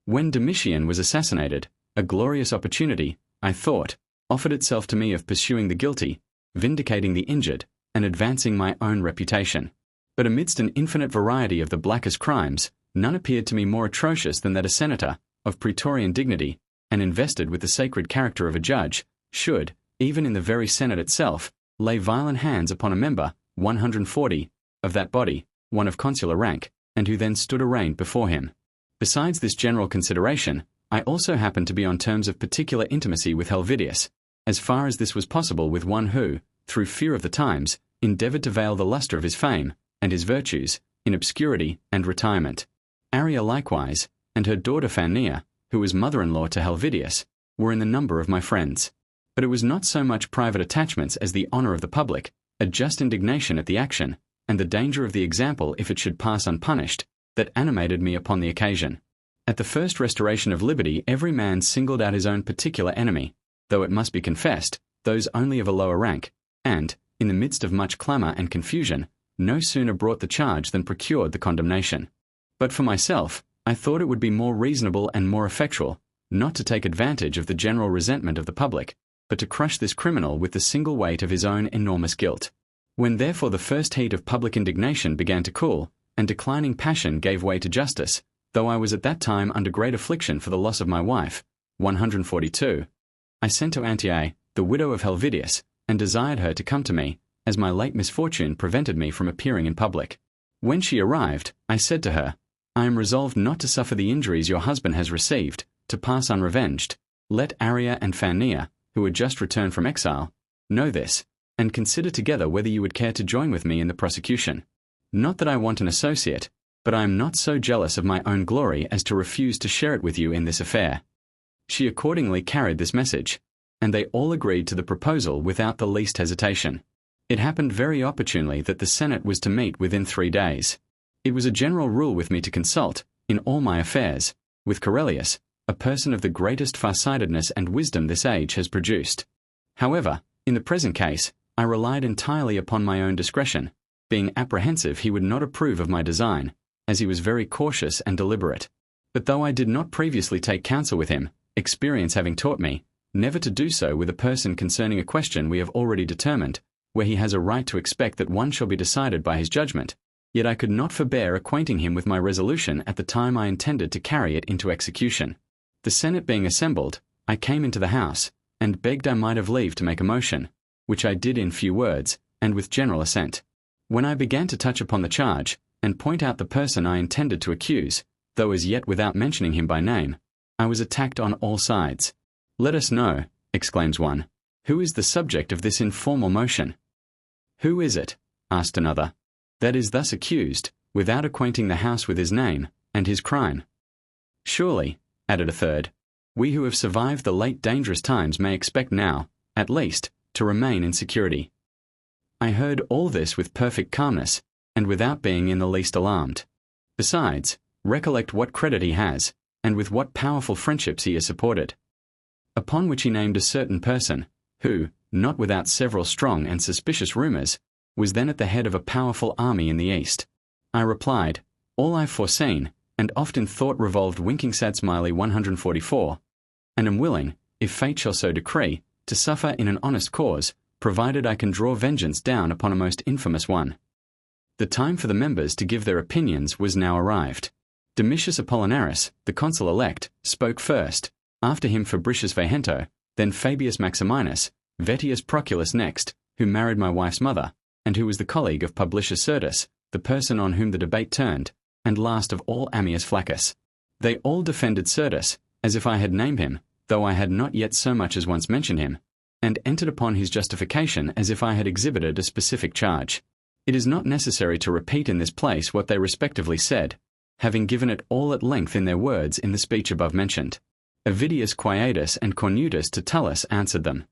When Domitian was assassinated, a glorious opportunity, I thought, offered itself to me of pursuing the guilty, vindicating the injured, and advancing my own reputation. But amidst an infinite variety of the blackest crimes, none appeared to me more atrocious than that a senator, of praetorian dignity, and invested with the sacred character of a judge, should, even in the very Senate itself, lay violent hands upon a member, 140, of that body, one of consular rank, and who then stood arraigned before him. Besides this general consideration, I also happened to be on terms of particular intimacy with Helvidius, as far as this was possible with one who, through fear of the times, endeavoured to veil the lustre of his fame, and his virtues, in obscurity and retirement. Arria likewise, and her daughter Fannia, who was mother-in-law to Helvidius, were in the number of my friends. But it was not so much private attachments as the honour of the public, a just indignation at the action, and the danger of the example if it should pass unpunished, that animated me upon the occasion. At the first restoration of liberty every man singled out his own particular enemy, though it must be confessed, those only of a lower rank, and, in the midst of much clamour and confusion, no sooner brought the charge than procured the condemnation. But for myself, I thought it would be more reasonable and more effectual, not to take advantage of the general resentment of the public, but to crush this criminal with the single weight of his own enormous guilt. When therefore the first heat of public indignation began to cool, and declining passion gave way to justice, though I was at that time under great affliction for the loss of my wife, 142, I sent to Antiae, the widow of Helvidius, and desired her to come to me, as my late misfortune prevented me from appearing in public. When she arrived, I said to her, I am resolved not to suffer the injuries your husband has received, to pass unrevenged. Let Arria and Fannia, who had just returned from exile, know this, and consider together whether you would care to join with me in the prosecution. Not that I want an associate, but I am not so jealous of my own glory as to refuse to share it with you in this affair. She accordingly carried this message, and they all agreed to the proposal without the least hesitation. It happened very opportunely that the Senate was to meet within 3 days. It was a general rule with me to consult, in all my affairs, with Corellius, a person of the greatest farsightedness and wisdom this age has produced. However, in the present case, I relied entirely upon my own discretion, being apprehensive he would not approve of my design, as he was very cautious and deliberate. But though I did not previously take counsel with him, experience having taught me, never to do so with a person concerning a question we have already determined, where he has a right to expect that one shall be decided by his judgment, yet I could not forbear acquainting him with my resolution at the time I intended to carry it into execution. The Senate being assembled, I came into the House, and begged I might have leave to make a motion, which I did in few words, and with general assent. When I began to touch upon the charge, and point out the person I intended to accuse, though as yet without mentioning him by name, I was attacked on all sides. Let us know, exclaims one, who is the subject of this informal motion? Who is it, asked another, that is thus accused, without acquainting the House with his name, and his crime? Surely, added a third, we who have survived the late dangerous times may expect now, at least, to remain in security. I heard all this with perfect calmness, and without being in the least alarmed. Besides, recollect what credit he has, and with what powerful friendships he is supported. Upon which he named a certain person, who, not without several strong and suspicious rumours, was then at the head of a powerful army in the East. I replied, all I've foreseen, and often thought revolved winking Satsmiley 144, and am willing, if fate shall so decree, to suffer in an honest cause, provided I can draw vengeance down upon a most infamous one. The time for the members to give their opinions was now arrived. Domitius Apollinaris, the consul-elect, spoke first, after him Fabricius Vehento, then Fabius Maximinus, Vettius Proculus next, who married my wife's mother, and who was the colleague of Publicius Serdus, the person on whom the debate turned, and last of all Ammius Flaccus. They all defended Serdus, as if I had named him, though I had not yet so much as once mentioned him, and entered upon his justification as if I had exhibited a specific charge. It is not necessary to repeat in this place what they respectively said, having given it all at length in their words in the speech above mentioned. Avidius Quietus and Cornutus Tertullus answered them.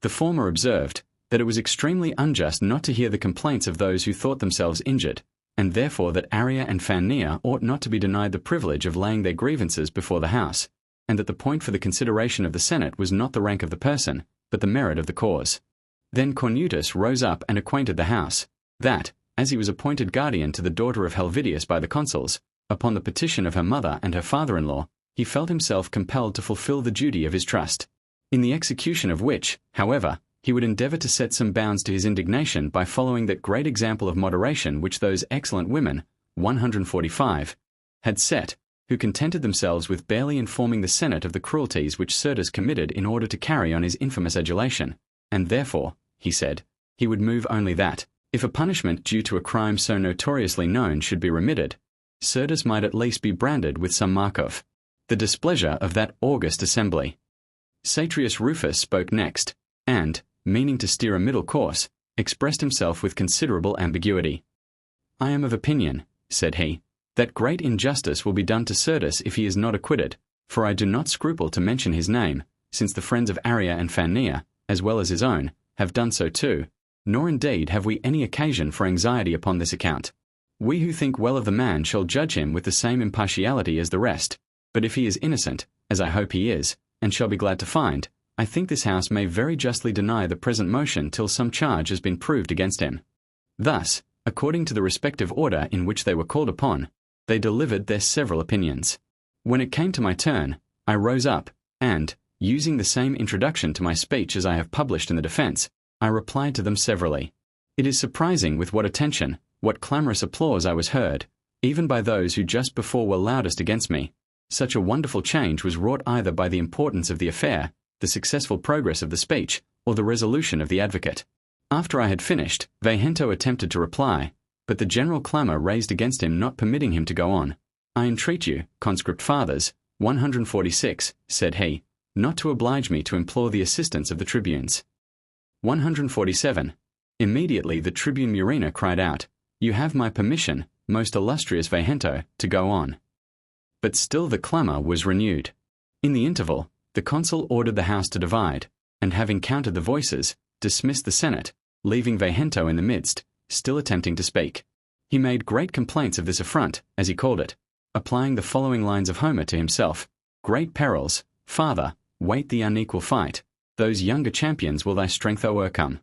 The former observed that it was extremely unjust not to hear the complaints of those who thought themselves injured, and therefore that Arria and Fannia ought not to be denied the privilege of laying their grievances before the House, and that the point for the consideration of the Senate was not the rank of the person, but the merit of the cause. Then Cornutus rose up and acquainted the House, that, as he was appointed guardian to the daughter of Helvidius by the consuls, upon the petition of her mother and her father-in-law, he felt himself compelled to fulfil the duty of his trust, in the execution of which, however, he would endeavor to set some bounds to his indignation by following that great example of moderation which those excellent women, 145, had set, who contented themselves with barely informing the Senate of the cruelties which Certus committed in order to carry on his infamous adulation, and therefore, he said, he would move only that, if a punishment due to a crime so notoriously known should be remitted, Certus might at least be branded with some mark of the displeasure of that august assembly. Satrius Rufus spoke next, and, meaning to steer a middle course, expressed himself with considerable ambiguity. I am of opinion, said he, that great injustice will be done to Certus if he is not acquitted, for I do not scruple to mention his name, since the friends of Arria and Fannia, as well as his own, have done so too, nor indeed have we any occasion for anxiety upon this account. We who think well of the man shall judge him with the same impartiality as the rest, but if he is innocent, as I hope he is, and shall be glad to find, I think this House may very justly deny the present motion till some charge has been proved against him. Thus, according to the respective order in which they were called upon, they delivered their several opinions. When it came to my turn, I rose up, and, using the same introduction to my speech as I have published in the defense, I replied to them severally. It is surprising with what attention, what clamorous applause I was heard, even by those who just before were loudest against me. Such a wonderful change was wrought either by the importance of the affair, the successful progress of the speech, or the resolution of the advocate. After I had finished, Vehento attempted to reply, but the general clamour raised against him not permitting him to go on. I entreat you, conscript fathers, 146, said he, not to oblige me to implore the assistance of the tribunes. 147. Immediately the tribune Murena cried out, You have my permission, most illustrious Vehento, to go on. But still the clamour was renewed. In the interval, the consul ordered the House to divide, and having counted the voices, dismissed the Senate, leaving Vehento in the midst, still attempting to speak. He made great complaints of this affront, as he called it, applying the following lines of Homer to himself. Great perils, father, wait the unequal fight, those younger champions will thy strength o'ercome.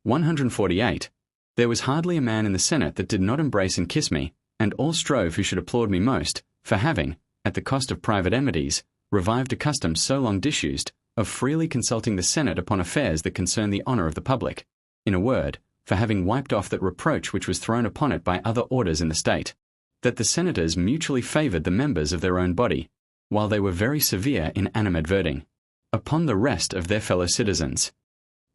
148. There was hardly a man in the Senate that did not embrace and kiss me, and all strove who should applaud me most, for having, at the cost of private enmities, revived a custom so long disused, of freely consulting the Senate upon affairs that concern the honour of the public. In a word, for having wiped off that reproach which was thrown upon it by other orders in the state, that the senators mutually favoured the members of their own body, while they were very severe in animadverting upon the rest of their fellow citizens.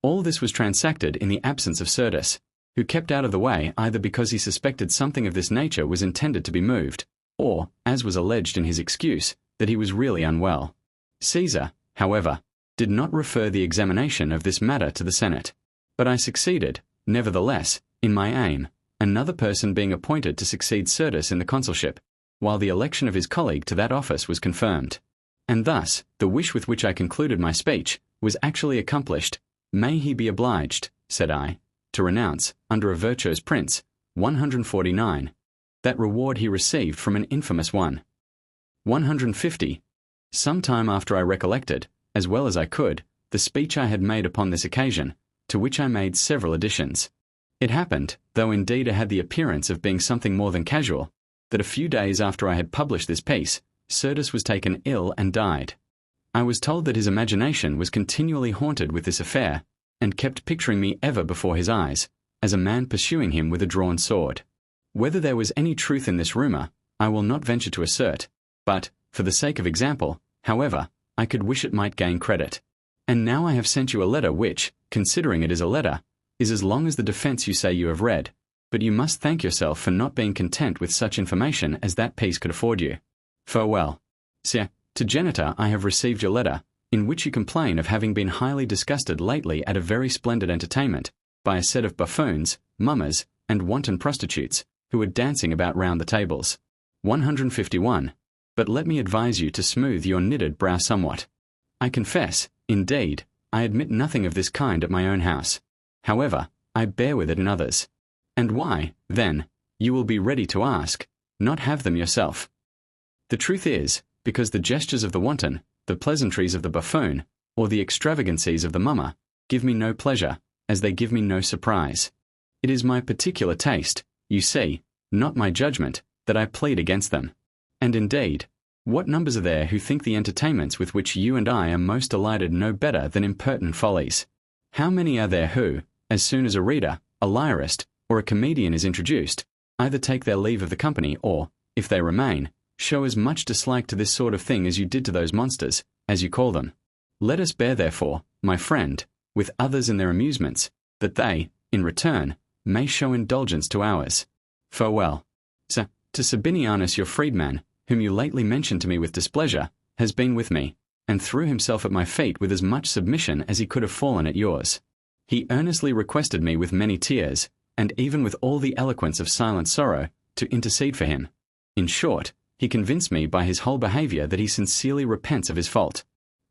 All this was transacted in the absence of Certus, who kept out of the way either because he suspected something of this nature was intended to be moved, or, as was alleged in his excuse, that he was really unwell. Caesar, however, did not refer the examination of this matter to the Senate, but I succeeded, nevertheless, in my aim, another person being appointed to succeed Certus in the consulship, while the election of his colleague to that office was confirmed. And thus, the wish with which I concluded my speech was actually accomplished. May he be obliged, said I, to renounce, under a virtuous prince, 149, that reward he received from an infamous one. 150. Some time after I recollected, as well as I could, the speech I had made upon this occasion, to which I made several additions. It happened, though indeed it had the appearance of being something more than casual, that a few days after I had published this piece, Certus was taken ill and died. I was told that his imagination was continually haunted with this affair, and kept picturing me ever before his eyes, as a man pursuing him with a drawn sword. Whether there was any truth in this rumour, I will not venture to assert, but, for the sake of example, however, I could wish it might gain credit. And now I have sent you a letter which, considering it is a letter, is as long as the defence you say you have read, but you must thank yourself for not being content with such information as that piece could afford you. Farewell. Sir, to Genitor I have received your letter, in which you complain of having been highly disgusted lately at a very splendid entertainment, by a set of buffoons, mummers, and wanton prostitutes, who were dancing about round the tables. 151. But let me advise you to smooth your knitted brow somewhat. I confess, indeed, I admit nothing of this kind at my own house. However, I bear with it in others. And why, then, you will be ready to ask, not have them yourself. The truth is, because the gestures of the wanton, the pleasantries of the buffoon, or the extravagancies of the mummer, give me no pleasure, as they give me no surprise. It is my particular taste, you see, not my judgment, that I plead against them. And indeed, what numbers are there who think the entertainments with which you and I are most delighted no better than impertinent follies? How many are there who, as soon as a reader, a lyrist, or a comedian is introduced, either take their leave of the company or, if they remain, show as much dislike to this sort of thing as you did to those monsters, as you call them. Let us bear therefore, my friend, with others in their amusements, that they, in return, may show indulgence to ours. Farewell. To Sabinianus your freedman, whom you lately mentioned to me with displeasure, has been with me, and threw himself at my feet with as much submission as he could have fallen at yours. He earnestly requested me with many tears, and even with all the eloquence of silent sorrow, to intercede for him. In short, he convinced me by his whole behaviour that he sincerely repents of his fault.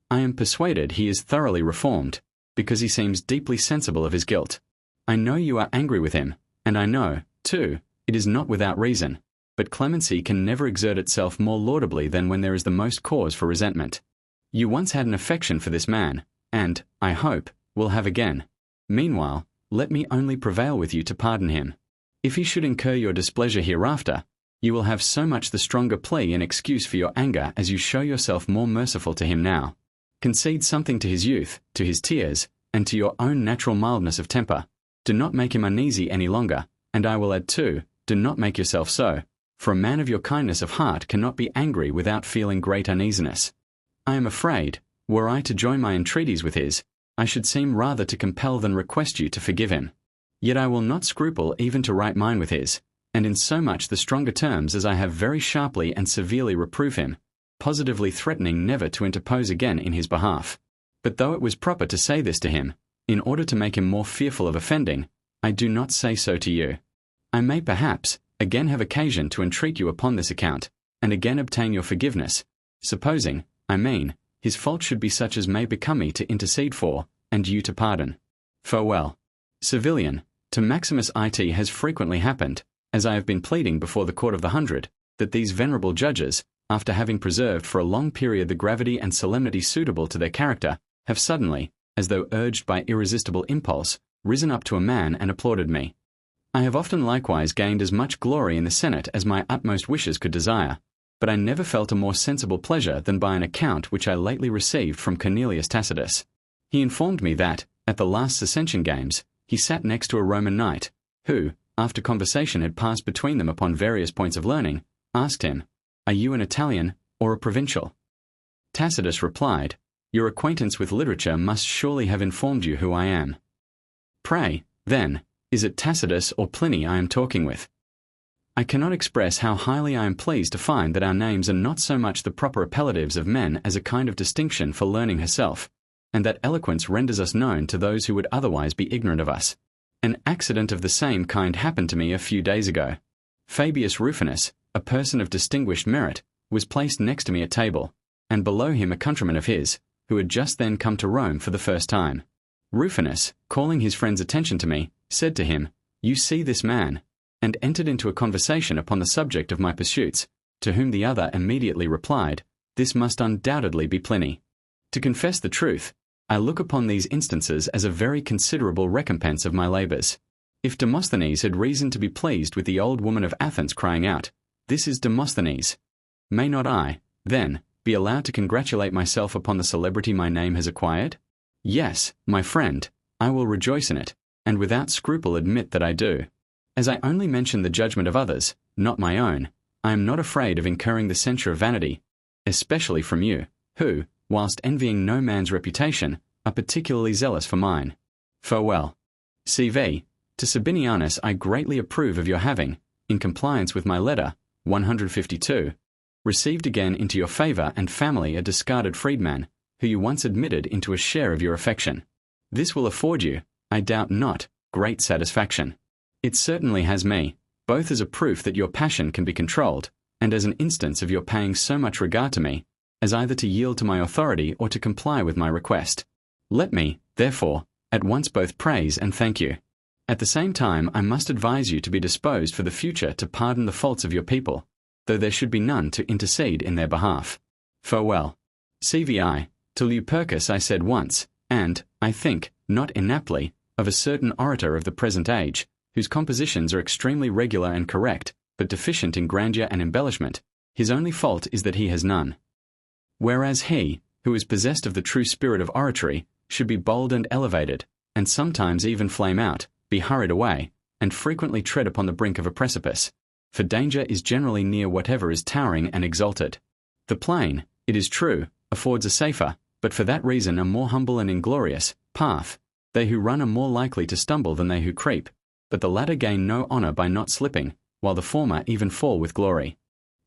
I am persuaded he is thoroughly reformed, because he seems deeply sensible of his guilt. I know you are angry with him, and I know, too, it is not without reason, but clemency can never exert itself more laudably than when there is the most cause for resentment. You once had an affection for this man, and, I hope, will have again. Meanwhile, let me only prevail with you to pardon him. If he should incur your displeasure hereafter, you will have so much the stronger plea and excuse for your anger as you show yourself more merciful to him now. Concede something to his youth, to his tears, and to your own natural mildness of temper. Do not make him uneasy any longer, and I will add too, do not make yourself so, for a man of your kindness of heart cannot be angry without feeling great uneasiness. I am afraid, were I to join my entreaties with his, I should seem rather to compel than request you to forgive him. Yet I will not scruple even to write mine with his, and in so much the stronger terms as I have very sharply and severely reprove him, positively threatening never to interpose again in his behalf. But though it was proper to say this to him, in order to make him more fearful of offending, I do not say so to you. I may perhaps again have occasion to entreat you upon this account, and again obtain your forgiveness, supposing, I mean, his fault should be such as may become me to intercede for, and you to pardon. Farewell. Civilian, to Maximus it has frequently happened, as I have been pleading before the court of the 100, that these venerable judges, after having preserved for a long period the gravity and solemnity suitable to their character, have suddenly, as though urged by irresistible impulse, risen up to a man and applauded me. I have often likewise gained as much glory in the Senate as my utmost wishes could desire, but I never felt a more sensible pleasure than by an account which I lately received from Cornelius Tacitus. He informed me that, at the last Circensian games, he sat next to a Roman knight, who, after conversation had passed between them upon various points of learning, asked him, "Are you an Italian or a provincial?" Tacitus replied, "Your acquaintance with literature must surely have informed you who I am." Pray, then, is it Tacitus or Pliny I am talking with? I cannot express how highly I am pleased to find that our names are not so much the proper appellatives of men as a kind of distinction for learning herself, and that eloquence renders us known to those who would otherwise be ignorant of us. An accident of the same kind happened to me a few days ago. Fabius Rufinus, a person of distinguished merit, was placed next to me at table, and below him a countryman of his, who had just then come to Rome for the first time. Rufinus, calling his friend's attention to me, said to him, "You see this man," and entered into a conversation upon the subject of my pursuits, to whom the other immediately replied, "This must undoubtedly be Pliny." To confess the truth, I look upon these instances as a very considerable recompense of my labours. If Demosthenes had reason to be pleased with the old woman of Athens crying out, "This is Demosthenes," may not I, then, be allowed to congratulate myself upon the celebrity my name has acquired? Yes, my friend, I will rejoice in it, and without scruple admit that I do. As I only mention the judgment of others, not my own, I am not afraid of incurring the censure of vanity, especially from you, who, whilst envying no man's reputation, are particularly zealous for mine. Farewell. CV. To Sabinianus I greatly approve of your having, in compliance with my letter, 152, received again into your favour and family a discarded freedman, who you once admitted into a share of your affection. This will afford you, I doubt not, great satisfaction. It certainly has me, both as a proof that your passion can be controlled, and as an instance of your paying so much regard to me, as either to yield to my authority or to comply with my request. Let me, therefore, at once both praise and thank you. At the same time I must advise you to be disposed for the future to pardon the faults of your people, though there should be none to intercede in their behalf. Farewell. CVI. To Lupercus I said once, and, I think, not inaptly, of a certain orator of the present age, whose compositions are extremely regular and correct, but deficient in grandeur and embellishment, his only fault is that he has none. Whereas he, who is possessed of the true spirit of oratory, should be bold and elevated, and sometimes even flame out, be hurried away, and frequently tread upon the brink of a precipice. For danger is generally near whatever is towering and exalted. The plain, it is true, affords a safer, but for that reason a more humble and inglorious, path. They who run are more likely to stumble than they who creep, but the latter gain no honor by not slipping, while the former even fall with glory.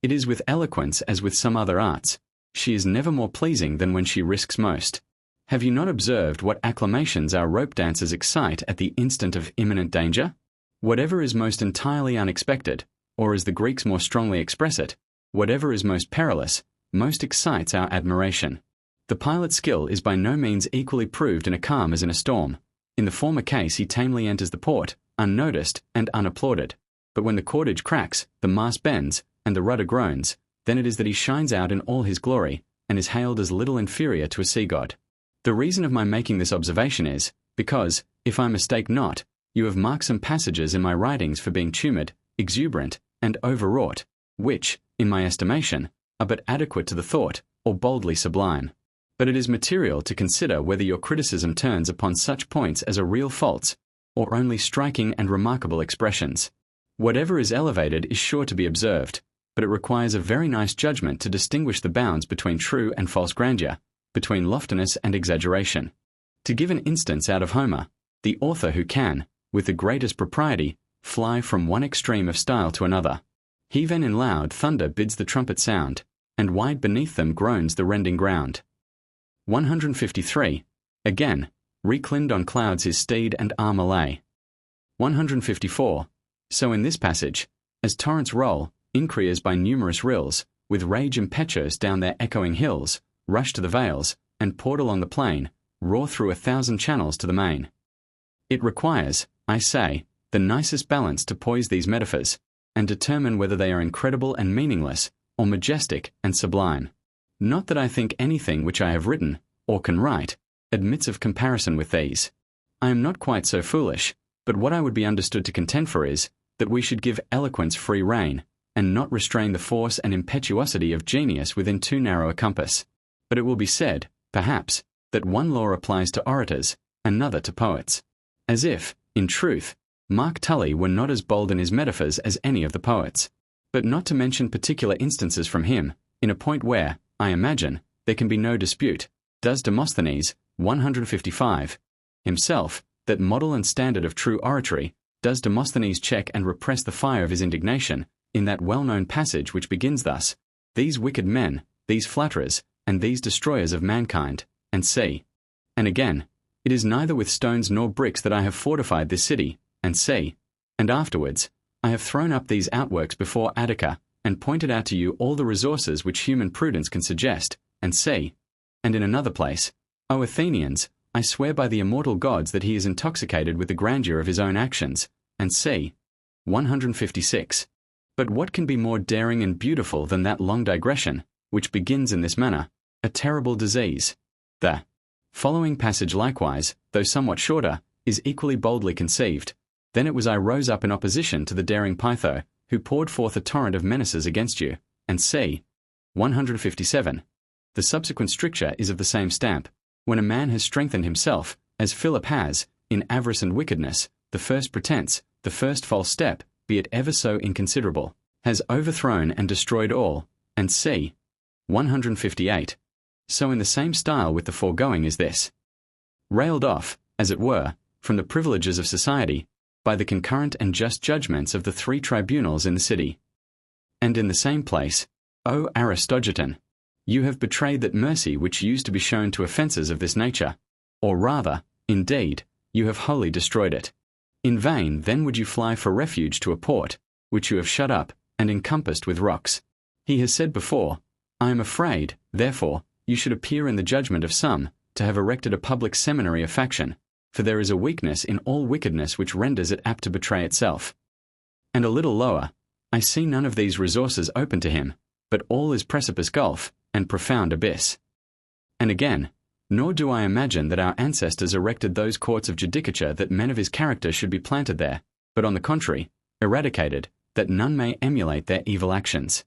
It is with eloquence as with some other arts. She is never more pleasing than when she risks most. Have you not observed what acclamations our rope dancers excite at the instant of imminent danger? Whatever is most entirely unexpected, or as the Greeks more strongly express it, whatever is most perilous, most excites our admiration. The pilot's skill is by no means equally proved in a calm as in a storm. In the former case he tamely enters the port, unnoticed and unapplauded. But when the cordage cracks, the mast bends, and the rudder groans, then it is that he shines out in all his glory, and is hailed as little inferior to a sea god. The reason of my making this observation is, because, if I mistake not, you have marked some passages in my writings for being tumid, exuberant, and overwrought, which, in my estimation, are but adequate to the thought, or boldly sublime. But it is material to consider whether your criticism turns upon such points as are real faults, or only striking and remarkable expressions. Whatever is elevated is sure to be observed, but it requires a very nice judgment to distinguish the bounds between true and false grandeur, between loftiness and exaggeration. To give an instance out of Homer, the author who can, with the greatest propriety, fly from one extreme of style to another. Heaven in loud thunder bids the trumpet sound, and wide beneath them groans the rending ground. 153. Again, reclined on clouds his steed and armour lay. 154. So in this passage, as torrents roll, increase by numerous rills, with rage impetuous down their echoing hills, rush to the vales, and poured along the plain, roar through 1,000 channels to the main. It requires, I say, the nicest balance to poise these metaphors, and determine whether they are incredible and meaningless, or majestic and sublime. Not that I think anything which I have written, or can write, admits of comparison with these. I am not quite so foolish, but what I would be understood to contend for is, that we should give eloquence free rein, and not restrain the force and impetuosity of genius within too narrow a compass. But it will be said, perhaps, that one law applies to orators, another to poets. As if, in truth, Mark Tully were not as bold in his metaphors as any of the poets. But not to mention particular instances from him, in a point where, I imagine, there can be no dispute, does Demosthenes, 155, himself, that model and standard of true oratory, does Demosthenes check and repress the fire of his indignation, in that well-known passage which begins thus, "These wicked men, these flatterers, and these destroyers of mankind, and see." And again, "It is neither with stones nor bricks that I have fortified this city, and see." And afterwards, "I have thrown up these outworks before Attica, and pointed out to you all the resources which human prudence can suggest, and see." And in another place, "O Athenians, I swear by the immortal gods that he is intoxicated with the grandeur of his own actions, and see." 156. But what can be more daring and beautiful than that long digression, which begins in this manner, "A terrible disease"? The following passage likewise, though somewhat shorter, is equally boldly conceived. "Then it was I rose up in opposition to the daring Pytho, who poured forth a torrent of menaces against you, and see." 157. The subsequent stricture is of the same stamp. When a man has strengthened himself, as Philip has, in avarice and wickedness, the first pretense, the first false step, be it ever so inconsiderable, has overthrown and destroyed all, and see. 158. So in the same style with the foregoing is this. Railed off, as it were, from the privileges of society, by the concurrent and just judgments of the 3 tribunals in the city. And in the same place, O Aristogiton, you have betrayed that mercy which used to be shown to offences of this nature, or rather, indeed, you have wholly destroyed it. In vain then would you fly for refuge to a port, which you have shut up, and encompassed with rocks. He has said before, I am afraid, therefore, you should appear in the judgment of some, to have erected a public seminary of faction, for there is a weakness in all wickedness which renders it apt to betray itself. And a little lower, I see none of these resources open to him, but all is precipice gulf, and profound abyss. And again, nor do I imagine that our ancestors erected those courts of judicature that men of his character should be planted there, but on the contrary, eradicated, that none may emulate their evil actions.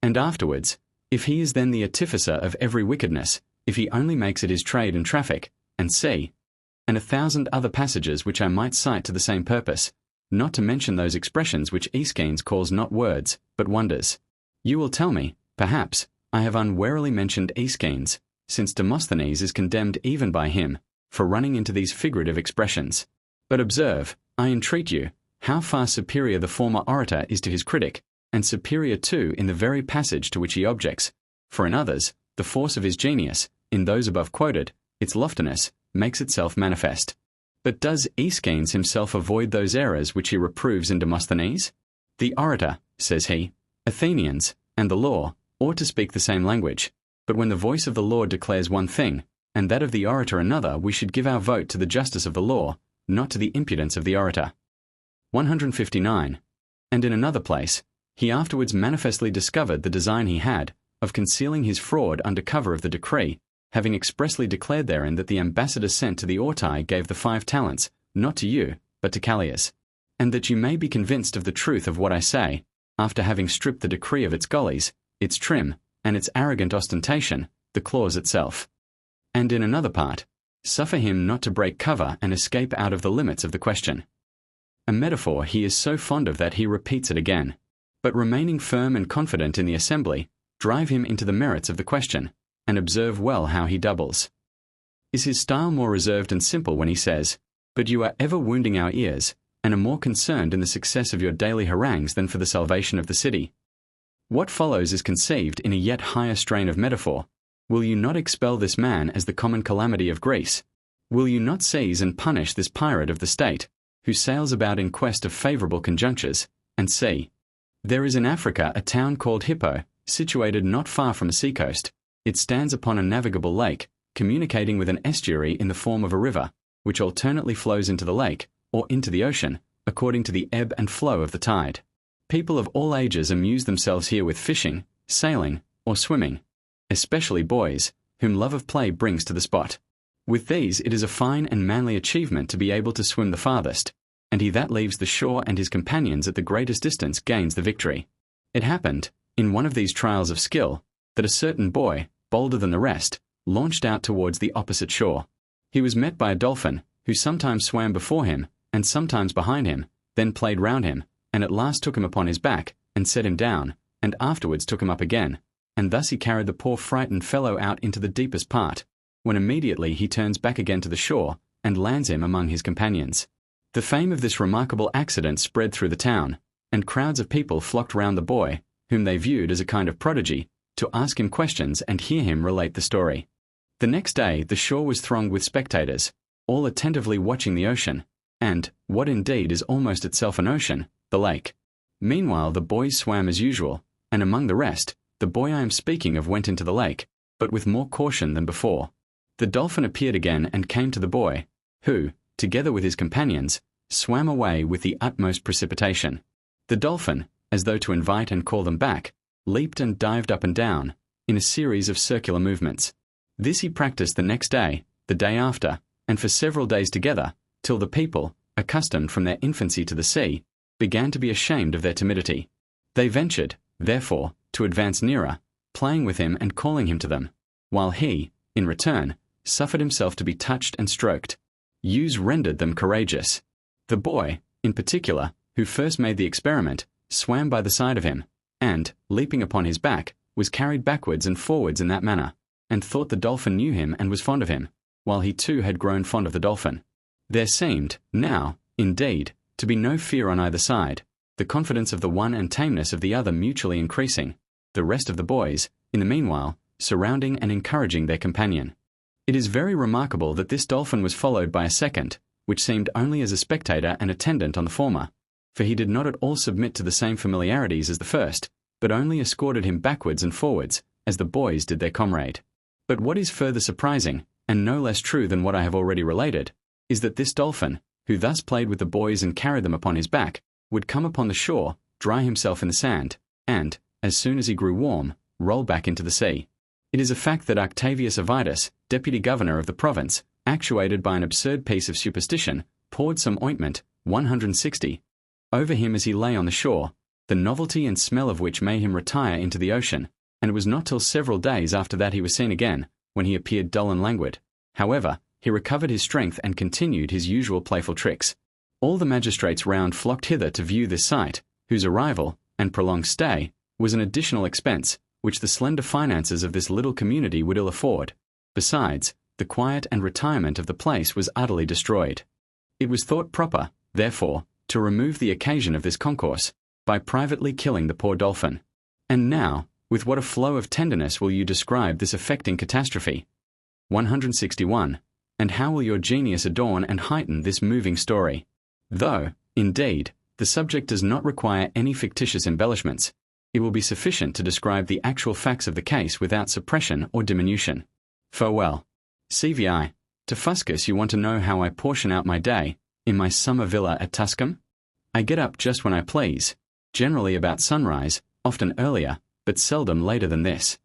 And afterwards, if he is then the artificer of every wickedness, if he only makes it his trade and traffic, and see. and 1,000 other passages which I might cite to the same purpose, not to mention those expressions which Aeschines calls not words, but wonders. You will tell me, perhaps, I have unwarily mentioned Aeschines, since Demosthenes is condemned even by him, for running into these figurative expressions. But observe, I entreat you, how far superior the former orator is to his critic, and superior too in the very passage to which he objects, for in others, the force of his genius, in those above quoted, its loftiness, makes itself manifest. But does Aeschines himself avoid those errors which he reproves in Demosthenes? The orator, says he, Athenians, and the law, ought to speak the same language, but when the voice of the law declares one thing, and that of the orator another, we should give our vote to the justice of the law, not to the impudence of the orator. 159. And in another place, he afterwards manifestly discovered the design he had of concealing his fraud under cover of the decree, having expressly declared therein that the ambassador sent to the Ortai gave the 5 talents, not to you, but to Callias. And that you may be convinced of the truth of what I say, after having stripped the decree of its gullies, its trim, and its arrogant ostentation, the clause itself. And in another part, suffer him not to break cover and escape out of the limits of the question. A metaphor he is so fond of that he repeats it again. But remaining firm and confident in the assembly, drive him into the merits of the question, and observe well how he doubles. Is his style more reserved and simple when he says, "But you are ever wounding our ears, and are more concerned in the success of your daily harangues than for the salvation of the city"? What follows is conceived in a yet higher strain of metaphor. Will you not expel this man as the common calamity of Greece? Will you not seize and punish this pirate of the state, who sails about in quest of favourable conjunctures, and see? There is in Africa a town called Hippo, situated not far from a seacoast. It stands upon a navigable lake, communicating with an estuary in the form of a river, which alternately flows into the lake, or into the ocean, according to the ebb and flow of the tide. People of all ages amuse themselves here with fishing, sailing, or swimming, especially boys, whom love of play brings to the spot. With these it is a fine and manly achievement to be able to swim the farthest, and he that leaves the shore and his companions at the greatest distance gains the victory. It happened, in one of these trials of skill, that a certain boy, bolder than the rest, launched out towards the opposite shore. He was met by a dolphin, who sometimes swam before him, and sometimes behind him, then played round him, and at last took him upon his back, and set him down, and afterwards took him up again, and thus he carried the poor frightened fellow out into the deepest part, when immediately he turns back again to the shore, and lands him among his companions. The fame of this remarkable accident spread through the town, and crowds of people flocked round the boy, whom they viewed as a kind of prodigy, to ask him questions and hear him relate the story. The next day the shore was thronged with spectators, all attentively watching the ocean, and, what indeed is almost itself an ocean, the lake. Meanwhile the boys swam as usual, and among the rest, the boy I am speaking of went into the lake, but with more caution than before. The dolphin appeared again and came to the boy, who, together with his companions, swam away with the utmost precipitation. The dolphin, as though to invite and call them back, leaped and dived up and down, in a series of circular movements. This he practised the next day, the day after, and for several days together, till the people, accustomed from their infancy to the sea, began to be ashamed of their timidity. They ventured, therefore, to advance nearer, playing with him and calling him to them, while he, in return, suffered himself to be touched and stroked. Use rendered them courageous. The boy, in particular, who first made the experiment, swam by the side of him, and, leaping upon his back, was carried backwards and forwards in that manner, and thought the dolphin knew him and was fond of him, while he too had grown fond of the dolphin. There seemed, now, indeed, to be no fear on either side, the confidence of the one and tameness of the other mutually increasing, the rest of the boys, in the meanwhile, surrounding and encouraging their companion. It is very remarkable that this dolphin was followed by a second, which seemed only as a spectator and attendant on the former, for he did not at all submit to the same familiarities as the first, but only escorted him backwards and forwards, as the boys did their comrade. But what is further surprising, and no less true than what I have already related, is that this dolphin, who thus played with the boys and carried them upon his back, would come upon the shore, dry himself in the sand, and, as soon as he grew warm, roll back into the sea. It is a fact that Octavius Avitus, deputy governor of the province, actuated by an absurd piece of superstition, poured some ointment, 160, over him as he lay on the shore, the novelty and smell of which made him retire into the ocean, and it was not till several days after that he was seen again, when he appeared dull and languid. However, he recovered his strength and continued his usual playful tricks. All the magistrates round flocked hither to view this sight, whose arrival, and prolonged stay, was an additional expense, which the slender finances of this little community would ill afford. Besides, the quiet and retirement of the place was utterly destroyed. It was thought proper, therefore, to remove the occasion of this concourse, by privately killing the poor dolphin. And now, with what a flow of tenderness will you describe this affecting catastrophe? 161. And how will your genius adorn and heighten this moving story? Though, indeed, the subject does not require any fictitious embellishments, it will be sufficient to describe the actual facts of the case without suppression or diminution. Farewell. CVI. To Fuscus, you want to know how I portion out my day, in my summer villa at Tuscum? I get up just when I please, generally about sunrise, often earlier, but seldom later than this.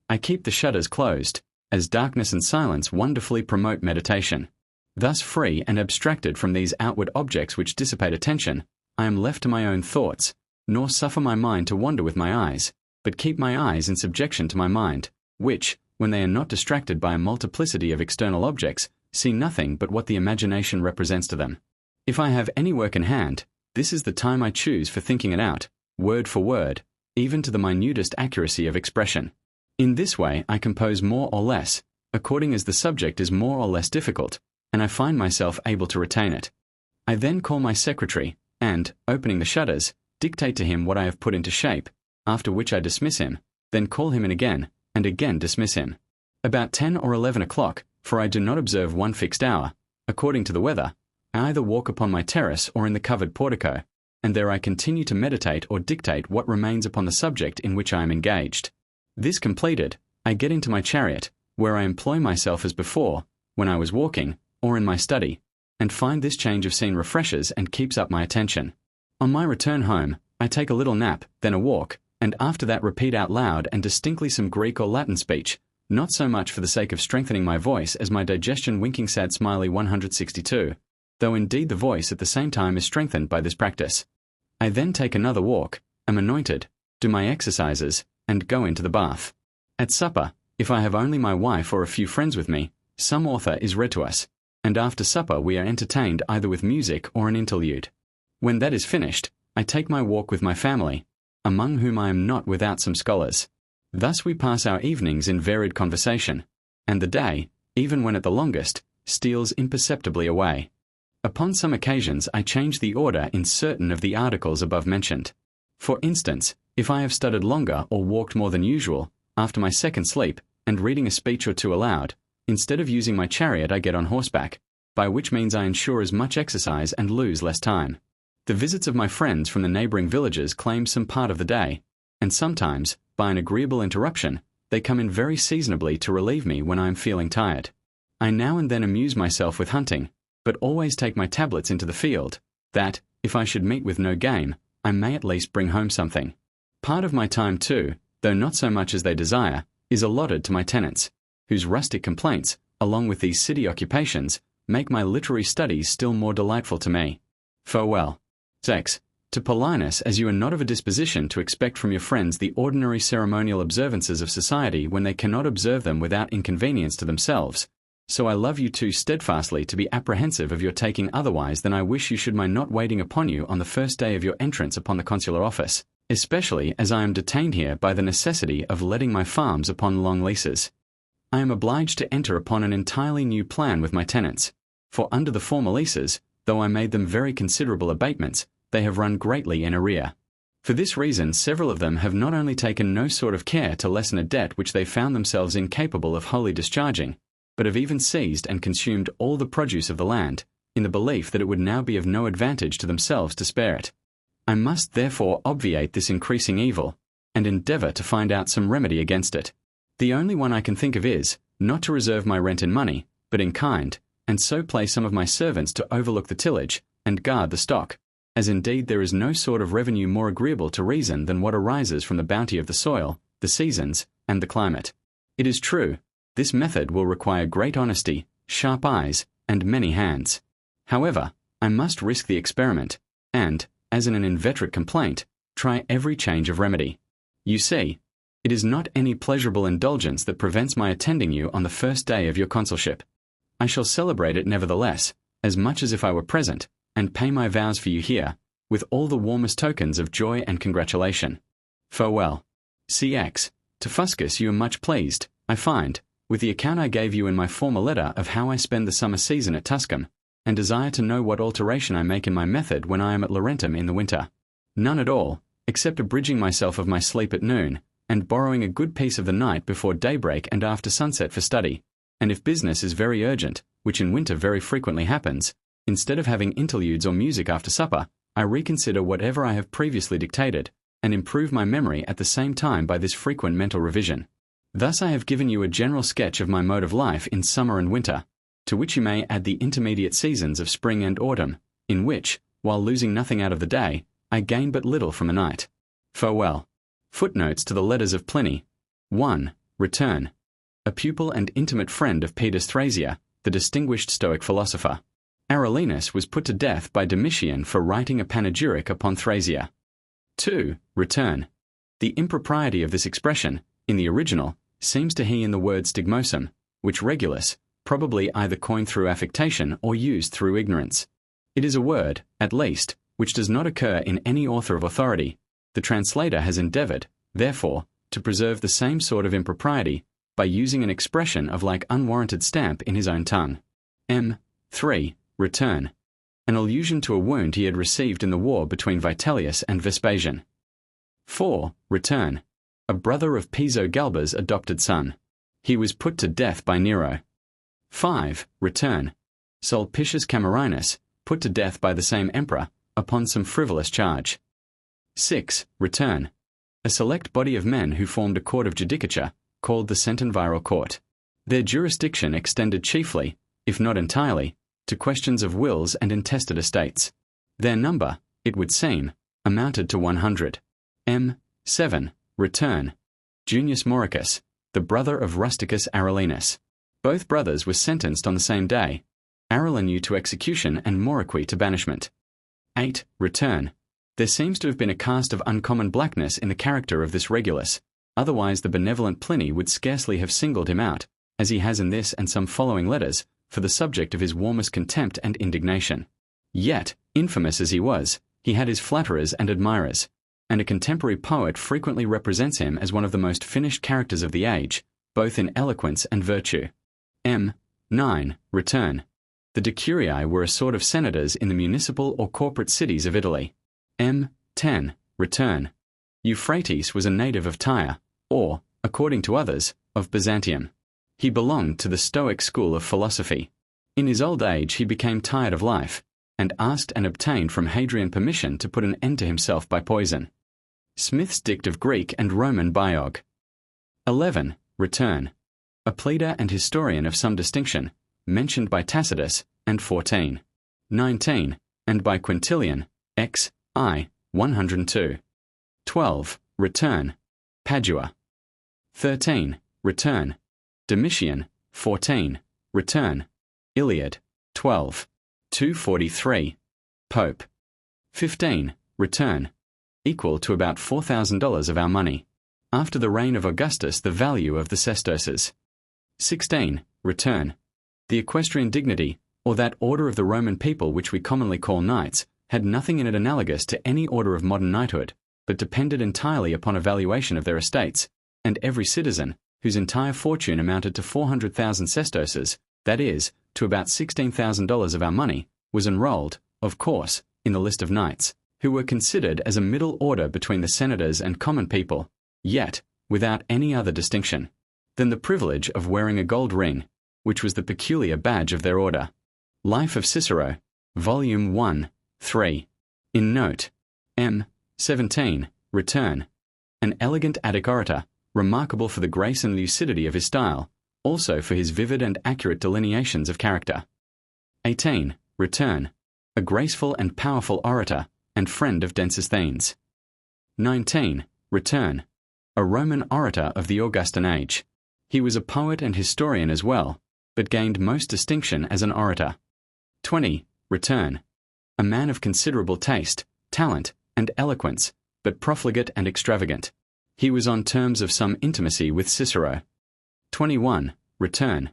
I keep the shutters closed, as darkness and silence wonderfully promote meditation. Thus free and abstracted from these outward objects which dissipate attention, I am left to my own thoughts, nor suffer my mind to wander with my eyes, but keep my eyes in subjection to my mind, which, when they are not distracted by a multiplicity of external objects, see nothing but what the imagination represents to them. If I have any work in hand, this is the time I choose for thinking it out, word for word, even to the minutest accuracy of expression. In this way I compose more or less, according as the subject is more or less difficult, and I find myself able to retain it. I then call my secretary, and, opening the shutters, dictate to him what I have put into shape, after which I dismiss him, then call him in again, and again dismiss him. About 10 or 11 o'clock, for I do not observe one fixed hour, according to the weather, I either walk upon my terrace or in the covered portico, and there I continue to meditate or dictate what remains upon the subject in which I am engaged. This completed, I get into my chariot, where I employ myself as before, when I was walking, or in my study, and find this change of scene refreshes and keeps up my attention. On my return home, I take a little nap, then a walk, and after that repeat out loud and distinctly some Greek or Latin speech, not so much for the sake of strengthening my voice as my digestion winking sad smiley 162, though indeed the voice at the same time is strengthened by this practice. I then take another walk, am anointed, do my exercises, and go into the bath. At supper, if I have only my wife or a few friends with me, some author is read to us, and after supper we are entertained either with music or an interlude. When that is finished, I take my walk with my family, among whom I am not without some scholars. Thus we pass our evenings in varied conversation, and the day, even when at the longest, steals imperceptibly away. Upon some occasions I change the order in certain of the articles above mentioned. For instance, if I have studied longer or walked more than usual, after my second sleep, and reading a speech or two aloud, instead of using my chariot I get on horseback, by which means I ensure as much exercise and lose less time. The visits of my friends from the neighbouring villages claim some part of the day, and sometimes, by an agreeable interruption, they come in very seasonably to relieve me when I am feeling tired. I now and then amuse myself with hunting, but always take my tablets into the field, that, if I should meet with no game, I may at least bring home something. Part of my time too, though not so much as they desire, is allotted to my tenants, whose rustic complaints, along with these city occupations, make my literary studies still more delightful to me. Farewell. 6. To Paulinus, as you are not of a disposition to expect from your friends the ordinary ceremonial observances of society when they cannot observe them without inconvenience to themselves, so I love you too steadfastly to be apprehensive of your taking otherwise than I wish you should my not waiting upon you on the first day of your entrance upon the consular office, especially as I am detained here by the necessity of letting my farms upon long leases. I am obliged to enter upon an entirely new plan with my tenants, for under the former leases, though I made them very considerable abatements, they have run greatly in arrear. For this reason several of them have not only taken no sort of care to lessen a debt which they found themselves incapable of wholly discharging, but have even seized and consumed all the produce of the land, in the belief that it would now be of no advantage to themselves to spare it. I must therefore obviate this increasing evil, and endeavour to find out some remedy against it. The only one I can think of is, not to reserve my rent in money, but in kind, and so place some of my servants to overlook the tillage, and guard the stock, as indeed there is no sort of revenue more agreeable to reason than what arises from the bounty of the soil, the seasons, and the climate. It is true, this method will require great honesty, sharp eyes, and many hands. However, I must risk the experiment, and, as in an inveterate complaint, try every change of remedy. You see, it is not any pleasurable indulgence that prevents my attending you on the first day of your consulship. I shall celebrate it nevertheless, as much as if I were present, and pay my vows for you here, with all the warmest tokens of joy and congratulation. Farewell. CX. To Fuscus you are much pleased, I find, with the account I gave you in my former letter of how I spend the summer season at Tuscum, and desire to know what alteration I make in my method when I am at Laurentum in the winter. None at all, except abridging myself of my sleep at noon, and borrowing a good piece of the night before daybreak and after sunset for study, and if business is very urgent, which in winter very frequently happens, instead of having interludes or music after supper, I reconsider whatever I have previously dictated, and improve my memory at the same time by this frequent mental revision. Thus I have given you a general sketch of my mode of life in summer and winter, to which you may add the intermediate seasons of spring and autumn, in which, while losing nothing out of the day, I gain but little from a night. Farewell. Footnotes to the letters of Pliny. 1. Return. A pupil and intimate friend of pt.2, the distinguished Stoic philosopher. Arulenus was put to death by Domitian for writing a panegyric upon Thrasea. 2. Return. The impropriety of this expression, in the original, seems to he in the word stigmosum, which Regulus, probably either coined through affectation or used through ignorance. It is a word, at least, which does not occur in any author of authority. The translator has endeavored, therefore, to preserve the same sort of impropriety by using an expression of like unwarranted stamp in his own tongue. 3. Return. An allusion to a wound he had received in the war between Vitellius and Vespasian. 4. Return. A brother of Piso Galba's adopted son. He was put to death by Nero. 5. Return. Sulpicius Camerinus, put to death by the same emperor, upon some frivolous charge. 6. Return. A select body of men who formed a court of judicature, called the Centenviral Court. Their jurisdiction extended chiefly, if not entirely, to questions of wills and intestate estates. Their number, it would seem, amounted to 100. 7. Return. Junius Mauricus, the brother of Rusticus Arulenus. Both brothers were sentenced on the same day, Arulenu to execution and Mauriqui to banishment. 8. Return. There seems to have been a cast of uncommon blackness in the character of this Regulus, otherwise the benevolent Pliny would scarcely have singled him out, as he has in this and some following letters, for the subject of his warmest contempt and indignation. Yet, infamous as he was, he had his flatterers and admirers, and a contemporary poet frequently represents him as one of the most finished characters of the age, both in eloquence and virtue. 9. Return. The decurii were a sort of senators in the municipal or corporate cities of Italy. 10. Return. Euphrates was a native of Tyre, or, according to others, of Byzantium. He belonged to the Stoic school of philosophy. In his old age he became tired of life, and asked and obtained from Hadrian permission to put an end to himself by poison. Smith's Dict of Greek and Roman Biog. 11. Return. A pleader and historian of some distinction, mentioned by Tacitus, and 14. 19. And by Quintilian, X. I. 102. 12. Return. Padua. 13. Return. Domitian. 14. Return. Iliad. 12. 243. Pope. 15. Return. Equal to about $4,000 of our money. After the reign of Augustus, the value of the sesterces. 16. Return. The equestrian dignity, or that order of the Roman people which we commonly call knights, had nothing in it analogous to any order of modern knighthood, but depended entirely upon a valuation of their estates, and every citizen, whose entire fortune amounted to 400,000 sesterces, that is, to about $16,000 of our money, was enrolled, of course, in the list of knights, who were considered as a middle order between the senators and common people, yet without any other distinction than the privilege of wearing a gold ring, which was the peculiar badge of their order. Life of Cicero, Volume 1, 3. In note, 17. Return. An elegant Attic orator, remarkable for the grace and lucidity of his style, also for his vivid and accurate delineations of character. 18. Return. A graceful and powerful orator, and friend of Demosthenes. 19. Return. A Roman orator of the Augustan age. He was a poet and historian as well, but gained most distinction as an orator. 20. Return. A man of considerable taste, talent, and eloquence, but profligate and extravagant. He was on terms of some intimacy with Cicero. 21. Return.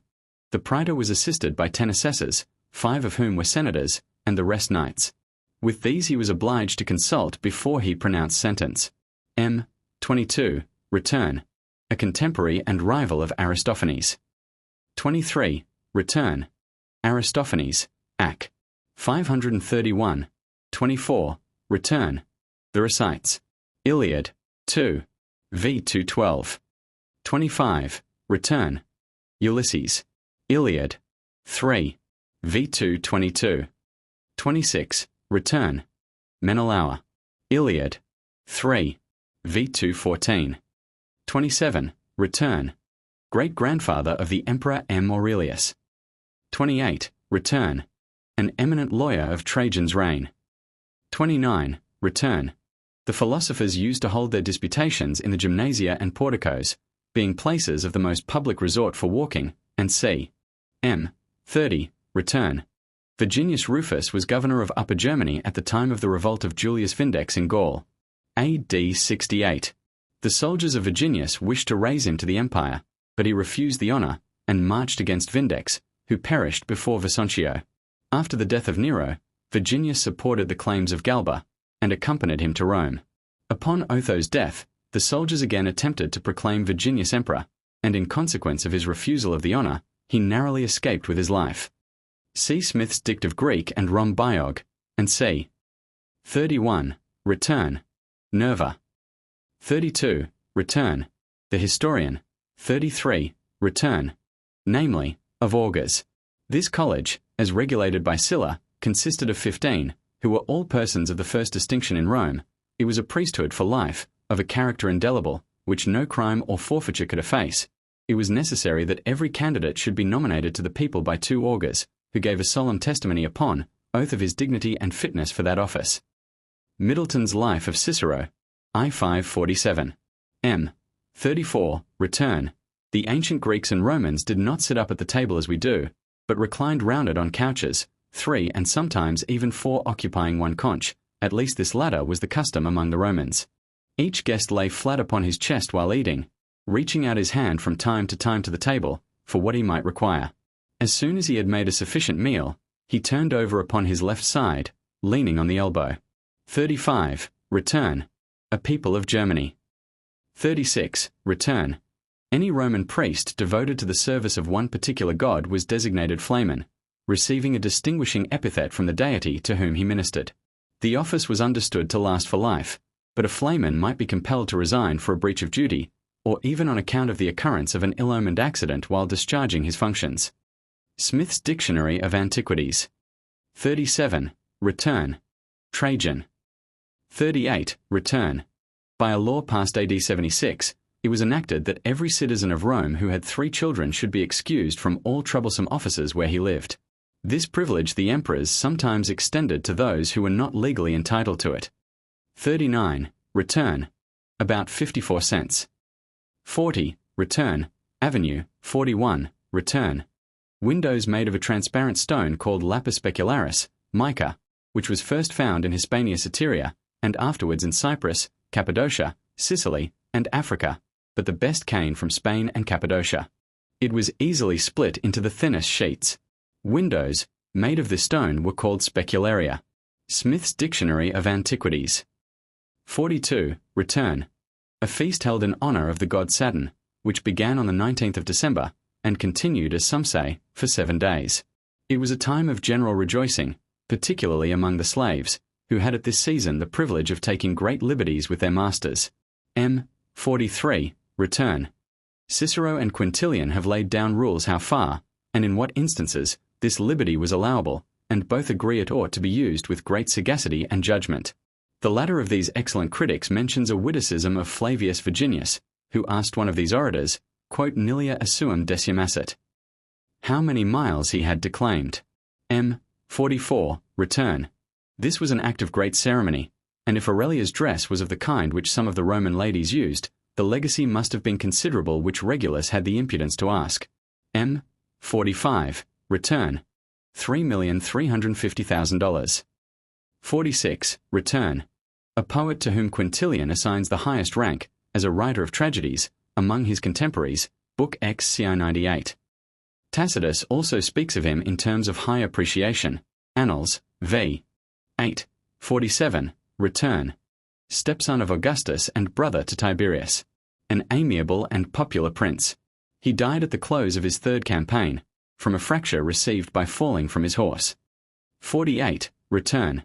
The praetor was assisted by 10 assessors, 5 of whom were senators, and the rest knights. With these he was obliged to consult before he pronounced sentence. M.22. Return. A contemporary and rival of Aristophanes. 23. Return. Aristophanes, Ac. 531. 24. Return. The recites. Iliad, 2. v. 212. 25. Return. Ulysses. Iliad, 3. v. 222. 26. Return. Menelaus. Iliad, 3. v. 214. 27. Return. Great-grandfather of the Emperor M. Aurelius. 28. Return. An eminent lawyer of Trajan's reign. 29. Return. The philosophers used to hold their disputations in the gymnasia and porticos, being places of the most public resort for walking, and c. M. 30. Return. Virginius Rufus was governor of Upper Germany at the time of the revolt of Julius Vindex in Gaul. A.D. 68. The soldiers of Virginius wished to raise him to the empire, but he refused the honor, and marched against Vindex, who perished before Vesontio. After the death of Nero, Virginius supported the claims of Galba, and accompanied him to Rome. Upon Otho's death, the soldiers again attempted to proclaim Virginius emperor, and in consequence of his refusal of the honor, he narrowly escaped with his life. See Smith's Dict of Greek and Rhombiog, and c. 31. Return. Nerva. 32. Return. The historian. 33. Return. Namely, of augurs. This college, as regulated by Sylla, consisted of 15, who were all persons of the first distinction in Rome. It was a priesthood for life, of a character indelible, which no crime or forfeiture could efface. It was necessary that every candidate should be nominated to the people by 2 augurs, who gave a solemn testimony upon oath of his dignity and fitness for that office. Middleton's Life of Cicero, I 547. M. 34. Return. The ancient Greeks and Romans did not sit up at the table as we do, but reclined round it on couches, 3 and sometimes even 4 occupying one conch. At least this latter was the custom among the Romans. Each guest lay flat upon his chest while eating, reaching out his hand from time to time to the table, for what he might require. As soon as he had made a sufficient meal, he turned over upon his left side, leaning on the elbow. 35. Return. A people of Germany. 36. Return. Any Roman priest devoted to the service of one particular god was designated flamen, receiving a distinguishing epithet from the deity to whom he ministered. The office was understood to last for life, but a flamen might be compelled to resign for a breach of duty, or even on account of the occurrence of an ill-omened accident while discharging his functions. Smith's Dictionary of Antiquities. 37. Return. Trajan. 38. Return. By a law passed AD 76, it was enacted that every citizen of Rome who had 3 children should be excused from all troublesome offices where he lived. This privilege the emperors sometimes extended to those who were not legally entitled to it. 39. Return. About 54 cents. 40. Return. Avenue. 41. Return. Windows made of a transparent stone called lapis specularis, mica, which was first found in Hispania Soteria, and afterwards in Cyprus, Cappadocia, Sicily, and Africa, but the best came from Spain and Cappadocia. It was easily split into the thinnest sheets. Windows, made of this stone, were called specularia. Smith's Dictionary of Antiquities. 42. Return. A feast held in honor of the god Saturn, which began on the 19th of December, and continued, as some say, for 7 days. It was a time of general rejoicing, particularly among the slaves, who had at this season the privilege of taking great liberties with their masters. M. 43. Return. Cicero and Quintilian have laid down rules how far, and in what instances, this liberty was allowable, and both agree it ought to be used with great sagacity and judgment. The latter of these excellent critics mentions a witticism of Flavius Virginius, who asked one of these orators, quote nilia assuum decimasset, how many miles he had declaimed. M. 44. Return. This was an act of great ceremony, and if Aurelia's dress was of the kind which some of the Roman ladies used, the legacy must have been considerable which Regulus had the impudence to ask. M. 45. Return. $3,350,000. 46. Return. A poet to whom Quintilian assigns the highest rank, as a writer of tragedies, among his contemporaries, Book X CI 98. Tacitus also speaks of him in terms of high appreciation. Annals, v. 8, 47, return. Stepson of Augustus and brother to Tiberius. An amiable and popular prince. He died at the close of his third campaign, from a fracture received by falling from his horse. 48, return.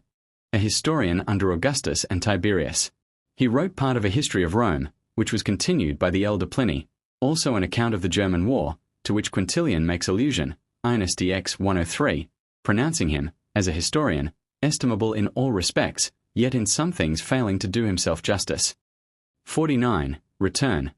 A historian under Augustus and Tiberius. He wrote part of a history of Rome, which was continued by the elder Pliny, also an account of the German War, to which Quintilian makes allusion, Inus Dx 103, pronouncing him, as a historian, estimable in all respects, yet in some things failing to do himself justice. 49, return.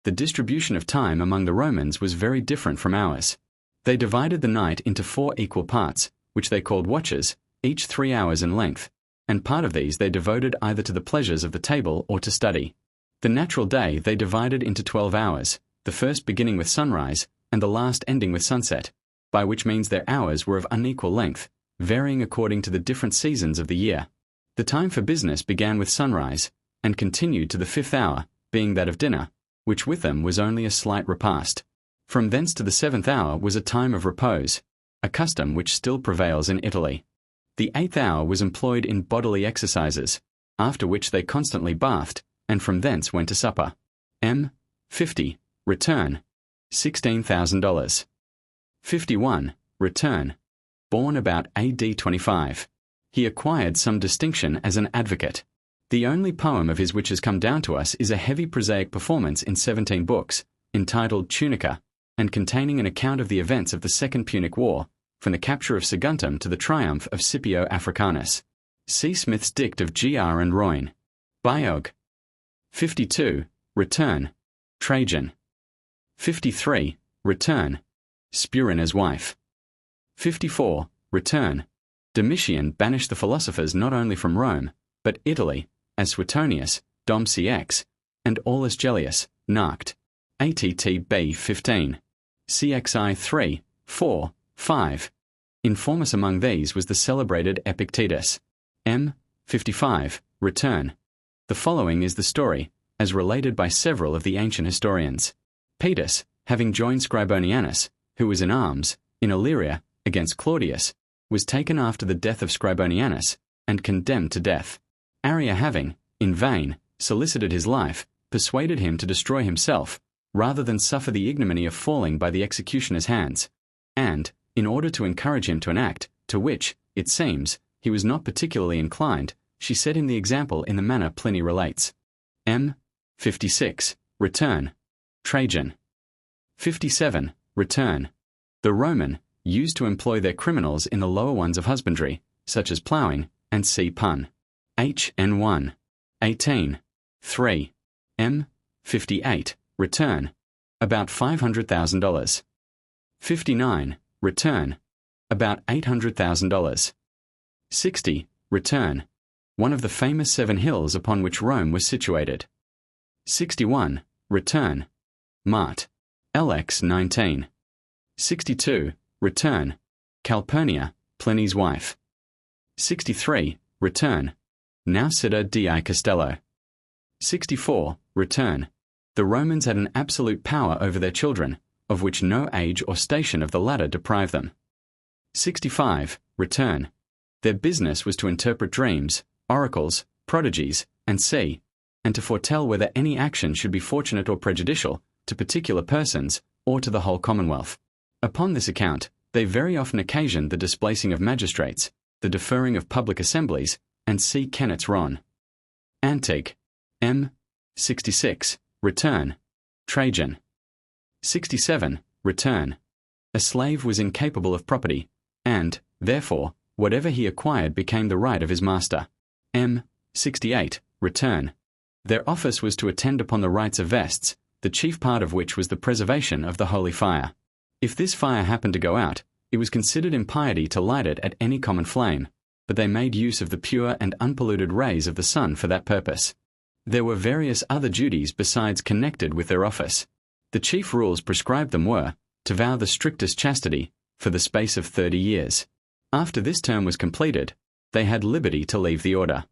The distribution of time among the Romans was very different from ours. They divided the night into 4 equal parts, which they called watches, each 3 hours in length, and part of these they devoted either to the pleasures of the table or to study. The natural day they divided into 12 hours, the first beginning with sunrise, and the last ending with sunset, by which means their hours were of unequal length, varying according to the different seasons of the year. The time for business began with sunrise, and continued to the 5th hour, being that of dinner, which with them was only a slight repast. From thence to the 7th hour was a time of repose, a custom which still prevails in Italy. The 8th hour was employed in bodily exercises, after which they constantly bathed, and from thence went to supper. 50, return. $16,000. 51, return. Born about AD 25. He acquired some distinction as an advocate. The only poem of his which has come down to us is a heavy prosaic performance in 17 books, entitled Tunica, and containing an account of the events of the Second Punic War, from the capture of Saguntum to the triumph of Scipio Africanus. See Smith's Dict of Gr and Royne. Biog. 52, return. Trajan. 53, return. Spurina's wife. 54, return. Domitian banished the philosophers not only from Rome, but Italy, as Suetonius, Dom CX, and Aulus Gellius, Narct. ATTB 15. CXI 3, 4, 5. Informus among these was the celebrated Epictetus. 55, return. The following is the story, as related by several of the ancient historians. Paetus, having joined Scribonianus, who was in arms, in Illyria, against Claudius, was taken after the death of Scribonianus, and condemned to death. Arria having, in vain, solicited his life, persuaded him to destroy himself, rather than suffer the ignominy of falling by the executioner's hands, and, in order to encourage him to an act, to which, it seems, he was not particularly inclined, she set him the example in the manner Pliny relates. 56, return. Trajan. 57, return. The Roman used to employ their criminals in the lower ones of husbandry, such as ploughing, and see pun. HN1. 18. 3. 58, return. About $500,000. 59, return. About $800,000. 60, return. One of the famous 7 hills upon which Rome was situated. 61, return. Mart. LX 19. 62, return. Calpurnia, Pliny's wife. 63, return. Nausida di Castello. 64, return. The Romans had an absolute power over their children, of which no age or station of the latter deprived them. 65, return. Their business was to interpret dreams, oracles, prodigies, and see, and to foretell whether any action should be fortunate or prejudicial to particular persons or to the whole commonwealth. Upon this account, they very often occasioned the displacing of magistrates, the deferring of public assemblies, and see Kennet's Ron. Antique. 66, return. Trajan. 67, return. A slave was incapable of property, and, therefore, whatever he acquired became the right of his master. 68, return. Their office was to attend upon the rites of vests, the chief part of which was the preservation of the holy fire. If this fire happened to go out, it was considered impiety to light it at any common flame, but they made use of the pure and unpolluted rays of the sun for that purpose. There were various other duties besides connected with their office. The chief rules prescribed them were, to vow the strictest chastity, for the space of 30 years. After this term was completed, they had liberty to leave the order.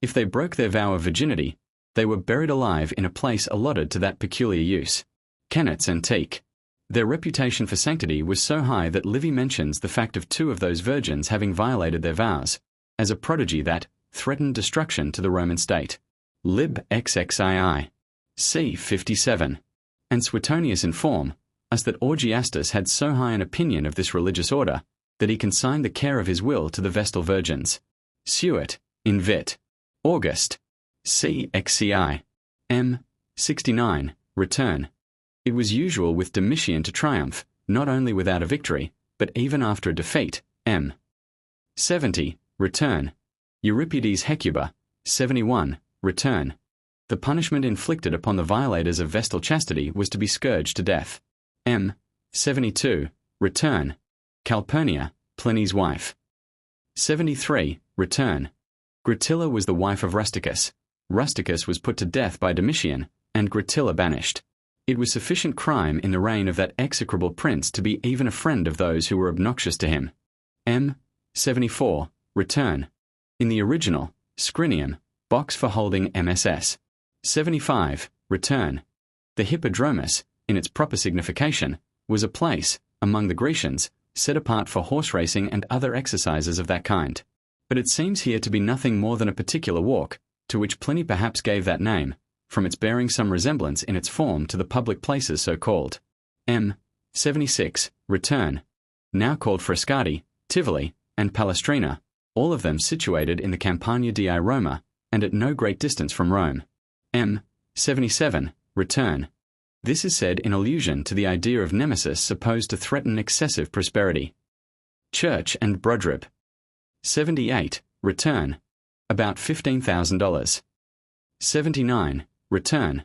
If they broke their vow of virginity, they were buried alive in a place allotted to that peculiar use. Kennet's Antique. Their reputation for sanctity was so high that Livy mentions the fact of 2 of those virgins having violated their vows, as a prodigy that threatened destruction to the Roman state. Lib. XXII. c. 57. And Suetonius inform us that Augiastus had so high an opinion of this religious order that he consigned the care of his will to the Vestal Virgins. Suet, in Vit. August. c. XCI. M. 69. Return. It was usual with Domitian to triumph, not only without a victory, but even after a defeat. M. 70. Return. Euripides Hecuba. 71. Return. The punishment inflicted upon the violators of Vestal chastity was to be scourged to death. M. 72. Return. Calpurnia, Pliny's wife. 73. Return. Gratilla was the wife of Rusticus. Rusticus was put to death by Domitian, and Gratilla banished. It was sufficient crime in the reign of that execrable prince to be even a friend of those who were obnoxious to him. M. 74. Return. In the original, Scrinium, box for holding MSS. 75. Return. The Hippodromus, in its proper signification, was a place, among the Grecians, set apart for horse racing and other exercises of that kind. But it seems here to be nothing more than a particular walk, to which Pliny perhaps gave that name, from its bearing some resemblance in its form to the public places so called. M. 76. Return. Now called Frescati, Tivoli, and Palestrina, all of them situated in the Campagna di Roma, and at no great distance from Rome. M. 77. Return. This is said in allusion to the idea of Nemesis supposed to threaten excessive prosperity. Church and Brodrib. 78. Return. About $15,000. 79. Return.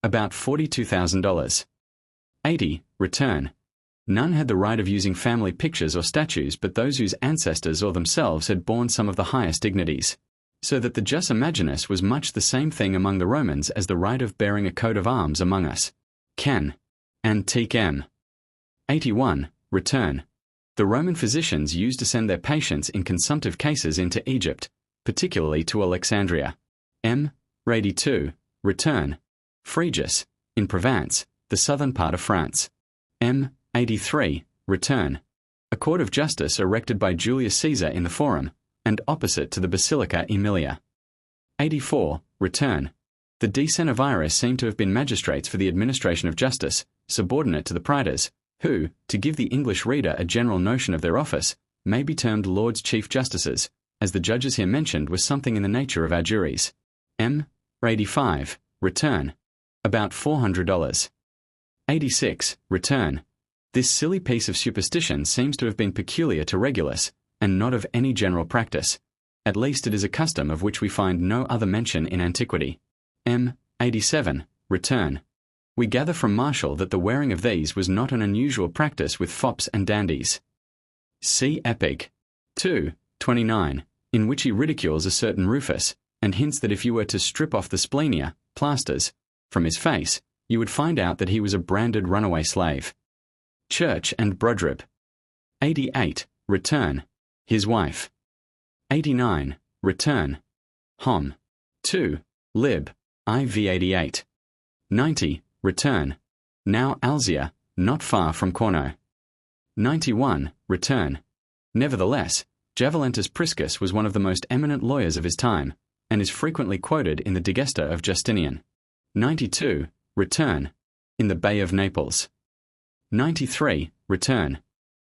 About $42,000. 80. Return. None had the right of using family pictures or statues but those whose ancestors or themselves had borne some of the highest dignities. So that the jus imaginis was much the same thing among the Romans as the right of bearing a coat of arms among us. Can. Antique M. 81. Return. The Roman physicians used to send their patients in consumptive cases into Egypt, particularly to Alexandria. M. 82. Return. Phrygus, in Provence, the southern part of France. M. 83. Return. A court of justice erected by Julius Caesar in the Forum, and opposite to the Basilica Aemilia. 84. Return. The decemvirs seem to have been magistrates for the administration of justice, subordinate to the praetors, who, to give the English reader a general notion of their office, may be termed Lords Chief Justices, as the judges here mentioned were something in the nature of our juries. M. 85. Return. About $400. 86. Return. This silly piece of superstition seems to have been peculiar to Regulus, and not of any general practice. At least it is a custom of which we find no other mention in antiquity. M. 87. Return. We gather from Martial that the wearing of these was not an unusual practice with fops and dandies. See Epig. 2. 29, in which he ridicules a certain Rufus, and hints that if you were to strip off the splenia, plasters, from his face, you would find out that he was a branded runaway slave. Church and Brodrib. 88. Return. His wife. 89. Return. Hom. 2. Lib. IV 88. 90. Return. Now Alzia, not far from Corno. 91. Return. Nevertheless, Javelentus Priscus was one of the most eminent lawyers of his time, and is frequently quoted in the Digesta of Justinian. 92. Return. In the Bay of Naples. 93. Return.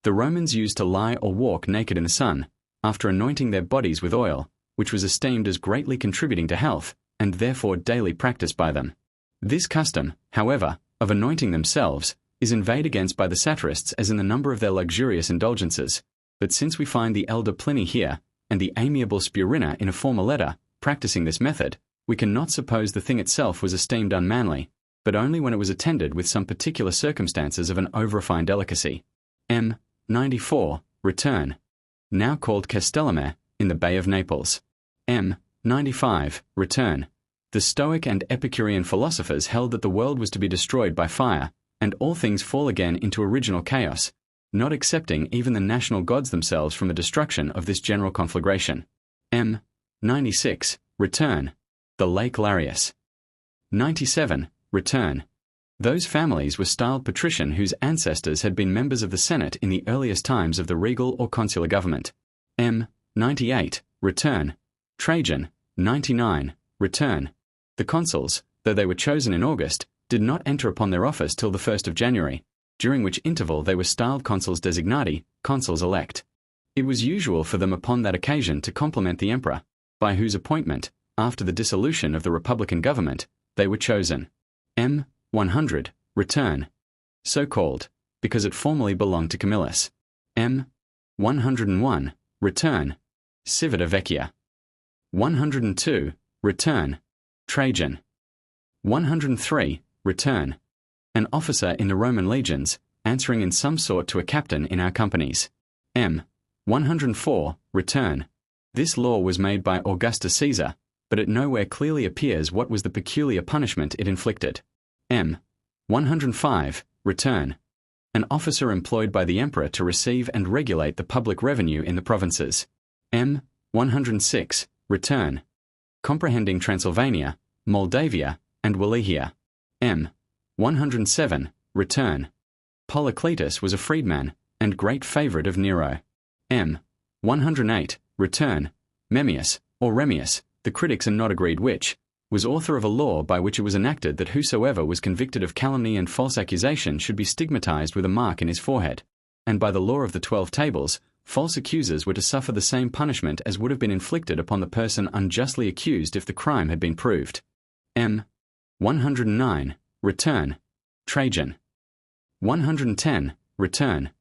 The Romans used to lie or walk naked in the sun, after anointing their bodies with oil, which was esteemed as greatly contributing to health, and therefore daily practiced by them. This custom, however, of anointing themselves, is inveighed against by the satirists as in the number of their luxurious indulgences, but since we find the elder Pliny here, and the amiable Spurina in a former letter, practicing this method, we cannot suppose the thing itself was esteemed unmanly, but only when it was attended with some particular circumstances of an over-refined delicacy. M. 94. Return. Now called Castellamare, in the Bay of Naples. M. 95. Return. The Stoic and Epicurean philosophers held that the world was to be destroyed by fire, and all things fall again into original chaos, not excepting even the national gods themselves from the destruction of this general conflagration. M. 96. Return. The Lake Larius. 97. Return. Those families were styled patrician whose ancestors had been members of the Senate in the earliest times of the regal or consular government. 98. Return. Trajan. 99. Return. The consuls, though they were chosen in August, did not enter upon their office till the 1st of January, during which interval they were styled consuls designati, consuls elect. It was usual for them upon that occasion to compliment the emperor, by whose appointment, after the dissolution of the republican government, they were chosen. 100. Return. So called, because it formerly belonged to Camillus. 101. Return. Civita Vecchia. 102. Return. Trajan. 103. Return. An officer in the Roman legions, answering in some sort to a captain in our companies. 104. Return. This law was made by Augustus Caesar, but it nowhere clearly appears what was the peculiar punishment it inflicted. 105. Return. An officer employed by the emperor to receive and regulate the public revenue in the provinces. 106. Return. Comprehending Transylvania, Moldavia, and Wallachia. 107. Return. Polycletus was a freedman, and great favourite of Nero. 108. Return. Memmius, or Remius, the critics are not agreed which, was author of a law by which it was enacted that whosoever was convicted of calumny and false accusation should be stigmatized with a mark in his forehead, and by the law of the 12 tables, false accusers were to suffer the same punishment as would have been inflicted upon the person unjustly accused if the crime had been proved. 109. Return. Trajan. 110. Return.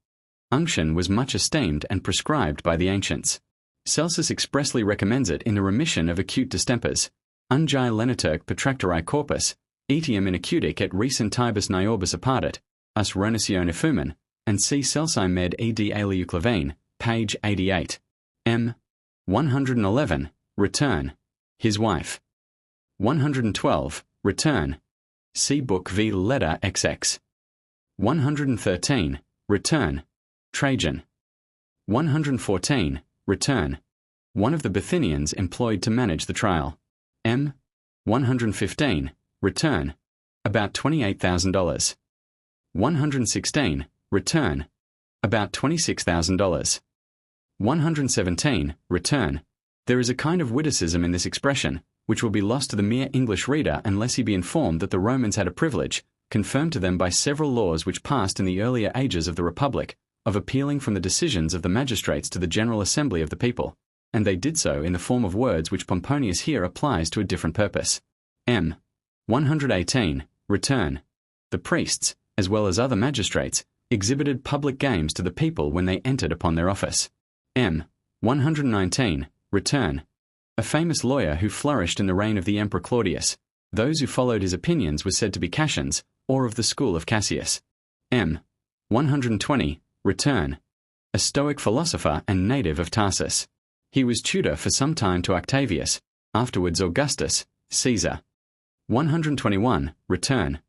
Unction was much esteemed and prescribed by the ancients. Celsus expressly recommends it in the remission of acute distempers. Ungi leniterque petractori corpus, etiam in acutic et recentibus niobus apartit, us renatione fumen, and see Celsi med ed aliuclavine, page 88. 111. Return. His wife. 112. Return. See book v. Letter XX. 113. Return. Trajan. 114. Return. One of the Bithynians employed to manage the trial. 115. Return. About $28,000. 116. Return. About $26,000. 117. Return. There is a kind of witticism in this expression, which will be lost to the mere English reader unless he be informed that the Romans had a privilege, confirmed to them by several laws which passed in the earlier ages of the Republic, of appealing from the decisions of the magistrates to the General Assembly of the people, and they did so in the form of words which Pomponius here applies to a different purpose. 118. Return. The priests, as well as other magistrates, exhibited public games to the people when they entered upon their office. 119. Return. A famous lawyer who flourished in the reign of the Emperor Claudius. Those who followed his opinions were said to be Cassians, or of the school of Cassius. 120. Return. A Stoic philosopher and native of Tarsus. He was tutor for some time to Octavius, afterwards Augustus, Caesar. 121. Return.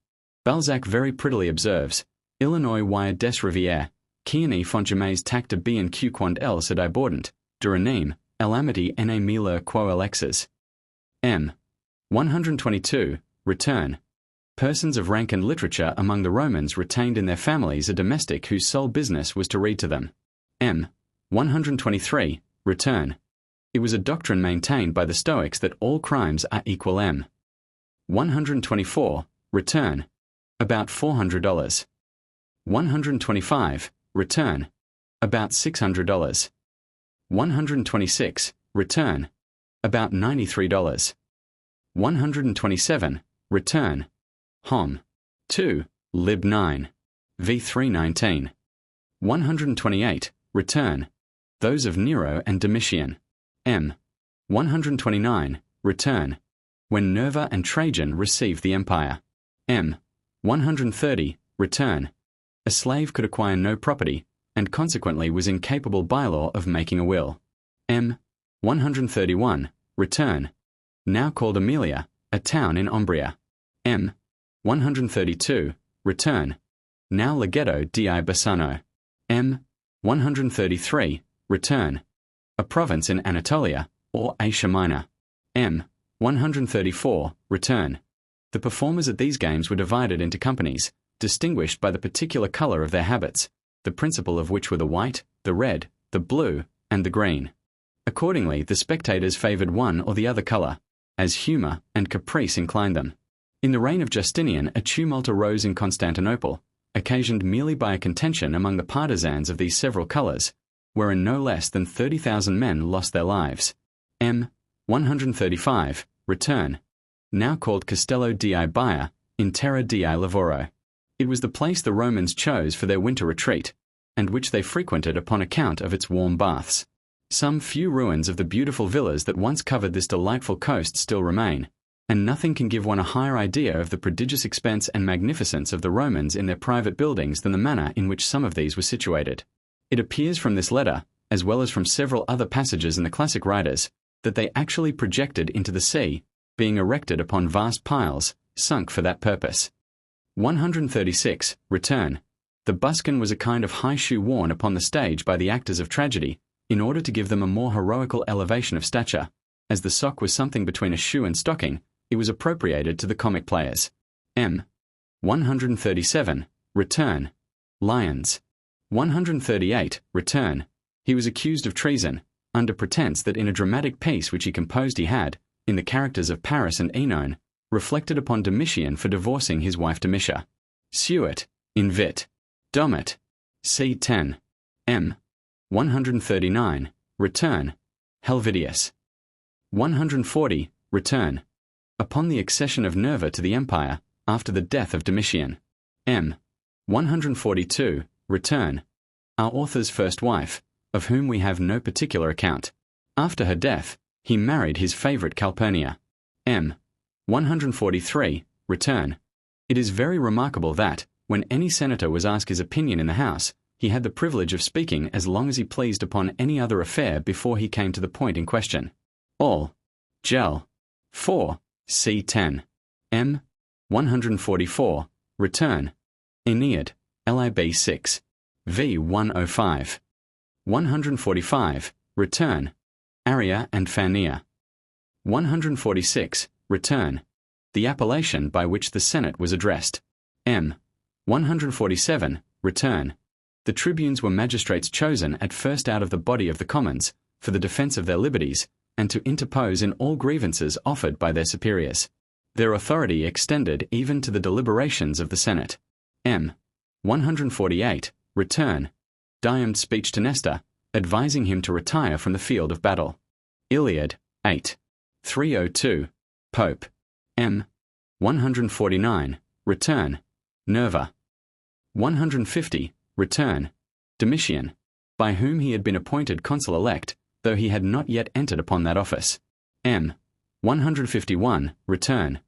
Balzac very prettily observes, Illinois wire des rivières, qui font jamais tacta bien q quand elles se débordent, duranim, elamity ne mille quo alexes. 122. Return. Persons of rank and literature among the Romans retained in their families a domestic whose sole business was to read to them. 123. Return. It was a doctrine maintained by the Stoics that all crimes are equal. 124. Return. About $400. 125. Return. About $600. 126. Return. About $93. 127. Return. Hom. 2. Lib 9. v. 319. 128. Return. Those of Nero and Domitian. 129. Return. When Nerva and Trajan received the empire. 130. Return. A slave could acquire no property, and consequently was incapable by law of making a will. 131. Return. Now called Aemilia, a town in Umbria. 132. Return. Now Laghetto di Bassano. 133. Return. A province in Anatolia, or Asia Minor. 134. Return. The performers at these games were divided into companies, distinguished by the particular color of their habits, the principal of which were the white, the red, the blue, and the green. Accordingly, the spectators favored one or the other color, as humor and caprice inclined them. In the reign of Justinian, a tumult arose in Constantinople, occasioned merely by a contention among the partisans of these several colors, wherein no less than 30,000 men lost their lives. M. 135, return. Now called Castello di Baia, in Terra di Lavoro. It was the place the Romans chose for their winter retreat, and which they frequented upon account of its warm baths. Some few ruins of the beautiful villas that once covered this delightful coast still remain, and nothing can give one a higher idea of the prodigious expense and magnificence of the Romans in their private buildings than the manner in which some of these were situated. It appears from this letter, as well as from several other passages in the classic writers, that they actually projected into the sea, being erected upon vast piles, sunk for that purpose. 136. Return. The buskin was a kind of high shoe worn upon the stage by the actors of tragedy, in order to give them a more heroical elevation of stature. As the sock was something between a shoe and stocking, it was appropriated to the comic players. M. 137. Return. Lions. 138. Return. He was accused of treason, under pretense that in a dramatic piece which he composed he had, in the characters of Paris and Oenon, reflected upon Domitian for divorcing his wife Domitia. Suet. Invit. Domet. C. 10. M. 139. Return. Helvidius. 140. Return. Upon the accession of Nerva to the empire, after the death of Domitian. M. 142. Return. Our author's first wife, of whom we have no particular account. After her death, he married his favorite Calpurnia. M. 143. Return. It is very remarkable that, when any senator was asked his opinion in the House, he had the privilege of speaking as long as he pleased upon any other affair before he came to the point in question. All. Gel. 4. C. 10. M. 144. Return. Aeneid. Lib 6. V. 105. 145. Return. Arria and Phania. 146. Return. The appellation by which the Senate was addressed. M. 147. Return. The tribunes were magistrates chosen at first out of the body of the commons, for the defence of their liberties, and to interpose in all grievances offered by their superiors. Their authority extended even to the deliberations of the Senate. M. 148. Return. Diomed's speech to Nestor, advising him to retire from the field of battle. Iliad. 8. 302. Pope. M. 149. Return. Nerva. 150. Return. Domitian, by whom he had been appointed consul-elect, though he had not yet entered upon that office. M. 151. Return.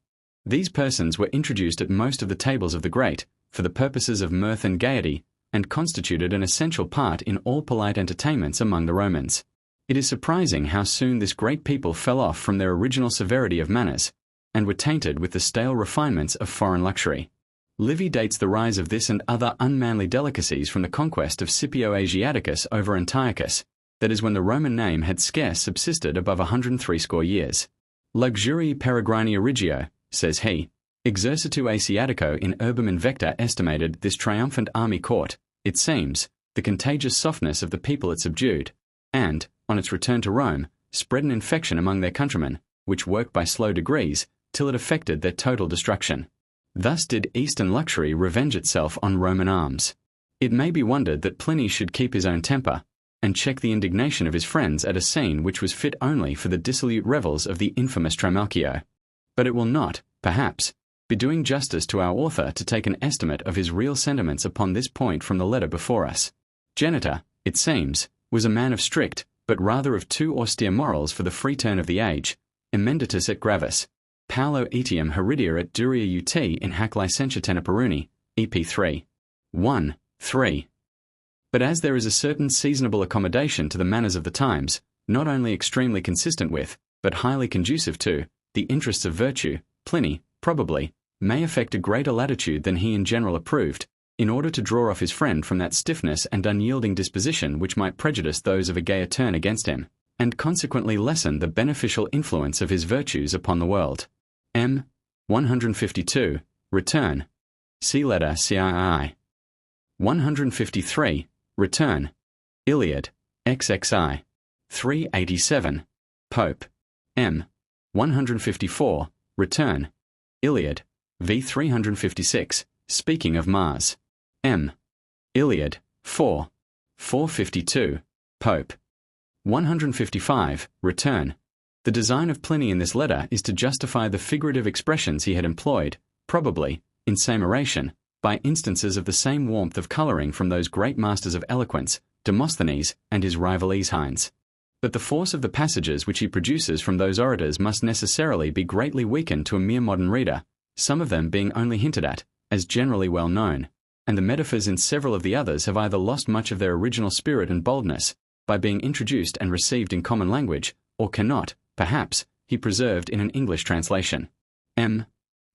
These persons were introduced at most of the tables of the great, for the purposes of mirth and gaiety, and constituted an essential part in all polite entertainments among the Romans. It is surprising how soon this great people fell off from their original severity of manners, and were tainted with the stale refinements of foreign luxury. Livy dates the rise of this and other unmanly delicacies from the conquest of Scipio Asiaticus over Antiochus, that is when the Roman name had scarce subsisted above 160 years. Luxurii peregrini origio, says he, exercitu Asiatico in urbum invecta estimated this triumphant army caught, it seems, the contagious softness of the people it subdued, and, on its return to Rome, spread an infection among their countrymen, which worked by slow degrees, till it effected their total destruction. Thus did Eastern luxury revenge itself on Roman arms. It may be wondered that Pliny should keep his own temper, and check the indignation of his friends at a scene which was fit only for the dissolute revels of the infamous Trimalchio. But it will not, perhaps, be doing justice to our author to take an estimate of his real sentiments upon this point from the letter before us. Genitor, it seems, was a man of strict, but rather of too austere morals for the free turn of the age, emendatus et gravis, Paulo etiam heridia et duria ut in hac licentia teneperuni, ep 3. 1. 3. But as there is a certain seasonable accommodation to the manners of the times, not only extremely consistent with, but highly conducive to, the interests of virtue, Pliny, probably, may affect a greater latitude than he in general approved, in order to draw off his friend from that stiffness and unyielding disposition which might prejudice those of a gayer turn against him, and consequently lessen the beneficial influence of his virtues upon the world. M. 152, return. See letter CII. 153, return. Iliad, XXI. 387, Pope. M. 154, return. Iliad, v 356, speaking of Mars. M. Iliad, 4. 452, Pope. 155, return. The design of Pliny in this letter is to justify the figurative expressions he had employed, probably, in same oration, by instances of the same warmth of colouring from those great masters of eloquence, Demosthenes and his rival Aeschines. But the force of the passages which he produces from those orators must necessarily be greatly weakened to a mere modern reader, some of them being only hinted at, as generally well known, and the metaphors in several of the others have either lost much of their original spirit and boldness, by being introduced and received in common language, or cannot, perhaps, be preserved in an English translation. M.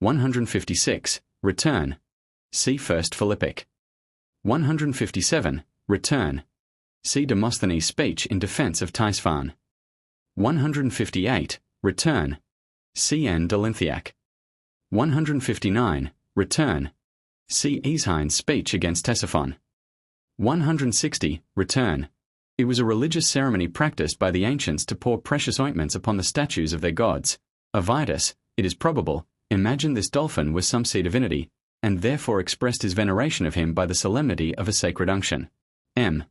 156, return. See First Philippic. 157, return. See Demosthenes' speech in defense of Ctesiphon. 158, return. See N. de Linthiac. 159, return. See Aeschines' speech against Ctesiphon. 160, return. It was a religious ceremony practiced by the ancients to pour precious ointments upon the statues of their gods. Avitus, it is probable, imagined this dolphin was some sea divinity, and therefore expressed his veneration of him by the solemnity of a sacred unction. M.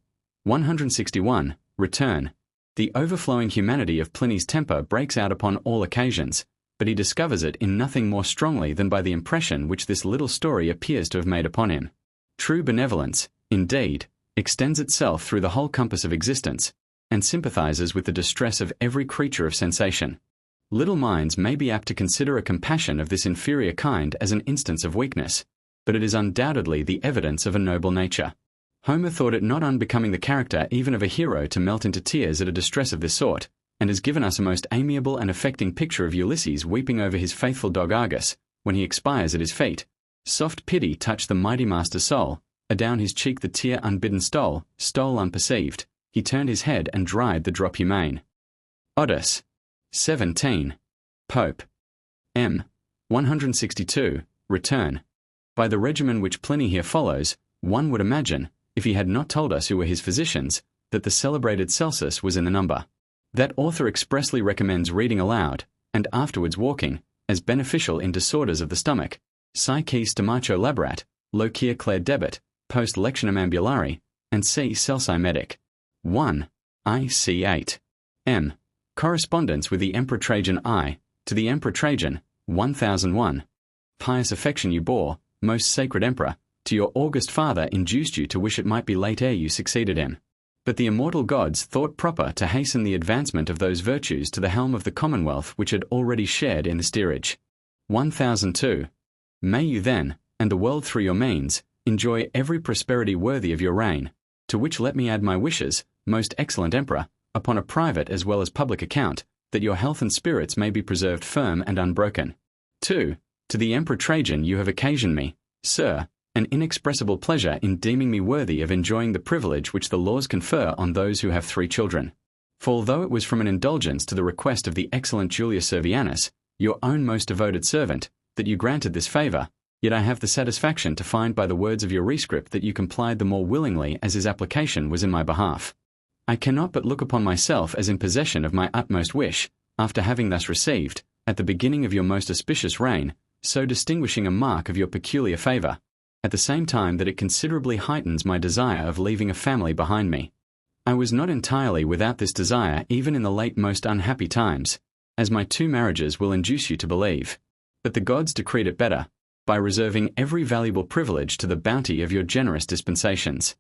161, return. The overflowing humanity of Pliny's temper breaks out upon all occasions, but he discovers it in nothing more strongly than by the impression which this little story appears to have made upon him. True benevolence, indeed, extends itself through the whole compass of existence, and sympathizes with the distress of every creature of sensation. Little minds may be apt to consider a compassion of this inferior kind as an instance of weakness, but it is undoubtedly the evidence of a noble nature. Homer thought it not unbecoming the character even of a hero to melt into tears at a distress of this sort, and has given us a most amiable and affecting picture of Ulysses weeping over his faithful dog Argus, when he expires at his feet. Soft pity touched the mighty master's soul, adown his cheek the tear unbidden stole unperceived, he turned his head and dried the drop humane. Odyss. 17. Pope. M. 162, return. By the regimen which Pliny here follows, one would imagine, if he had not told us who were his physicians, that the celebrated Celsus was in the number. That author expressly recommends reading aloud, and afterwards walking, as beneficial in disorders of the stomach. Psyche stomacho laborat, locia clare debit, post lectionem ambulari, and see Celsi medic. 1. IC 8. M. Correspondence with the Emperor Trajan I, to the Emperor Trajan, 1001. Pious affection you bore, most sacred Emperor, to your august father induced you to wish it might be late ere you succeeded him. But the immortal gods thought proper to hasten the advancement of those virtues to the helm of the commonwealth which had already shared in the steerage. 1002. May you then, and the world through your means, enjoy every prosperity worthy of your reign, to which let me add my wishes, most excellent Emperor, upon a private as well as public account, that your health and spirits may be preserved firm and unbroken. 2. To the Emperor Trajan you have occasioned me, Sir, an inexpressible pleasure in deeming me worthy of enjoying the privilege which the laws confer on those who have 3 children. For although it was from an indulgence to the request of the excellent Julius Servianus, your own most devoted servant, that you granted this favour, yet I have the satisfaction to find by the words of your rescript that you complied the more willingly as his application was in my behalf. I cannot but look upon myself as in possession of my utmost wish, after having thus received, at the beginning of your most auspicious reign, so distinguishing a mark of your peculiar favour, at the same time that it considerably heightens my desire of leaving a family behind me. I was not entirely without this desire even in the late most unhappy times, as my 2 marriages will induce you to believe. But the gods decreed it better, by reserving every valuable privilege to the bounty of your generous dispensations.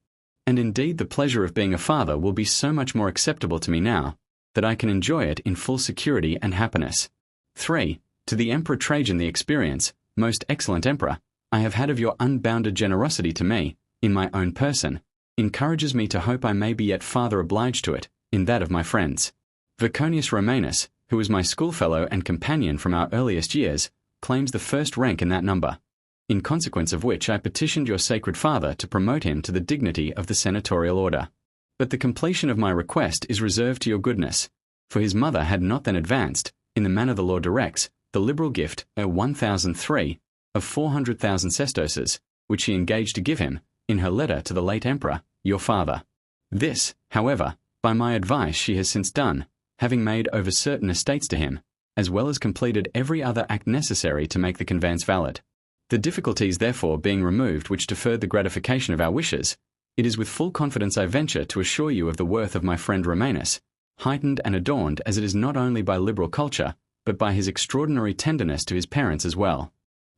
And indeed the pleasure of being a father will be so much more acceptable to me now, that I can enjoy it in full security and happiness. 3. To the Emperor Trajan the experience, most excellent Emperor, I have had of your unbounded generosity to me, in my own person, encourages me to hope I may be yet farther obliged to it, in that of my friends. Verconius Romanus, who was my schoolfellow and companion from our earliest years, claims the first rank in that number, in consequence of which I petitioned your sacred father to promote him to the dignity of the senatorial order. But the completion of my request is reserved to your goodness, for his mother had not then advanced, in the manner the law directs, the liberal gift, 1003, of 400,000 sesterces, which she engaged to give him, in her letter to the late emperor, your father. This, however, by my advice she has since done, having made over certain estates to him, as well as completed every other act necessary to make the conveyance valid. The difficulties therefore being removed which deferred the gratification of our wishes, it is with full confidence I venture to assure you of the worth of my friend Romanus, heightened and adorned as it is not only by liberal culture, but by his extraordinary tenderness to his parents as well.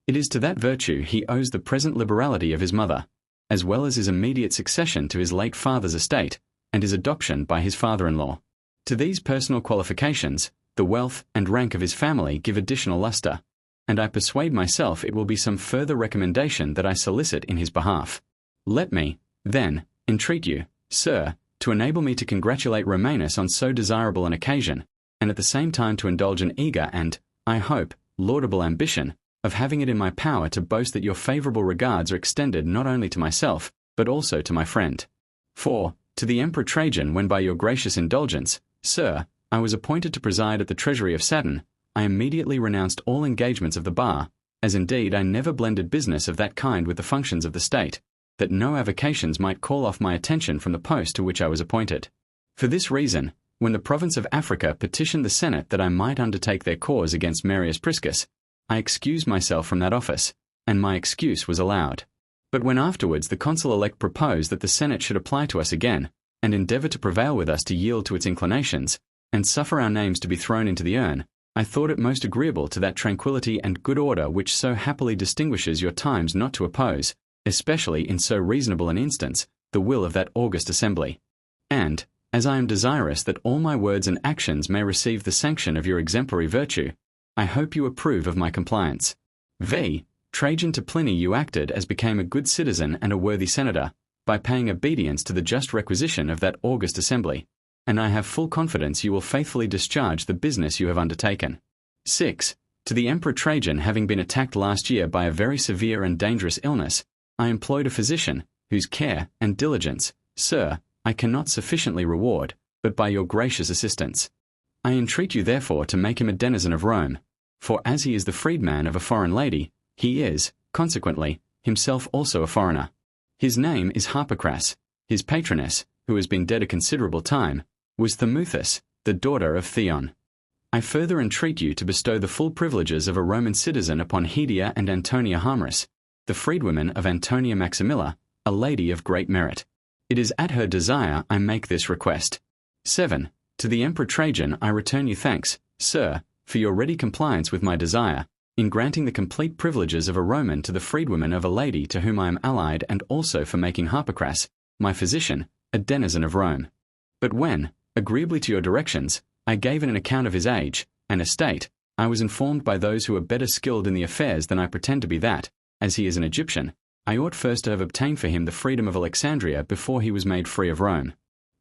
It is to that virtue he owes the present liberality of his mother, as well as his immediate succession to his late father's estate, and his adoption by his father-in-law. To these personal qualifications, the wealth and rank of his family give additional lustre, and I persuade myself it will be some further recommendation that I solicit in his behalf. Let me, then, entreat you, sir, to enable me to congratulate Romanus on so desirable an occasion, and at the same time to indulge an eager and, I hope, laudable ambition, of having it in my power to boast that your favourable regards are extended not only to myself, but also to my friend. For, to the Emperor Trajan, when by your gracious indulgence, sir, I was appointed to preside at the treasury of Saturn, I immediately renounced all engagements of the bar, as indeed I never blended business of that kind with the functions of the state, that no avocations might call off my attention from the post to which I was appointed. For this reason, when the province of Africa petitioned the Senate that I might undertake their cause against Marius Priscus, I excused myself from that office, and my excuse was allowed. But when afterwards the consul-elect proposed that the Senate should apply to us again, and endeavour to prevail with us to yield to its inclinations, and suffer our names to be thrown into the urn, I thought it most agreeable to that tranquillity and good order which so happily distinguishes your times not to oppose, especially in so reasonable an instance, the will of that august assembly. And, as I am desirous that all my words and actions may receive the sanction of your exemplary virtue, I hope you approve of my compliance. V. Trajan, to Pliny you acted as became a good citizen and a worthy senator, by paying obedience to the just requisition of that august assembly, and I have full confidence you will faithfully discharge the business you have undertaken. 6. To the Emperor Trajan, having been attacked last year by a very severe and dangerous illness, I employed a physician, whose care and diligence, sir, I cannot sufficiently reward, but by your gracious assistance. I entreat you therefore to make him a denizen of Rome, for as he is the freedman of a foreign lady, he is, consequently, himself also a foreigner. His name is Harpocras. His patroness, who has been dead a considerable time, was Thermuthis, the daughter of Theon. I further entreat you to bestow the full privileges of a Roman citizen upon Hedia and Antonia Harmris, the freedwomen of Antonia Maximilla, a lady of great merit. It is at her desire I make this request. 7. To the Emperor Trajan I return you thanks, sir, for your ready compliance with my desire, in granting the complete privileges of a Roman to the freedwomen of a lady to whom I am allied, and also for making Harpocras, my physician, a denizen of Rome. But when, agreeably to your directions, I gave an account of his age and estate, I was informed by those who are better skilled in the affairs than I pretend to be that, as he is an Egyptian, I ought first to have obtained for him the freedom of Alexandria before he was made free of Rome.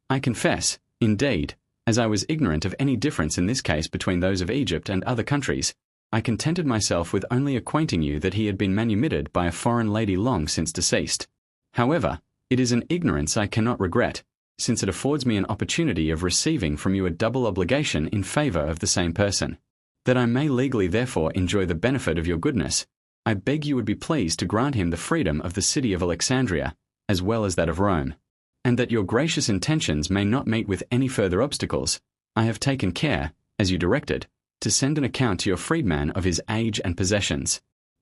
I confess, indeed, as I was ignorant of any difference in this case between those of Egypt and other countries, I contented myself with only acquainting you that he had been manumitted by a foreign lady long since deceased. However, it is an ignorance I cannot regret, since it affords me an opportunity of receiving from you a double obligation in favour of the same person. That I may legally therefore enjoy the benefit of your goodness, I beg you would be pleased to grant him the freedom of the city of Alexandria, as well as that of Rome. And that your gracious intentions may not meet with any further obstacles, I have taken care, as you directed, to send an account to your freedman of his age and possessions.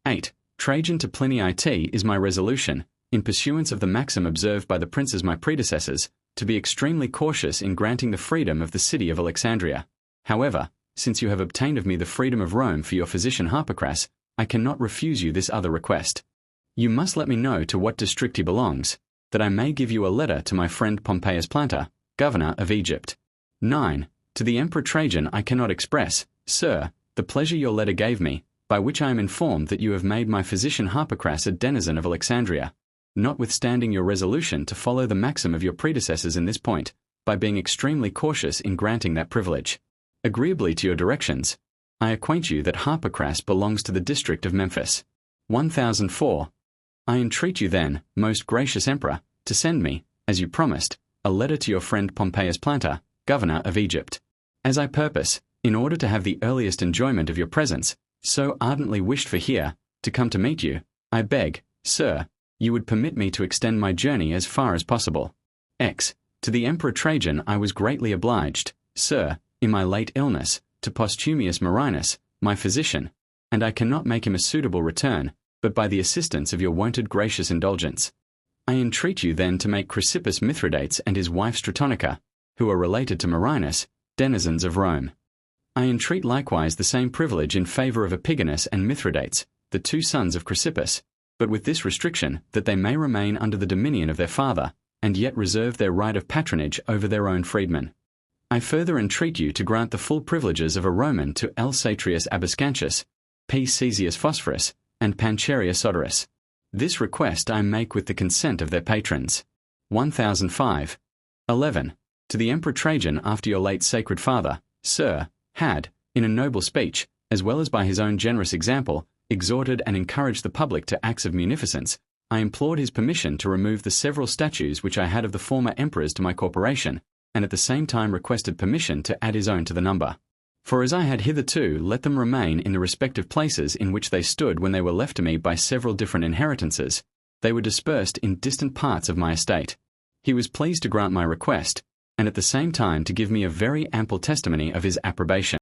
8. Trajan, to Pliny it is my resolution, in pursuance of the maxim observed by the princes my predecessors, to be extremely cautious in granting the freedom of the city of Alexandria. However, since you have obtained of me the freedom of Rome for your physician Harpocras, I cannot refuse you this other request. You must let me know to what district he belongs, that I may give you a letter to my friend Pompeius Planta, governor of Egypt. 9. To the Emperor Trajan I cannot express, sir, the pleasure your letter gave me, by which I am informed that you have made my physician Harpocras a denizen of Alexandria, notwithstanding your resolution to follow the maxim of your predecessors in this point, by being extremely cautious in granting that privilege. Agreeably to your directions, I acquaint you that Harpocras belongs to the district of Memphis. 1004. I entreat you then, most gracious Emperor, to send me, as you promised, a letter to your friend Pompeius Planta, governor of Egypt. As I purpose, in order to have the earliest enjoyment of your presence, so ardently wished for here, to come to meet you, I beg, sir, you would permit me to extend my journey as far as possible. X. To the Emperor Trajan I was greatly obliged, sir, in my late illness, to Postumius Marinus, my physician, and I cannot make him a suitable return, but by the assistance of your wonted gracious indulgence. I entreat you then to make Chrysippus Mithridates and his wife Stratonica, who are related to Marinus, denizens of Rome. I entreat likewise the same privilege in favour of Epigonus and Mithridates, the two sons of Chrysippus, but with this restriction, that they may remain under the dominion of their father, and yet reserve their right of patronage over their own freedmen. I further entreat you to grant the full privileges of a Roman to L. Satrius Abascantius, P. Caesius Phosphorus, and Pancharia Soterus. This request I make with the consent of their patrons. 1005. 11. To the Emperor Trajan after your late sacred father, sir, had, in a noble speech, as well as by his own generous example, exhorted and encouraged the public to acts of munificence, I implored his permission to remove the several statues which I had of the former emperors to my corporation, and at the same time requested permission to add his own to the number. For as I had hitherto let them remain in the respective places in which they stood when they were left to me by several different inheritances, they were dispersed in distant parts of my estate. He was pleased to grant my request, and at the same time to give me a very ample testimony of his approbation.